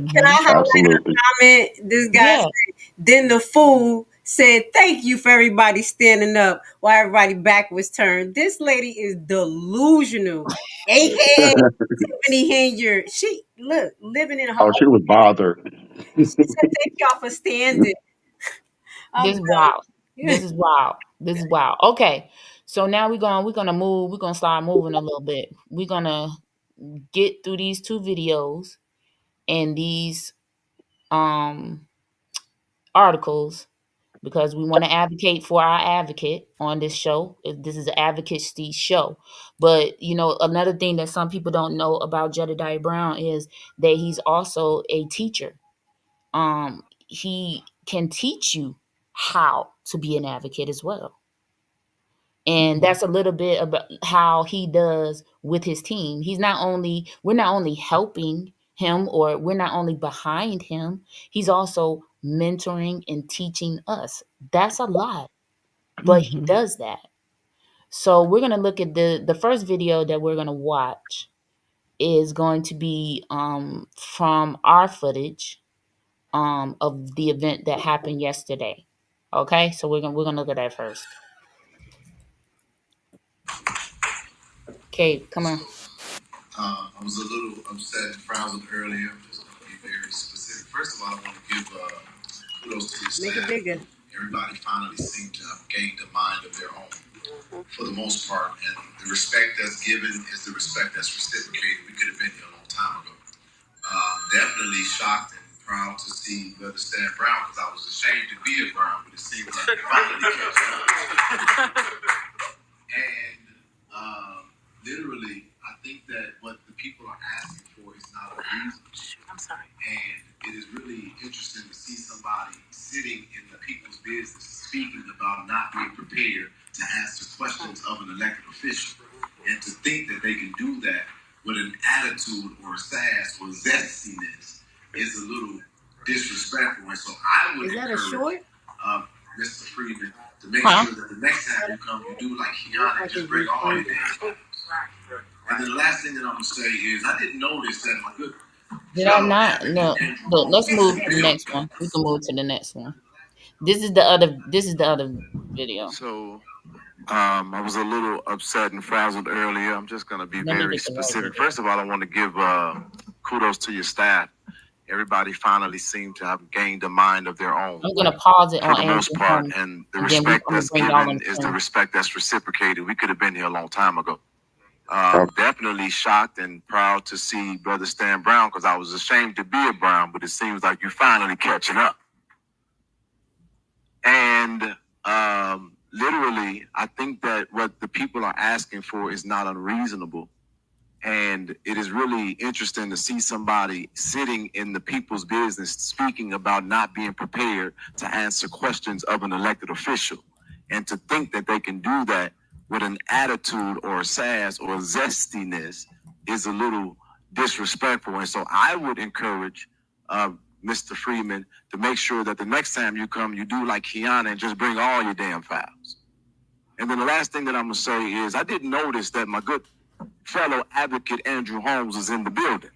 Can I highlight a Absolutely. comment? This guy Yeah, said, then the fool said, thank you for everybody standing up while everybody back was turned. This lady is delusional. AKA Tiffany Henyard. She look living in her Oh, she own. was bothered. She said, thank y'all for standing. I'm this is done. wild. This is wild. This is wild. Okay, so now we're gonna move. We're gonna start moving a little bit. We're gonna get through these two videos and these um articles, because we want to advocate for our advocate on this show. This is an advocacy show. But another thing that some people don't know about Jedidah Brown is that he's also a teacher. He can teach you how to be an advocate as well. And that's a little bit about how he does with his team. We're not only helping him, or we're not only behind him, he's also mentoring and teaching us. That's a lot, but he Mm-hmm. does that. So we're going to look at the first video that we're going to watch is going to be from our footage of the event that happened yesterday. Okay? So we're going to look at that first. Okay, come on. I was a little upset and frazzled earlier. I'm just going to be very specific. First of all, I want to give kudos to your Make it staff. bigger. Everybody finally seemed to have gained a mind of their own, for the most part. And the respect that's given is the respect that's reciprocated. We could have been here a long time ago. Definitely shocked and proud to see Brother Stan Brown, because I was ashamed to be a Brown, but it seems like he finally catch up. And literally, I think that what the people are asking for is not unreasonable. I'm sorry. And it is really interesting to see somebody sitting in the people's business speaking about not being prepared to answer questions of an elected official. And to think that they can do that with an attitude or a sass or zestiness is a little disrespectful. And so I would Is that a encourage short? Mr. Freeman to make sure that the next time you come, you do like Kiana and just bring all your damn. And then the last thing that I'm gonna say is I didn't notice that my good. Did I not? No. But let's move to the next one. We can move to the next one. This is the other video. So I was a little upset and frazzled earlier. I'm just gonna be Let me very get the right specific. video. First of all, I want to give kudos to your staff. Everybody finally seemed to have gained a mind of their own, I'm gonna pause it for on the most Andrew part, Holmes, and the and then respect I'm gonna that's bring y'all given in is the turn. respect that's reciprocated. We could have been here a long time ago. Definitely shocked and proud to see Brother Stan Brown, because I was ashamed to be a Brown, but it seems like you're finally catching up. And literally, I think that what the people are asking for is not unreasonable. And it is really interesting to see somebody sitting in the people's business speaking about not being prepared to answer questions of an elected official. And to think that they can do that with an attitude or a sass or a zestiness is a little disrespectful. And so I would encourage Mr. Freeman, to make sure that the next time you come, you do like Kiana and just bring all your damn files. And then the last thing that I'm gonna say is I did notice that my good fellow advocate Andrew Holmes was in the building.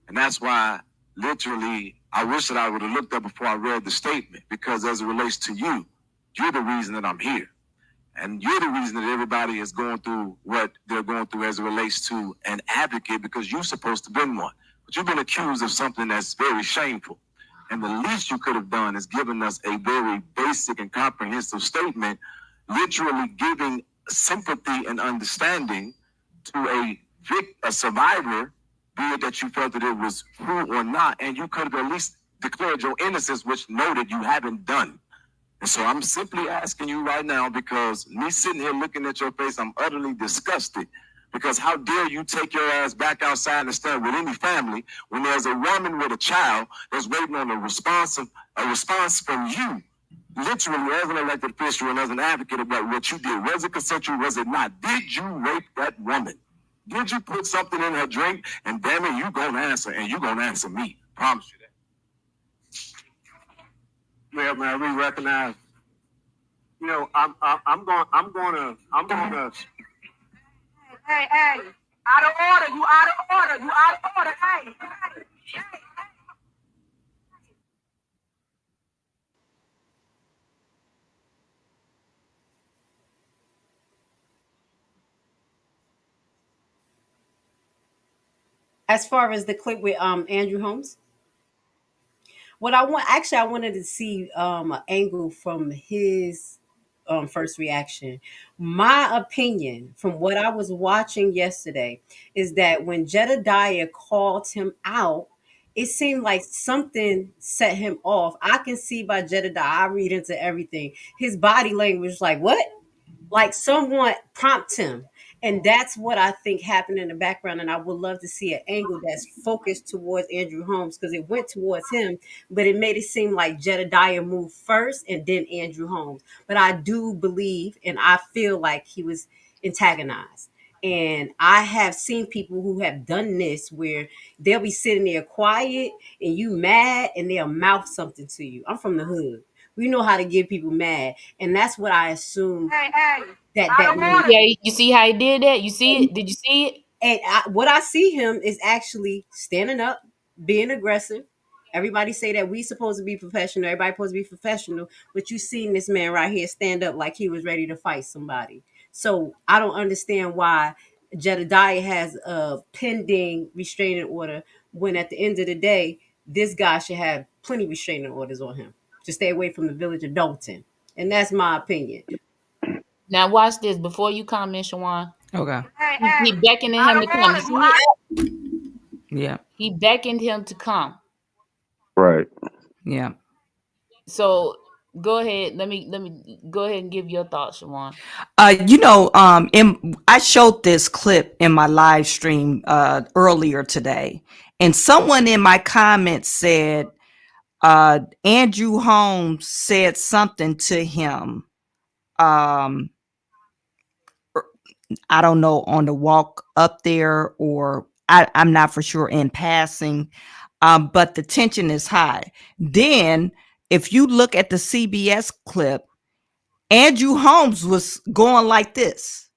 And that's why literally I wish that I would have looked up before I read the statement, because as it relates to you, you're the reason that I'm here. And you're the reason that everybody is going through what they're going through as it relates to an advocate, because you're supposed to be one. But you've been accused of something that's very shameful. And the least you could have done is given us a very basic and comprehensive statement, literally giving sympathy and understanding to a survivor, be it that you felt that it was true or not, and you could have at least declared your innocence, which noted you haven't done. And so I'm simply asking you right now, because me sitting here looking at your face, I'm utterly disgusted. Because how dare you take your ass back outside and stand with any family when there's a woman with a child that's waiting on a response from you, literally as an elected official and as an advocate about what you did. Was it consensual? Was it not? Did you rape that woman? Did you put something in her drink? And damn it, you gonna answer, and you gonna answer me. Promise you that. Well, man, we recognize. You know, I'm gonna. Hey, out of order, you out of order, you out of order, hey. As far as the clip with Andrew Holmes, what I wanted to see an angle from his first reaction. My opinion from what I was watching yesterday is that when Jedidah called him out, it seemed like something set him off. I can see by Jedidah, I read into everything. His body language was like, what? Like someone prompt him. And that's what I think happened in the background. And I would love to see an angle that's focused towards Andrew Holmes, because it went towards him, but it made it seem like Jedidah moved first and then Andrew Holmes. But I do believe and I feel like he was antagonized. And I have seen people who have done this where they'll be sitting there quiet and you mad and they'll mouth something to you. I'm from the hood. We know how to get people mad. And that's what I assume that means. Yeah, you see how he did that? You see it? Did you see it? And what I see him is actually standing up, being aggressive. Everybody say that we supposed to be professional. Everybody supposed to be professional. But you seen this man right here stand up like he was ready to fight somebody. So I don't understand why Jedidah has a pending restraining order when at the end of the day, this guy should have plenty restraining orders on him to stay away from the village of Dolton. And that's my opinion. Now watch this before you comment, Chawanne. Okay. He beckoning him to come. You see it? Yeah. He beckoned him to come. Right. Yeah. So go ahead. Let me go ahead and give your thoughts, Chawanne. I showed this clip in my live stream earlier today, and someone in my comments said Andrew Holmes said something to him. I don't know, on the walk up there, or I'm not for sure, in passing. But the tension is high. Then, if you look at the CBS clip, Andrew Holmes was going like this.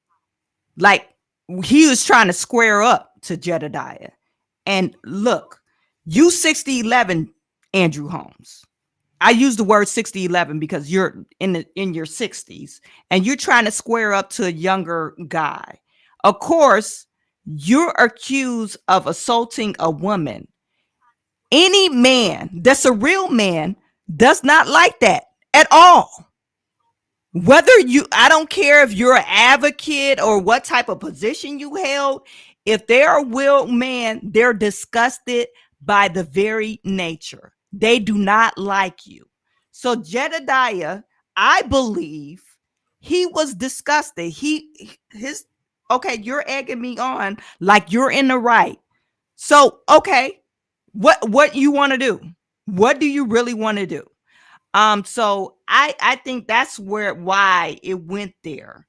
Like he was trying to square up to Jedidah. And look, you 6011, Andrew Holmes. I use the word 6011 because you're in your 60s and you're trying to square up to a younger guy. Of course, you're accused of assaulting a woman. Any man that's a real man does not like that at all. I don't care if you're an advocate or what type of position you held. If they're a real man, they're disgusted by the very nature. They do not like you. So Jedidah, I believe he was disgusted. Okay, you're egging me on like you're in the right. So, okay, what you want to do? What do you really want to do? So I think that's why it went there.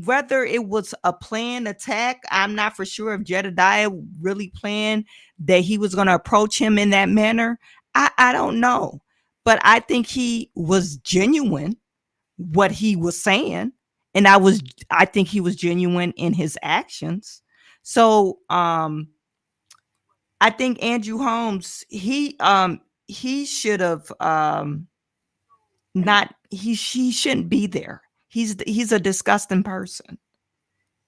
Whether it was a planned attack, I'm not for sure if Jedidah really planned that he was going to approach him in that manner. I don't know, but I think he was genuine what he was saying, and I think he was genuine in his actions. So I think Andrew Holmes, he should have not he shouldn't be there. He's a disgusting person.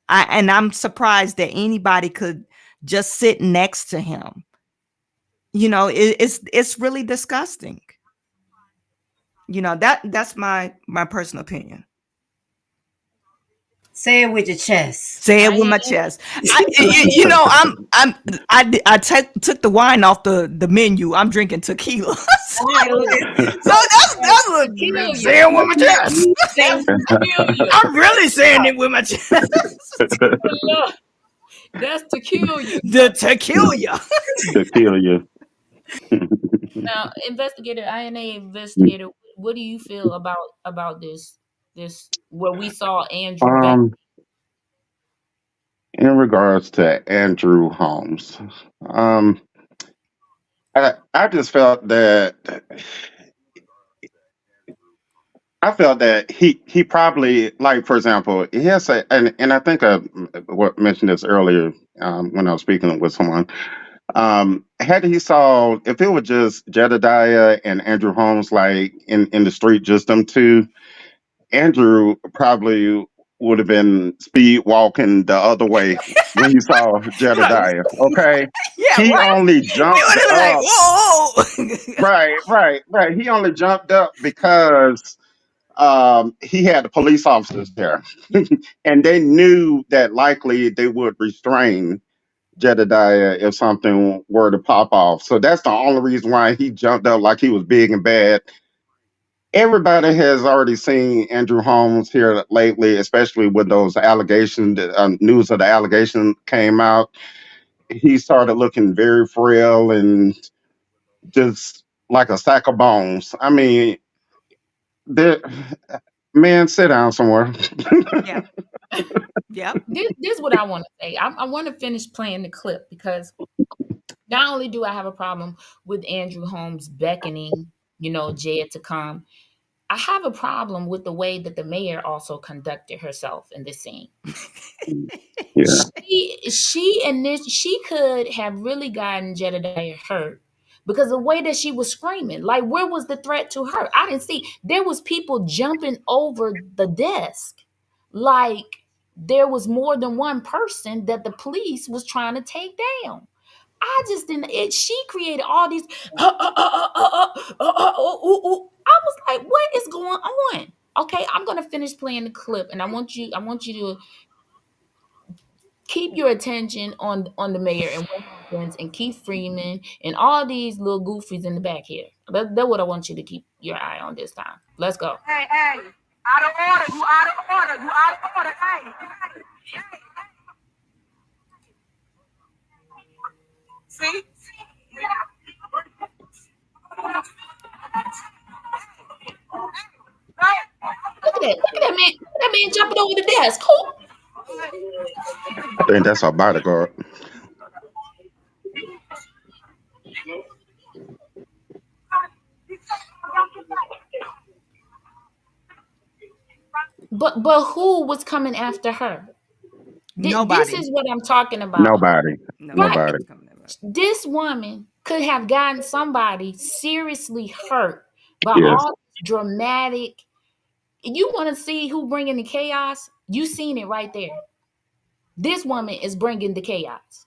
And I'm surprised that anybody could just sit next to him. It's really disgusting. That's my personal opinion. Say it with your chest. Say it with my I chest. Took the wine off the menu. I'm drinking tequila. So that's what kill say you. it with my chest. That's to kill you. I'm really saying it with my chest. Look, that's to kill you. The tequila. To kill you. Now, investigator, INA investigator, what do you feel about this where we saw Andrew back? um, in regards to Andrew Holmes, um, I just felt that he probably, like, for example, he has a, and I think I mentioned this earlier, when I was speaking with someone. Had he saw, if it was just Jedidah and Andrew Holmes, like in the street, just them two, Andrew probably would have been speed walking the other way when he saw Jedidah. Okay, Yeah, he right. only You jumped would have been like, up. whoa. Right. He only jumped up because he had the police officers there, and they knew that likely they would restrain Jedidah if something were to pop off. So that's the only reason why he jumped up like he was big and bad. Everybody has already seen Andrew Holmes here lately, especially with those allegations. The news of the allegation came out. He started looking very frail and just like a sack of bones. I mean, there, man, sit down somewhere. Yeah. Yep. This is what I want to say. I want to finish playing the clip because not only do I have a problem with Andrew Holmes beckoning, Jed to come, I have a problem with the way that the mayor also conducted herself in this scene. Yeah, She could have really gotten Jedediah hurt because the way that she was screaming, like where was the threat to her? I didn't see. There was people jumping over the desk, like there was more than one person that the police was trying to take down. I just didn't. She created all these. I was like, what is going on? Okay, I'm gonna finish playing the clip, and I want you to keep your attention on the mayor and what happens, and Keith Freeman and all these little goofies in the back here. That's what I want you to keep your eye on this time. Let's go. Hey, out of order. You out of order. You out of order. Hey. See? Look at that. Look at that man. Look at that man jumping over the desk. Who? I think that's our bodyguard. But who was coming after her? This Nobody. is what I'm talking about. Nobody. Right. Nobody Nobody. was coming that way. This woman could have gotten somebody seriously hurt by Yes, all this dramatic. You want to see who bringing the chaos? You seen it right there. This woman is bringing the chaos.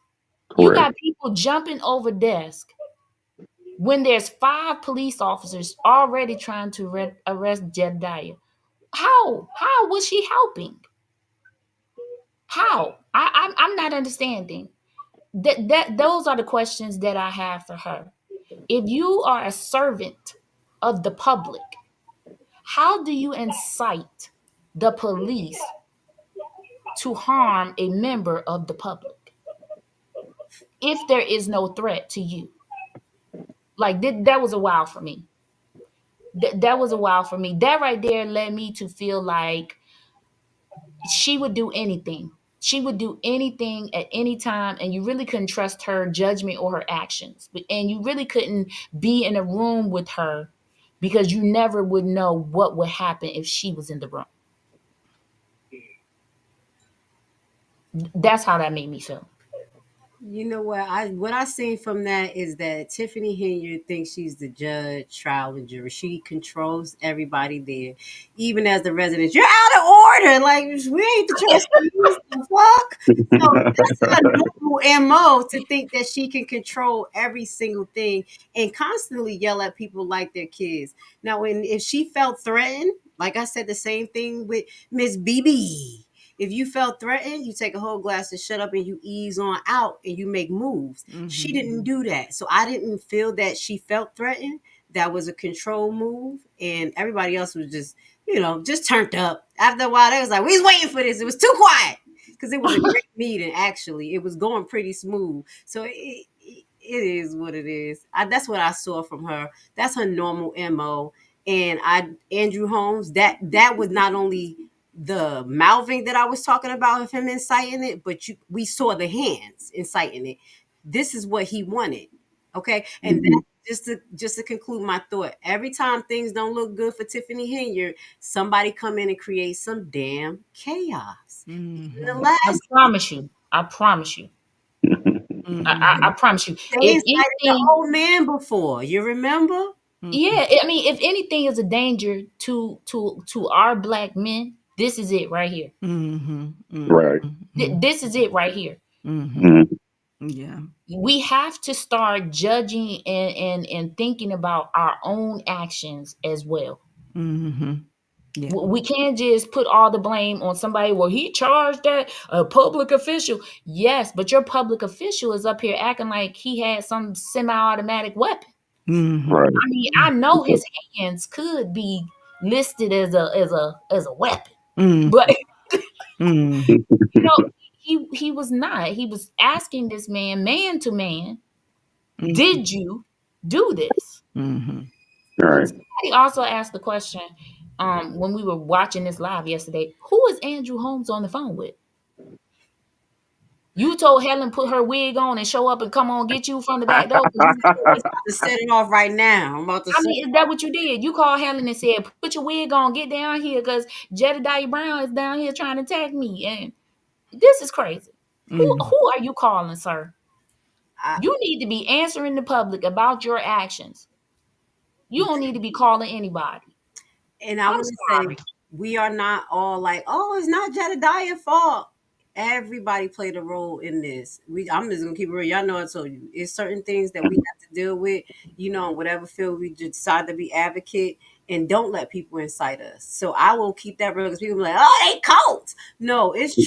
You correct. got people jumping over desk when there's 5 police officers already trying to arrest Jedidah. How was she helping? How? I'm not understanding. That those are the questions that I have for her. If you are a servant of the public, how do you incite the police to harm a member of the public if there is no threat to you? Like that was a wow for me. That was a wow for me. That right there led me to feel like she would do anything. She would do anything at any time, and you really couldn't trust her judgment or her actions. And you really couldn't be in a room with her because you never would know what would happen if she was in the room. That's how that made me feel. You know what I seen from that is that Tiffany Henyard thinks she's the judge, trial, and jury. She controls everybody there, even as the residents. You're out of order. Like we ain't the trustees. The fuck. So that's her normal mo to think that she can control every single thing and constantly yell at people like they're kids. Now, when if she felt threatened, like I said, the same thing with Miss BB. If you felt threatened, you take a whole glass of shut up and you ease on out and you make moves. She didn't do that. So I didn't feel that she felt threatened. That was a control move. And everybody else was just, just turned up. After a while, they was like, we was waiting for this. It was too quiet. Because it was a great meeting, actually. It was going pretty smooth. So it is what it is. That's what I saw from her. That's her normal MO. And Andrew Holmes, that was not only the mouthing that I was talking about of him inciting it, but we saw the hands inciting it. This is what he wanted. Okay. And that, just to conclude my thought, every time things don't look good for Tiffany Henyard, somebody come in and create some damn chaos. The I last promise you. I promise you. I promise you. they If incited the anything, old man before. You remember? yeah, I mean, if anything is a danger to our black men, this is it right here. Right. This is it right here. Mhm. Yeah. We have to start judging and thinking about our own actions as well. Yeah. We can't just put all the blame on somebody. Well, he charged that a public official. Yes, but your public official is up here acting like he had some semi-automatic weapon. Right. I mean, I know his hands could be listed as a weapon, but you know, he was not. He was asking this man to man, did you do this? Right. He also asked the question when we were watching this live yesterday, who is Andrew Holmes on the phone with? You told Helen put her wig on and show up and come on get you from the back door. I'm about to set it off right now. I'm about to I set mean, is that what you did? You called Helen and said, put your wig on, get down here because Jedidah Brown is down here trying to attack me. And this is crazy. Who are you calling, sir? I, You need to be answering the public about your actions. You don't need to be calling anybody. and I I'm want to say sorry. we are not all like, oh, it's not Jedediah's fault. Everybody played a role in this. I'm just gonna keep it real. Y'all know I told you. It's certain things that we have to deal with, in whatever field we decide to be advocate, and don't let people incite us. So I will keep that real because people be like, oh, they cold. No, it's true.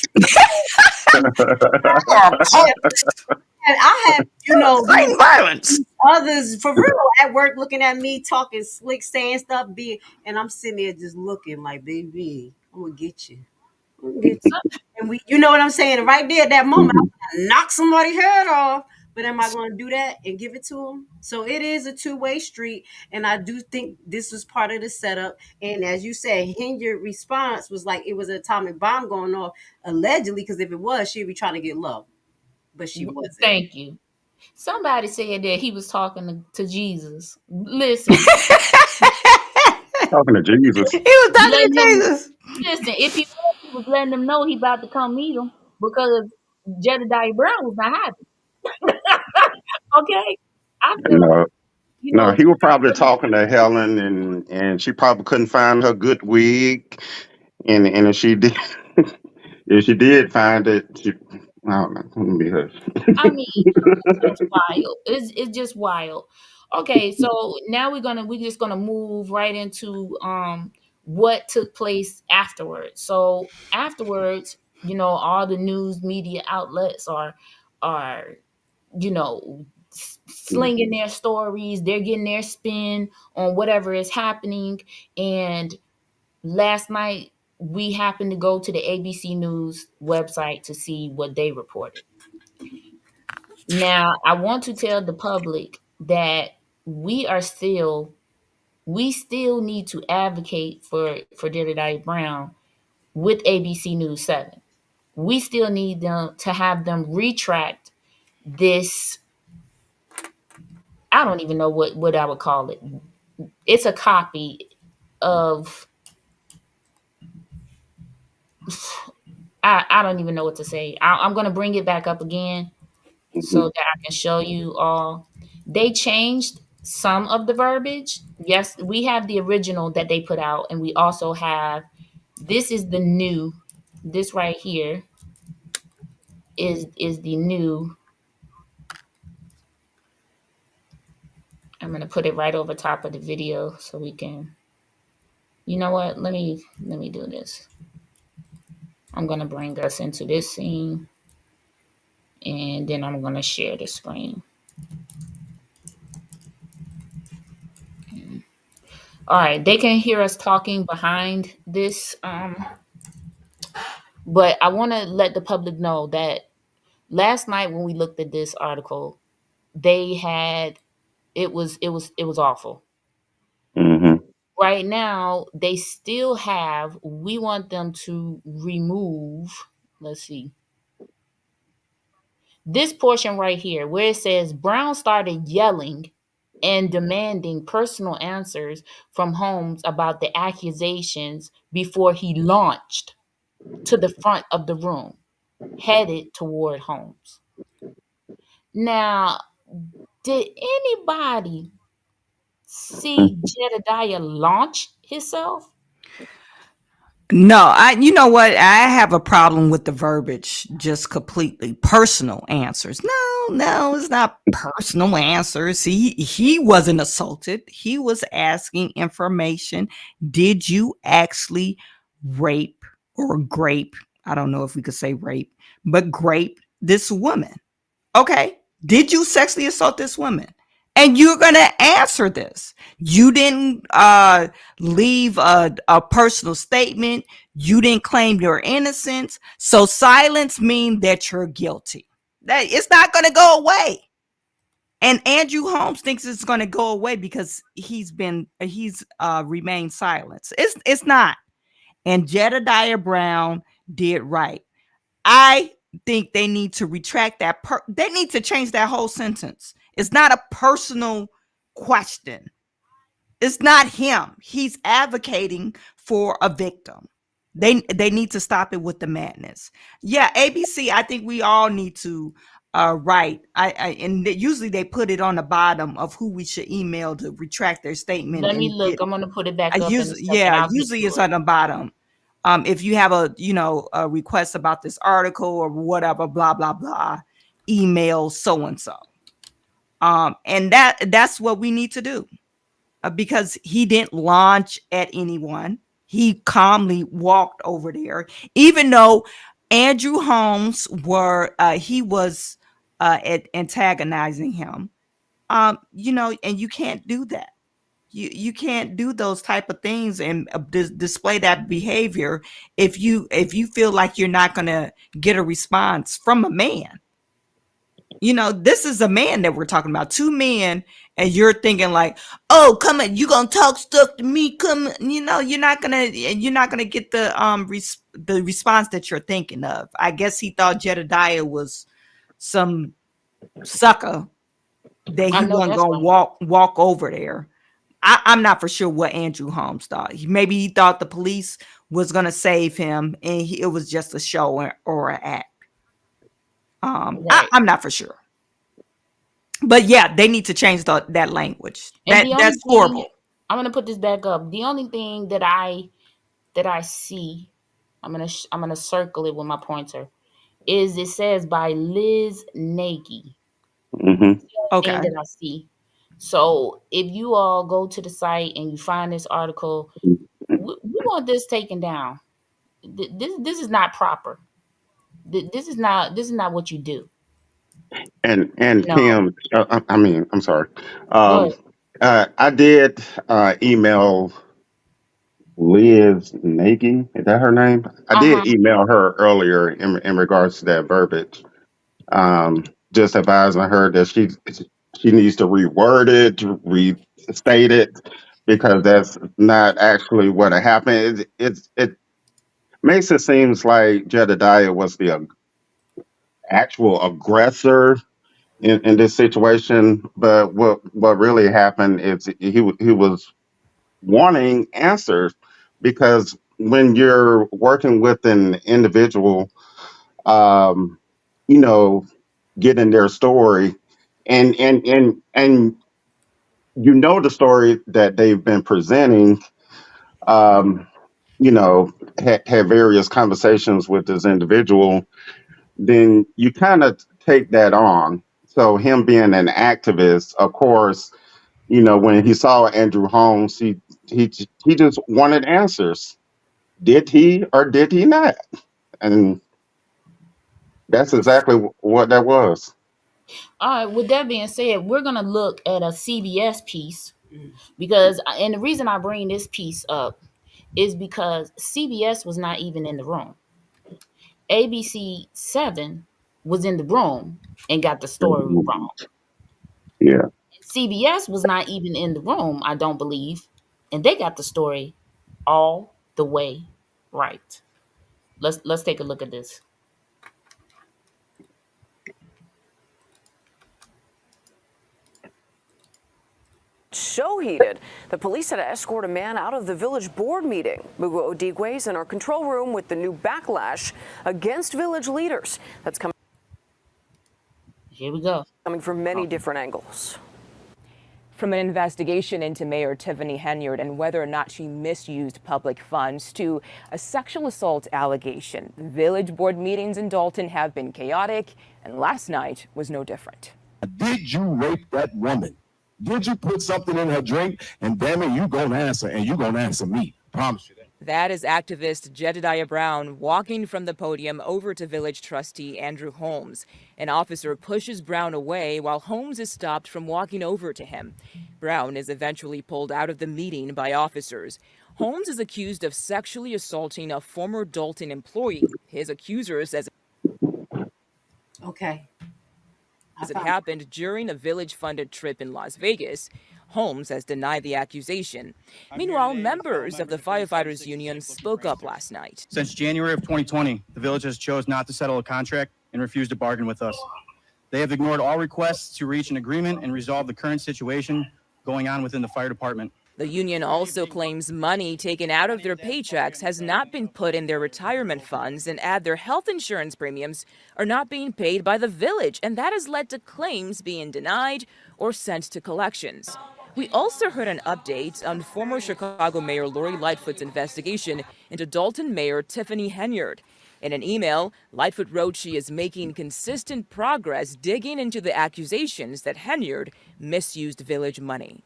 And I have, these Violence. others for real at work looking at me talking slick, saying stuff, and I'm sitting there just looking like, baby, I'm gonna get you. I'm gonna get you. And you know what I'm saying? Right there at that moment, I'm Mhm. gonna knock somebody's head off. But am I gonna do that and give it to them? So it is a two-way street, and I do think this was part of the setup. And as you said, Hinyard's response was like it was an atomic bomb going off, allegedly, because if it was, she'd be trying to get low, but she wasn't. Thank you. Somebody said that he was talking to Jesus. Listen, Talking to Jesus. He was talking letting to them Jesus. listen. If he was letting them know he about to come meet them because Jedediah Brown was not happy. Okay, I feel like No, you no, know. he was probably talking to Helen, and she probably couldn't find her good wig, and if she did, if she did find it, I don't know. Let me be her. I mean, it's just wild. It's just wild. Okay, so now we're just gonna move right into what took place afterwards. So afterwards, all the news media outlets are slinging their stories. They're getting their spin on whatever is happening. And last night we happened to go to the ABC News website to see what they reported. Now, I want to tell the public that we are still we still need to advocate for Jedidah Brown with ABC News 7. We still need them to have them retract this. I don't even know what I would call it. It's a copy of, I don't even know what to say. I'm gonna bring it back up again so Mhm. that I can show you all. They changed some of the verbiage. Yes, we have the original that they put out, and we also have, this is the new, this right here is the new. I'm gonna put it right over top of the video so we can, you know what? Let me do this. I'm gonna bring us into this scene, and then I'm gonna share the screen. All right, they can hear us talking behind this, but I want to let the public know that last night when we looked at this article, they had, it was awful. Mhm. Right now, they still have. We want them to remove. Let's see this portion right here where it says Brown started yelling and demanding personal answers from Holmes about the accusations before he launched to the front of the room, headed toward Holmes. Now, did anybody see Jedidah launch himself? No, you know what? I have a problem with the verbiage, just completely personal answers. No, it's not personal answers. He wasn't assaulted. He was asking information. Did you actually rape or grape? I don't know if we could say rape, but grape this woman. Okay. Did you sexually assault this woman? And you're going to answer this. You didn't leave a personal statement. You didn't claim your innocence. So silence means that you're guilty. That it's not going to go away. And Andrew Holmes thinks it's going to go away because he's remained silent. It's not. And Jedidah Brown did right. I think they need to retract that. They need to change that whole sentence. It's not a personal question. It's not him. He's advocating for a victim. They need to stop it with the madness. Yeah, ABC. I think we all need to write. And usually they put it on the bottom of who we should email to retract their statement Let me and look. get. I'm gonna put it back I up in a use second. Yeah, I'll get usually to it's it. on the bottom. If you have a request about this article or whatever, blah blah blah, email so and so. And that's what we need to do, because he didn't launch at anyone. He calmly walked over there, even though Andrew Holmes he was antagonizing him. And you can't do that. You can't do those type of things and display that behavior if you feel like you're not going to get a response from a man. This is a man that we're talking about, two men, and you're thinking like, oh, come on, you gonna talk stuff to me, come on. You're not gonna get the response that you're thinking of. I guess he thought Jedidah was some sucker that I he know wasn't that's gonna right. walk over there. I'm not for sure what Andrew Holmes thought. Maybe he thought the police was going to save him, and it was just a show or an act. Right. I'm not for sure, but yeah, they need to change that language. And the only That's thing, horrible. I'm gonna put this back up. The only thing that I see, I'm gonna circle it with my pointer. Is it says by Liz Nagy. Mhm. That's the only thing Okay. that I see. So if you all go to the site and you find this article, we want this taken down. This is not proper. This is not what you do. And No, Kim, I mean, I'm sorry. go Um, ahead. I did email Liz Nagy. Is that her name? I Uh huh. did email her earlier in regards to that verbiage. Just advising her that she needs to reword it, restate it, because that's not actually what happened. It's makes it seems like Jedidiah was the actual aggressor in this situation. But what really happened is he was wanting answers, because when you're working with an individual, um, you know, getting their story, and the story that they've been presenting, um, had various conversations with this individual, then you kind of take that on. So him being an activist, of course, when he saw Andrew Holmes, he he just wanted answers. Did he or did he not? And that's exactly what that was. All right, with that being said, we're going to look at a CBS piece because, and the reason I bring this piece up is because CBS was not even in the room. ABC 7 was in the room and got the story Mhm. wrong. Yeah. CBS was not even in the room, I don't believe, and they got the story all the way right. Let's take a look at this. So heated, the police had to escort a man out of the village board meeting. Mugo Odigwe's in our control room with the new backlash against village leaders. That's Here we go. coming from many different angles. From an investigation into Mayor Tiffany Henyard and whether or not she misused public funds to a sexual assault allegation, village board meetings in Dolton have been chaotic, and last night was no different. Did you rape that woman? Did you put something in her drink? And damn it, you gonna answer, and you gonna answer me. Promise you that. That is activist Jedidah Brown walking from the podium over to village trustee Andrew Holmes. An officer pushes Brown away while Holmes is stopped from walking over to him. Brown is eventually pulled out of the meeting by officers. Holmes is accused of sexually assaulting a former Dolton employee. His accuser says Okay. it happened during a village-funded trip in Las Vegas. Holmes has denied the accusation. Meanwhile, members of the firefighters union spoke up last night. Since January of 2020, the village has chose not to settle a contract and refused to bargain with us. They have ignored all requests to reach an agreement and resolve the current situation going on within the fire department. The union also claims money taken out of their paychecks has not been put in their retirement funds and add their health insurance premiums are not being paid by the village, and that has led to claims being denied or sent to collections. We also heard an update on former Chicago Mayor Lori Lightfoot's investigation into Dolton Mayor Tiffany Henyard. In an email, Lightfoot wrote she is making consistent progress digging into the accusations that Henyard misused village money.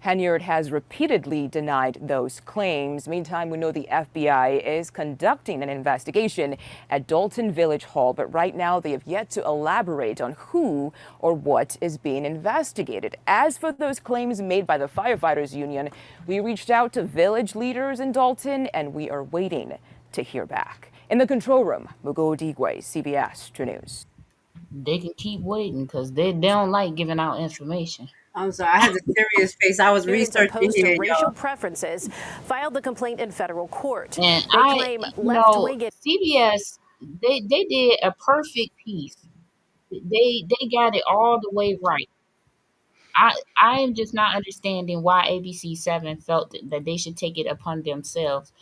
Henyard has repeatedly denied those claims. Meantime, we know the FBI is conducting an investigation at Dolton Village Hall, but right now they have yet to elaborate on who or what is being investigated. As for those claims made by the firefighters union, we reached out to village leaders in Dolton and we are waiting to hear back. In the control room, Mugo Odigwe, CBS 2 News. They can keep waiting because they don't like giving out information. I'm sorry, I had a serious face. I was researching here, racial y'all. preferences filed the complaint in federal court. And They claim left-wing CBS, they did a perfect piece. They got it all the way right. I am just not understanding why ABC 7 felt that they should take it upon themselves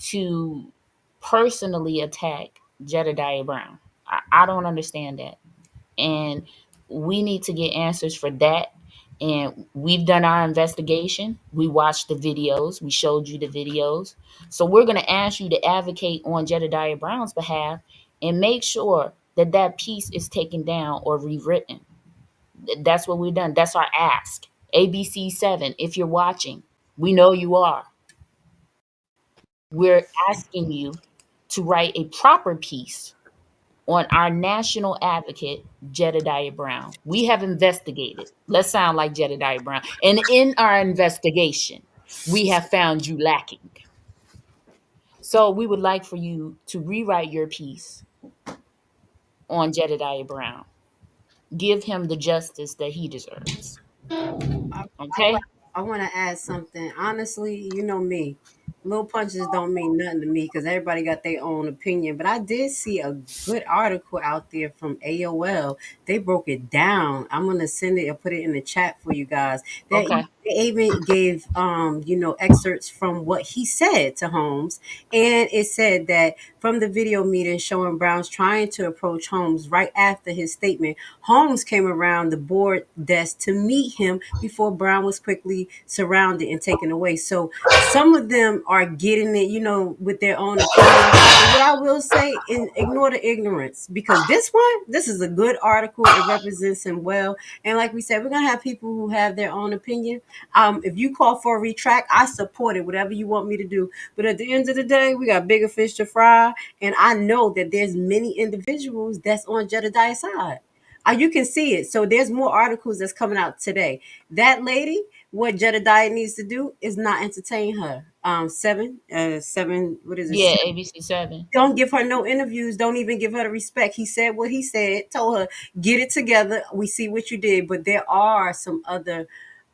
to personally attack Jedediah Brown. I don't understand that. And we need to get answers for that. And we've done our investigation. We watched the videos. We showed you the videos. So we're going to ask you to advocate on Jedediah Brown's behalf and make sure that that piece is taken down or rewritten. That's what we've done. That's our ask. ABC 7, if you're watching, we know you are. We're asking you to write a proper piece on our national advocate, Jedediah Brown. We have investigated. Let's sound like Jedediah Brown. And in our investigation, we have found you lacking. So we would like for you to rewrite your piece on Jedediah Brown. Give him the justice that he deserves. Okay? I want to add something. Honestly, you know me. little punches don't mean nothing to me because everybody got their own opinion. But I did see a good article out there from AOL. They broke it down. I'm gonna send it and put it in the chat for you guys. Okay. They even gave excerpts from what he said to Holmes, and it said that from the video meeting showing Brown's trying to approach Holmes right after his statement, Holmes came around the board desk to meet him before Brown was quickly surrounded and taken away. So some of them are getting it, with their own opinion. But what I will say, ignore the ignorance because this is a good article. It represents him well. And like we said, we're gonna have people who have their own opinion. If you call for a retract, I support it, whatever you want me to do. But at the end of the day, we got bigger fish to fry. And I know that there's many individuals that's on Jedediah's side. You can see it. So there's more articles that's coming out today. That lady, what Jedediah needs to do is not entertain her. Seven. What is Yeah, it? ABC 7. Don't give her no interviews. Don't even give her the respect. He said what he said. Told her get it together. We see what you did, but there are some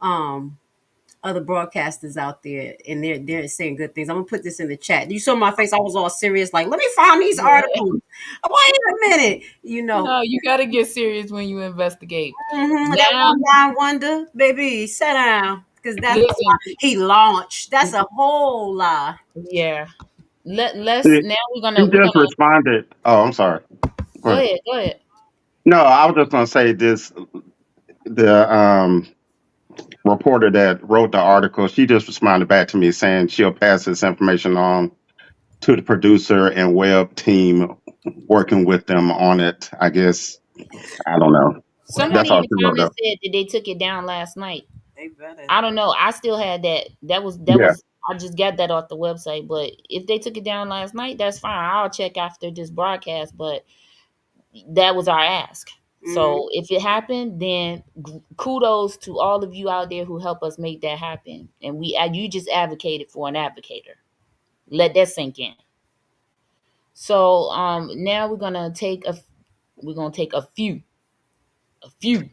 um other broadcasters out there, and they're saying good things. I'm gonna put this in the chat. You saw my face. I was all serious, like let me find these Yeah. articles. Wait a minute. No, you got to get serious when you investigate. That Now, one line wonder, baby, sit down, because that's a listen. lie. He launched. That's a whole lie. Yeah. Let's He now we're just gonna responded. Oh, I'm sorry. Go go ahead. ahead. Go ahead. No, I was just gonna say this. The reporter that wrote the article, she just responded back to me saying she'll pass this information on to the producer and web team working with them on it. I guess I don't know. That's Somebody in all the she wrote comments up. said that they took it down last night. They better. I don't know. I still had that. That Yeah. was I just got that off the website. But if they took it down last night, that's fine. I'll check after this broadcast. But that was our ask. Mhm. So if it happened, then kudos to all of you out there who help us make that happen. And you just advocated for an advocator. Let that sink in. So now we're gonna take a few A few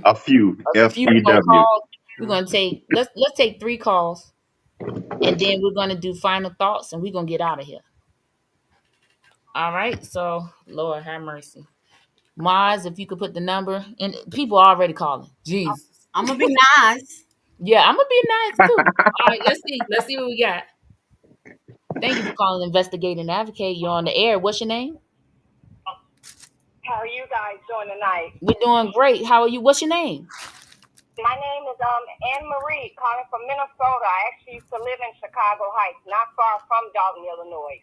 a few more FEW. calls. We're gonna take let's take 3 calls, and then we're gonna do final thoughts, and we're gonna get out of here. All right. So Lord have mercy, Maz, if you could put the number, and people are already calling. Jesus. I'm gonna be nice. Yeah, I'm gonna be nice too. All right. Let's see. Let's see what we got. Thank you for calling Investigate and Advocate. You're on the air. What's your name? How are you guys doing tonight? We're doing great. How are you? What's your name? My name is Anne Marie, calling from Minnesota. I actually used to live in Chicago Heights, not far from Dolton, Illinois.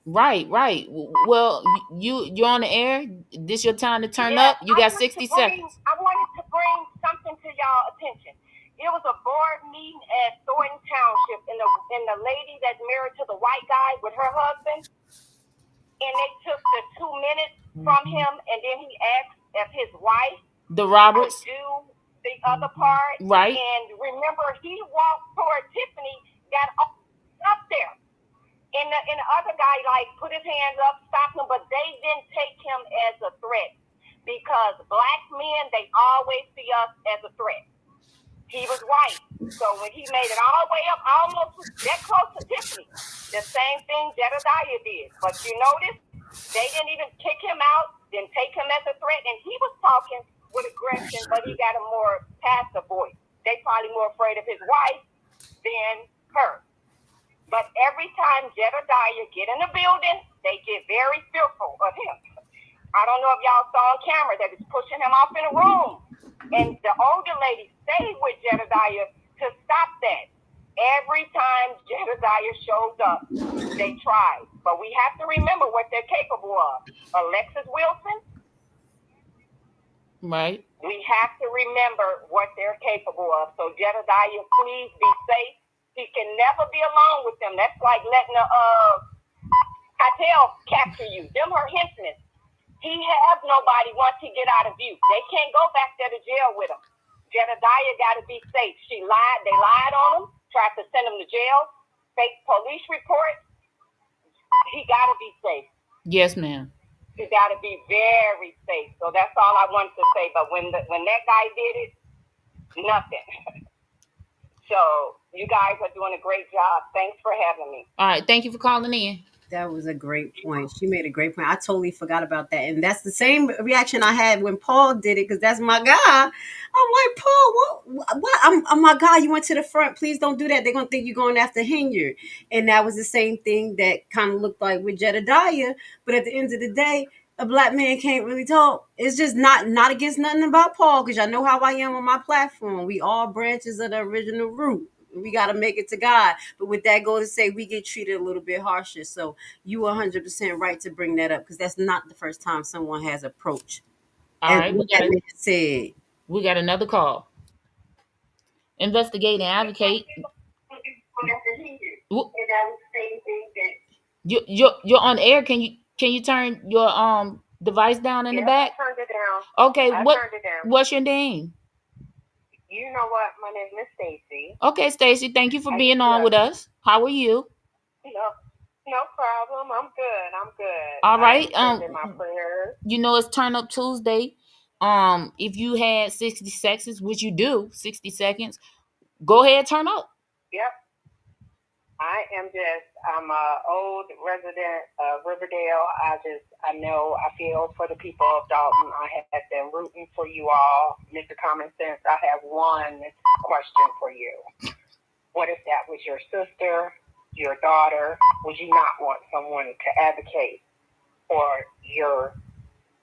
Right, right. Well, you're on the air. This your time to turn Yes, up. You got 60 seconds. I wanted to bring something to y'all attention. It was a board meeting at Thornton Township, and the lady that's married to the white guy with her husband, and they took the 2 minutes from him, and then he asked if his wife The would Roberts. do the other part. Right. And remember, he walked toward Tiffany, got up there. And the other guy, like, put his hands up, stopped him, but they didn't take him as a threat. Because black men, they always see us as a threat. He was white. So when he made it all the way up, almost that close to Tiffany, the same thing Jedidah did. But you notice, they didn't even kick him out, didn't take him as a threat, and he was talking with aggression, but he got a more passive voice. They probably more afraid of his wife than her. But every time Jedidah get in the building, they get very fearful of him. I don't know if y'all saw on camera that it's pushing him off in a room. And the older lady stayed with Jedidah to stop that. Every time Jedidah shows up, they try. But we have to remember what they're capable of. Alexis Wilson, Right. we have to remember what they're capable of. So Jedidah, please be safe. He can never be alone with them. That's like letting a cartel capture you. Them her henchmen. He has nobody once he get out of view. They can't go back there to jail with him. Jedidah got to be safe. She lied. They lied on him. Tried to send him to jail. Fake police report. He got to be safe. Yes, ma'am. He got to be very safe. So that's all I wanted to say. But when that guy did it, nothing. So you guys are doing a great job. Thanks for having me. All right, thank you for calling in. That was a great point. She made a great point. I totally forgot about that. And that's the same reaction I had when Paul did it, because that's my guy. I'm like, Paul, what? I'm my God, you went to the front. Please don't do that. They're going to think you're going after Hinyard. And that was the same thing that kind of looked like with Jedidah. But at the end of the day, a black man can't really talk. It's just not against nothing about Paul, because y'all know how I am on my platform. We all branches of the original root. We got to make it to God. But with that, go to say we get treated a little bit harsher. So you 100% right to bring that up, because that's not the first time someone has approached. All As right, what that man said. we got another call. Investigate and advocate. You're on air. Can you turn your device down in the back? I turned it down. Okay, I turned it down. what's your name? You know what? My name is Stacy. Okay, Stacy, thank you for being on with us. How are you? No problem. I'm good. All right. I'm sending my prayers. You know it's Turn Up Tuesday. If you had 60 seconds, which you do, 60 seconds, go ahead, turn up. Yep. I'm a old resident of Riverdale. I feel for the people of Dolton. I have been rooting for you all. Mr. Common Sense, I have one question for you. What if that was your sister, your daughter? Would you not want someone to advocate for your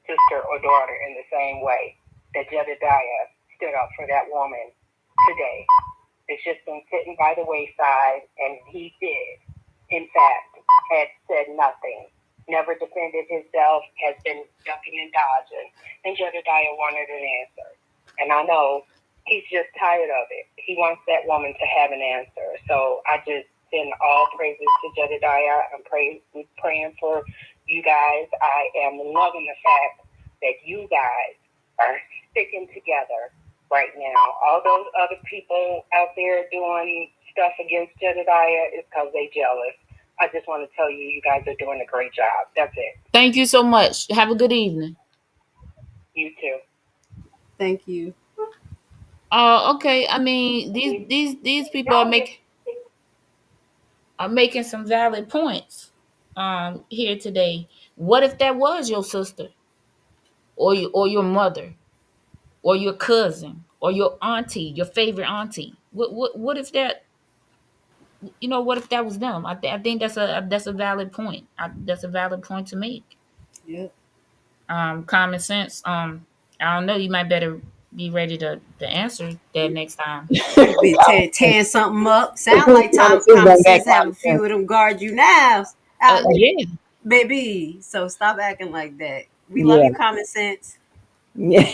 sister or daughter in the same way that Jedidah stood up for that woman today? It's just been sitting by the wayside, and he did, in fact, had said nothing, never defended himself, has been ducking and dodging, and Jedidah wanted an answer. And I know he's just tired of it. He wants that woman to have an answer. So I just send all praises to Jedidah. I'm praying for you guys. I am loving the fact that you guys are sticking together right now. All those other people out there doing stuff against Jedidah is because they jealous. I just want to tell you, you guys are doing a great job. That's it. Thank you so much. Have a good evening. You too. Thank you. Okay. I mean, these people are making some valid points here today. What if that was your sister, or your mother, or your cousin, or your auntie, your favorite auntie? What if that, what if that was them? I think that's a valid point. That's a valid point to make. Yep. Common sense. I don't know. You might better be ready to answer that next time. Be tearing something up. Sound like common sense have a few of them guard you now. Yeah. Baby. So stop acting like that. We love Yeah. you, common sense. Yeah.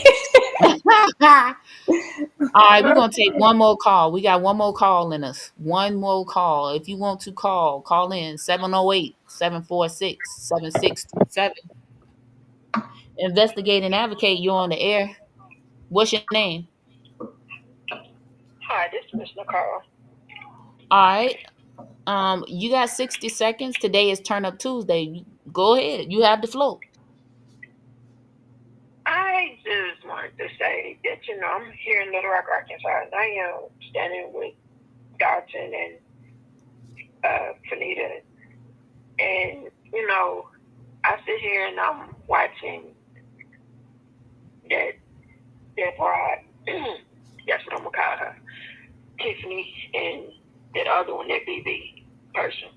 All right, we're gonna take one more call. We got one more call in us. One more call. If you want to call in 708-746-7637. Investigate and advocate. You're on the air. What's your name? Hi, this is Miss Nicole. All right. You got 60 seconds. Today is Turn Up Tuesday. Go ahead. You have the floor. I just wanted to say that, I'm here in Little Rock, Arkansas, and I am standing with Dolton and Fanita. And, I sit here and I'm watching that bride, that's what I'm going to call her, Tiffany, and that other one, that BB person.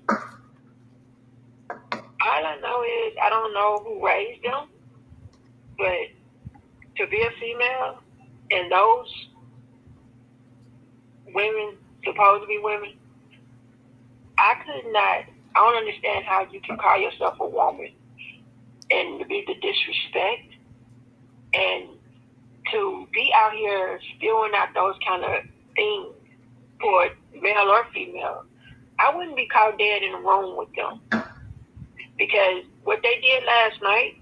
All I know is I don't know who raised them, but to be a female and those women, supposed to be women, I don't understand how you can call yourself a woman and to be the disrespect and to be out here spewing out those kind of things for male or female. I wouldn't be caught dead in a room with them, because what they did last night,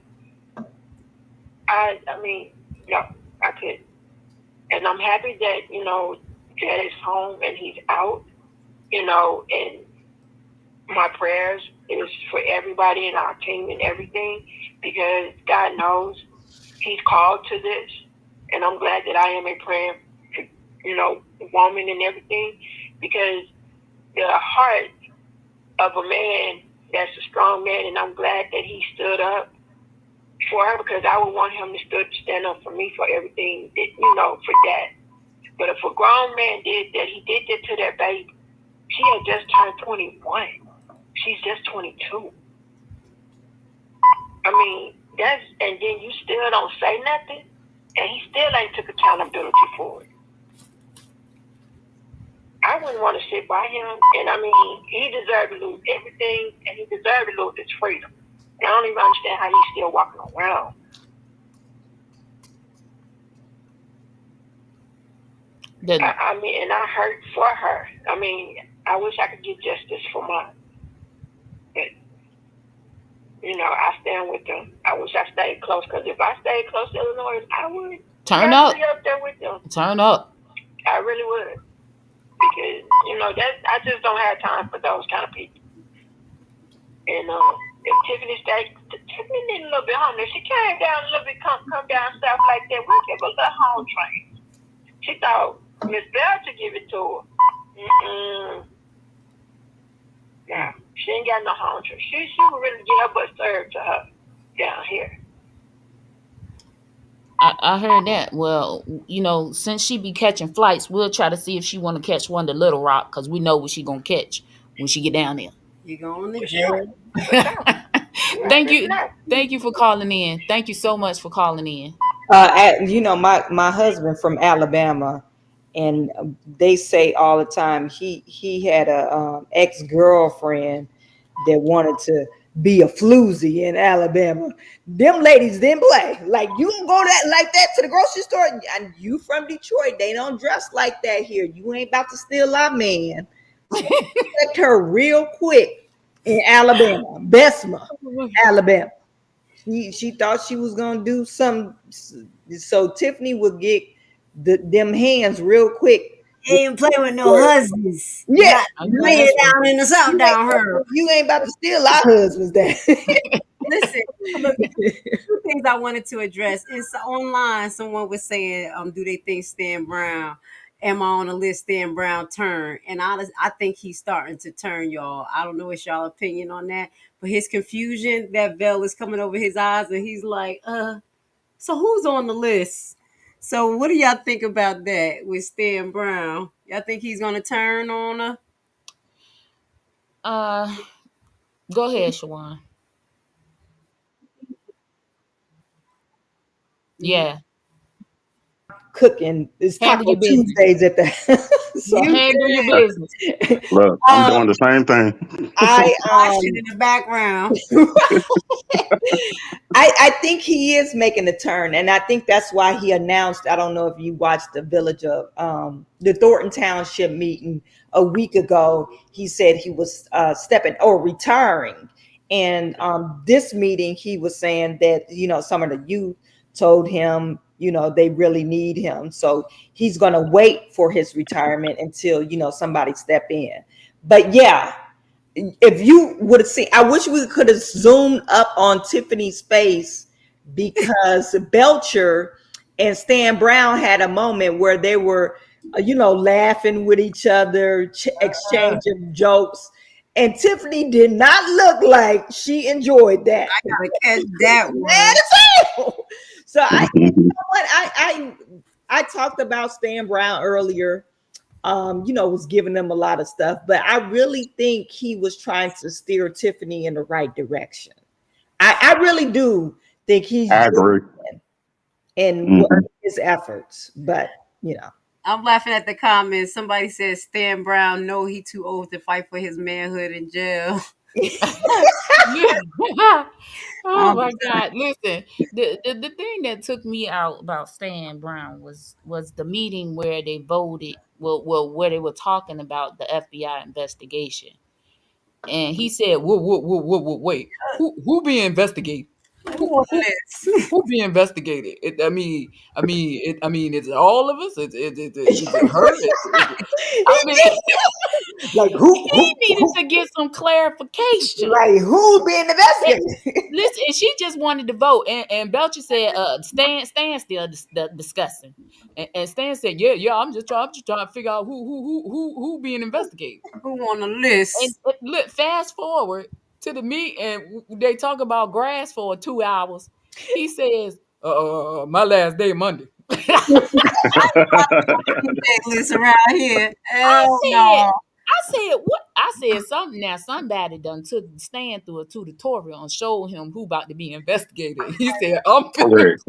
no, I couldn't. And I'm happy that, Jed is home and he's out, and my prayers is for everybody in our team and everything, because God knows he's called to this. And I'm glad that I am a prayer, woman and everything. because the heart of a man that's a strong man, and I'm glad that he stood up for her, because I would want him to stand up for me for everything that, for that. But if a grown man did that, he did that to that baby. She had just turned 21. She's just 22. I mean, and then you still don't say nothing, and he still ain't took accountability for it. I wouldn't want to sit by him, and I mean, he deserved to lose everything, and he deserved to lose his freedom. And I don't even understand how he's still walking around. I mean, and I hurt for her. I mean, I wish I could get justice for mine. But, I stand with them. I wish I stayed close, because if I stayed close to Illinois, I would turn up. Be up there with them. Turn up. I really would. Because, I just don't have time for those kind of people. And if Tiffany need a little bit home, if she came down a little bit, come down south like that, we'll give her a little home train. She thought Miss Bell to give it to her. Yeah, she ain't got no home train. She would really get her butt served to her down here. I heard that. Well, since she be catching flights, we'll try to see if she want to catch one to Little Rock, because we know what she gonna catch when she get down there. You going to jail? Thank you for calling in. Thank you so much for calling in. My husband from Alabama, and they say all the time he had a ex-girlfriend that wanted to be a floozy in Alabama. Them ladies didn't play. Like, you don't go like that to the grocery store. And you from Detroit, they don't dress like that here. You ain't about to steal our man. Checked her real quick in Alabama, Bessemer, Alabama. She thought she was gonna do something, so Tiffany would get them hands real quick. Ain't play with no husbands. Yeah, lay it down in the south down her. You ain't about to steal our husbands. That listen. Look, two things I wanted to address. It's online. Someone was saying, do they think Stan Brown? Am I on the list? Stan Brown turn, and I think he's starting to turn, y'all. I don't know what's y'all opinion on that, but his confusion, that veil is coming over his eyes, and he's like, so who's on the list? So what do y'all think about that with Stan Brown? Y'all think he's gonna turn on her? Go ahead, Chawanne. Yeah. Cooking. It's Taco Tuesdays at the so handle your business. Look, I'm doing the same thing. I watching in the background. I think he is making a turn, and I think that's why he announced. I don't know if you watched the Village of the Dolton Township meeting a week ago. He said he was stepping or retiring, and this meeting he was saying that some of the youth told him they really need him, so he's going to wait for his retirement until somebody step in. But yeah, if you would have seen, I wish we could have zoomed up on Tiffany's face, because Belcher and Stan Brown had a moment where they were laughing with each other, exchanging jokes, and Tiffany did not look like she enjoyed that. I gotta catch that one. So I talked about Stan Brown earlier. Was giving them a lot of stuff, but I really think he was trying to steer Tiffany in the right direction. I really do think he's in his efforts, but I'm laughing at the comments. Somebody says Stan Brown, no, he too old to fight for his manhood in jail. Oh my God! Listen, the thing that took me out about Stan Brown was the meeting where they voted. Well, where they were talking about the FBI investigation, and he said, "Wait, who being investigated? Who being investigated? I mean, is it all of us? Is it her? Like He needed to get some clarification. like who being And investigated? listen, and she just wanted to vote. And Belcher said, stand still discussing. And Stan said, yeah, I'm just trying to figure out who being investigated. Who on the And list? look, fast forward to the meet, and they talk about grass for 2 hours. He says, my last day Monday. List around here. I Hell said, no. what? I said something now. Somebody done took Stan through a tutorial and showed him who about to be investigated. He said, Correct.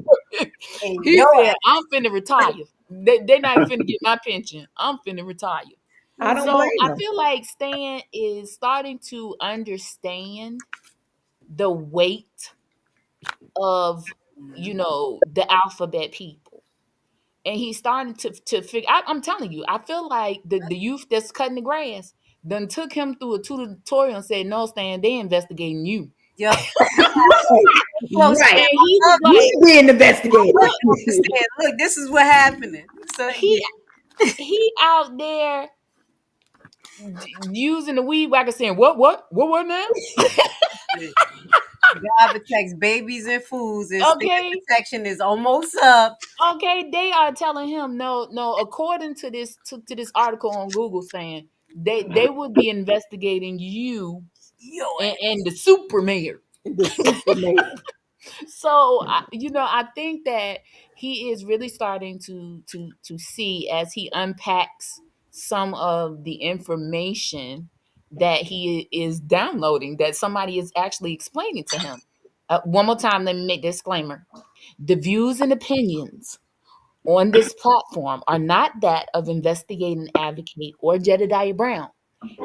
And he yo, said, I'm finna retire. They not finna get my pension. I'm finna retire. I don't So blame I them. feel like Stan is starting to understand the weight of, the alphabet people. And he's starting to figure. I'm telling you, I feel like the youth that's cutting the grass done took him through a tutorial and said, "No, Stan, they investigating you." yo, Right, close And stand. right. he I was love like, You being investigated. look, Uncle Stan, look, this is what happening. So he he out there using the weed whacker, saying, "What now?" yeah, God protects babies and fools, and stand Okay, protection is almost up. okay, they are telling him no, no. According to this article on Google, saying they would be investigating you Yo, and the super mayor. The Superman. So I think that he is really starting to see, as he unpacks some of the information that he is downloading, that somebody is actually explaining to him. One more time, let me make disclaimer: the views and opinions on this platform are not that of Investigating Advocate or Jedidah Brown.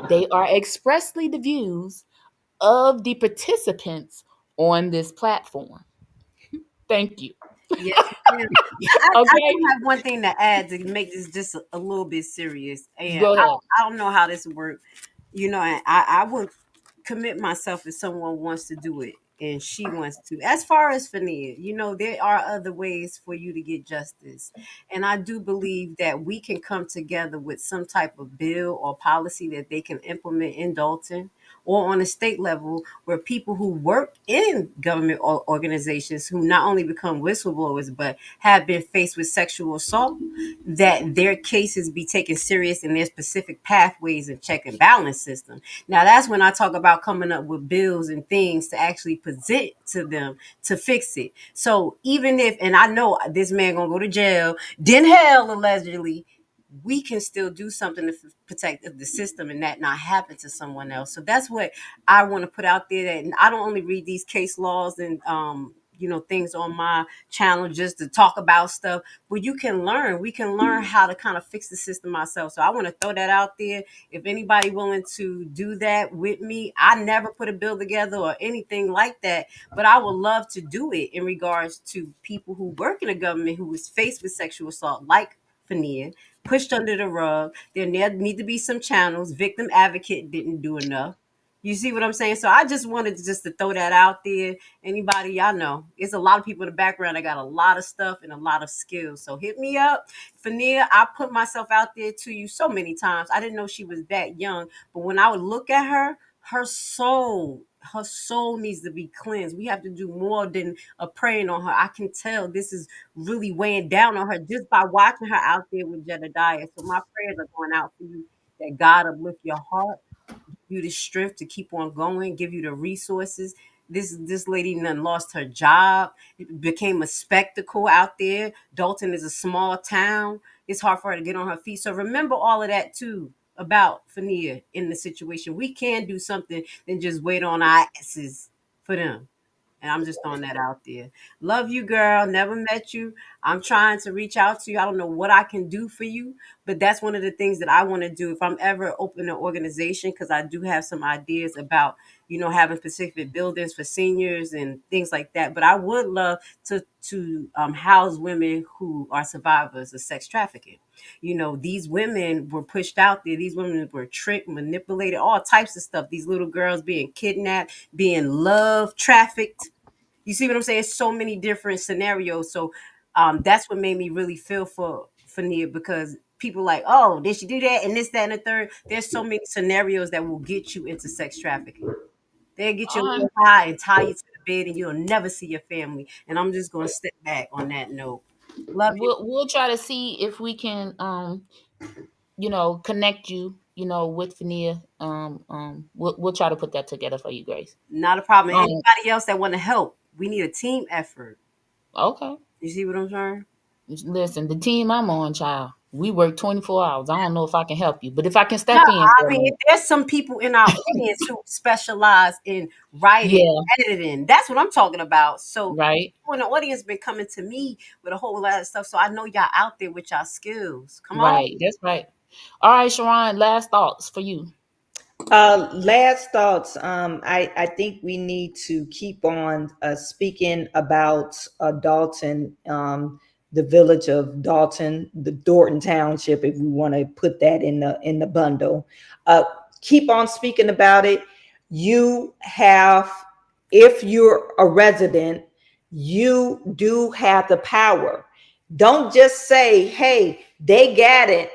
They are expressly the views of the participants on this platform. Thank you. yes, ma'am. I Okay, do have one thing to add to make this just a little bit serious, and go ahead. I don't know how this works. And I would commit myself if someone wants to do it and she wants to. As far as Fania, there are other ways for you to get justice. And I do believe that we can come together with some type of bill or policy that they can implement in Dolton or on a state level, where people who work in government organizations who not only become whistleblowers but have been faced with sexual assault, that their cases be taken serious in their specific pathways and check and balance system. Now that's when I talk about coming up with bills and things to actually present to them to fix it. So even if, and I know this man gonna go to jail, then hell allegedly, we can still do something to protect the system and that not happen to someone else. So that's what I want to put out there. That I don't only read these case laws and things on my channel just to talk about stuff, but we can learn how to kind of fix the system ourselves. So I want to throw that out there. If anybody willing to do that with me, I never put a bill together or anything like that, but I would love to do it in regards to people who work in the government who is faced with sexual assault, like Fania, pushed under the rug. There need to be some channels. Victim advocate didn't do enough. You see what I'm saying? So I just wanted to throw that out there. Anybody y'all know, it's a lot of people in the background that got a lot of stuff and a lot of skills. So hit me up. Fania, I put myself out there to you so many times. I didn't know she was that young, but when I would look at her, her soul needs to be cleansed. We have to do more than a praying on her. I can tell this is really weighing down on her just by watching her out there with Jedidah. So my prayers are going out for you, that God uplift your heart, you the strength to keep on going, give you the resources. This lady done lost her job. It became a spectacle out there. Dolton is a small town. It's hard for her to get on her feet. So remember all of that too about Fania in the situation. We can do something than just wait on our asses for them. And I'm just throwing that out there. Love you, girl. Never met you. I'm trying to reach out to you. I don't know what I can do for you, but that's one of the things that I want to do if I'm ever opening an organization, because I do have some ideas about, having specific buildings for seniors and things like that. But I would love to house women who are survivors of sex trafficking. These women were pushed out there. These women were tricked, manipulated, all types of stuff. These little girls being kidnapped, being love trafficked. You see what I'm saying? So many different scenarios. So that's what made me really feel for Nia, because people like, oh, did she do that and this, that, and the third. There's so many scenarios that will get you into sex trafficking. They'll get you a All right. little high and tie you to the bed, and you'll never see your family. And I'm just gonna step back on that note. Love you. We'll try to see if we can connect you, with Fania. We'll try to put that together for you, Grace. Not a problem. Um, Anybody else that want to help, we need a team effort. okay. You see what I'm saying? Listen, the team I'm on, child, we work 24 hours. I don't know if I can help you, but if I can No, step in I for a mean, minute. there's some people in our audience who specialize in writing, Yeah, editing. That's what I'm talking about. So right, people in the audience been coming to me with a whole lot of stuff. So I know y'all out there with y'all skills. Come on. right. That's right. All right, Sharon, last thoughts for you. Last thoughts. I think we need to keep on speaking about Dolton, the village of Dolton, the Dolton Township, if we want to put that in the bundle. Keep on speaking about it. You have, if you're a resident, you do have the power. Don't just say, "Hey, they got it,"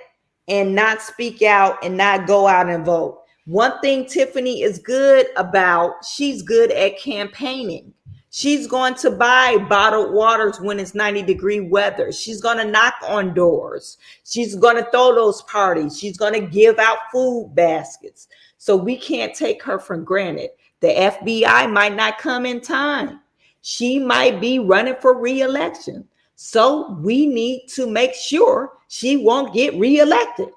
and not speak out and not go out and vote. One thing Tiffany is good about, she's good at campaigning. She's going to buy bottled waters when it's 90-degree weather. She's going to knock on doors. She's going to throw those parties. She's going to give out food baskets. So we can't take her for granted. The FBI might not come in time. She might be running for re-election. So we need to make sure she won't get re-elected.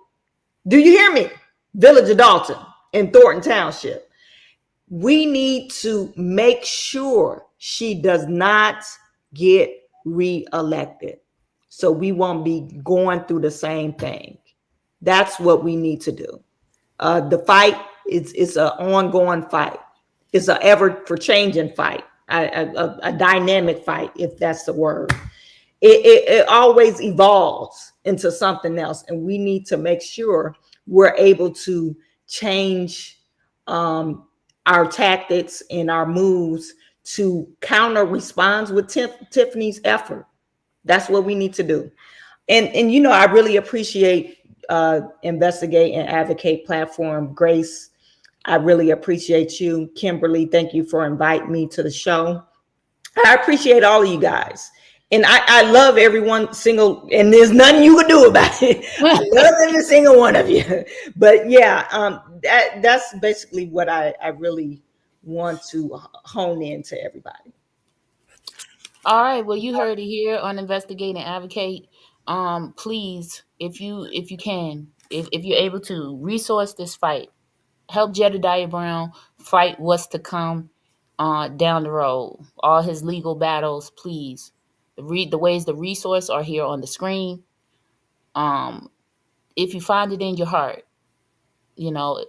Do you hear me? Village of Dolton in Thornton Township. We need to make sure she does not get re-elected. So we won't be going through the same thing. That's what we need to do. The fight is an ongoing fight. It's an ever for changing fight, a dynamic fight, if that's the word. It always evolves into something else, and we need to make sure we're able to change our tactics and our moves to counter responds with Tiffany's effort. That's what we need to do. And I really appreciate Investigate and Advocate platform. Grace, I really appreciate you. Kimberly, thank you for inviting me to the show. I appreciate all of you guys. And I love everyone single, and there's nothing you can do about it. I love every single one of you. But yeah, that's basically what I really want to hone in to everybody. All right. Well, you heard it here on Investigate and Advocate. Please, if you can, if you're able to, resource this fight. Help Jedidah Brown fight what's to come down the road. All his legal battles, please. The ways the resource are here on the screen. Um, if you find it in your heart, you know,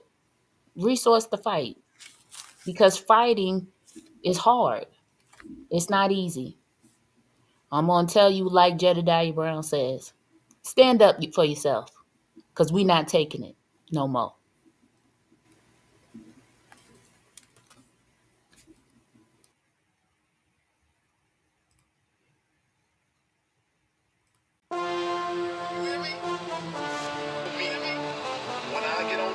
resource the fight, because fighting is hard. It's not easy. I'm gonna tell you, like Jedidah Brown says, stand up for yourself, because we not taking it no more.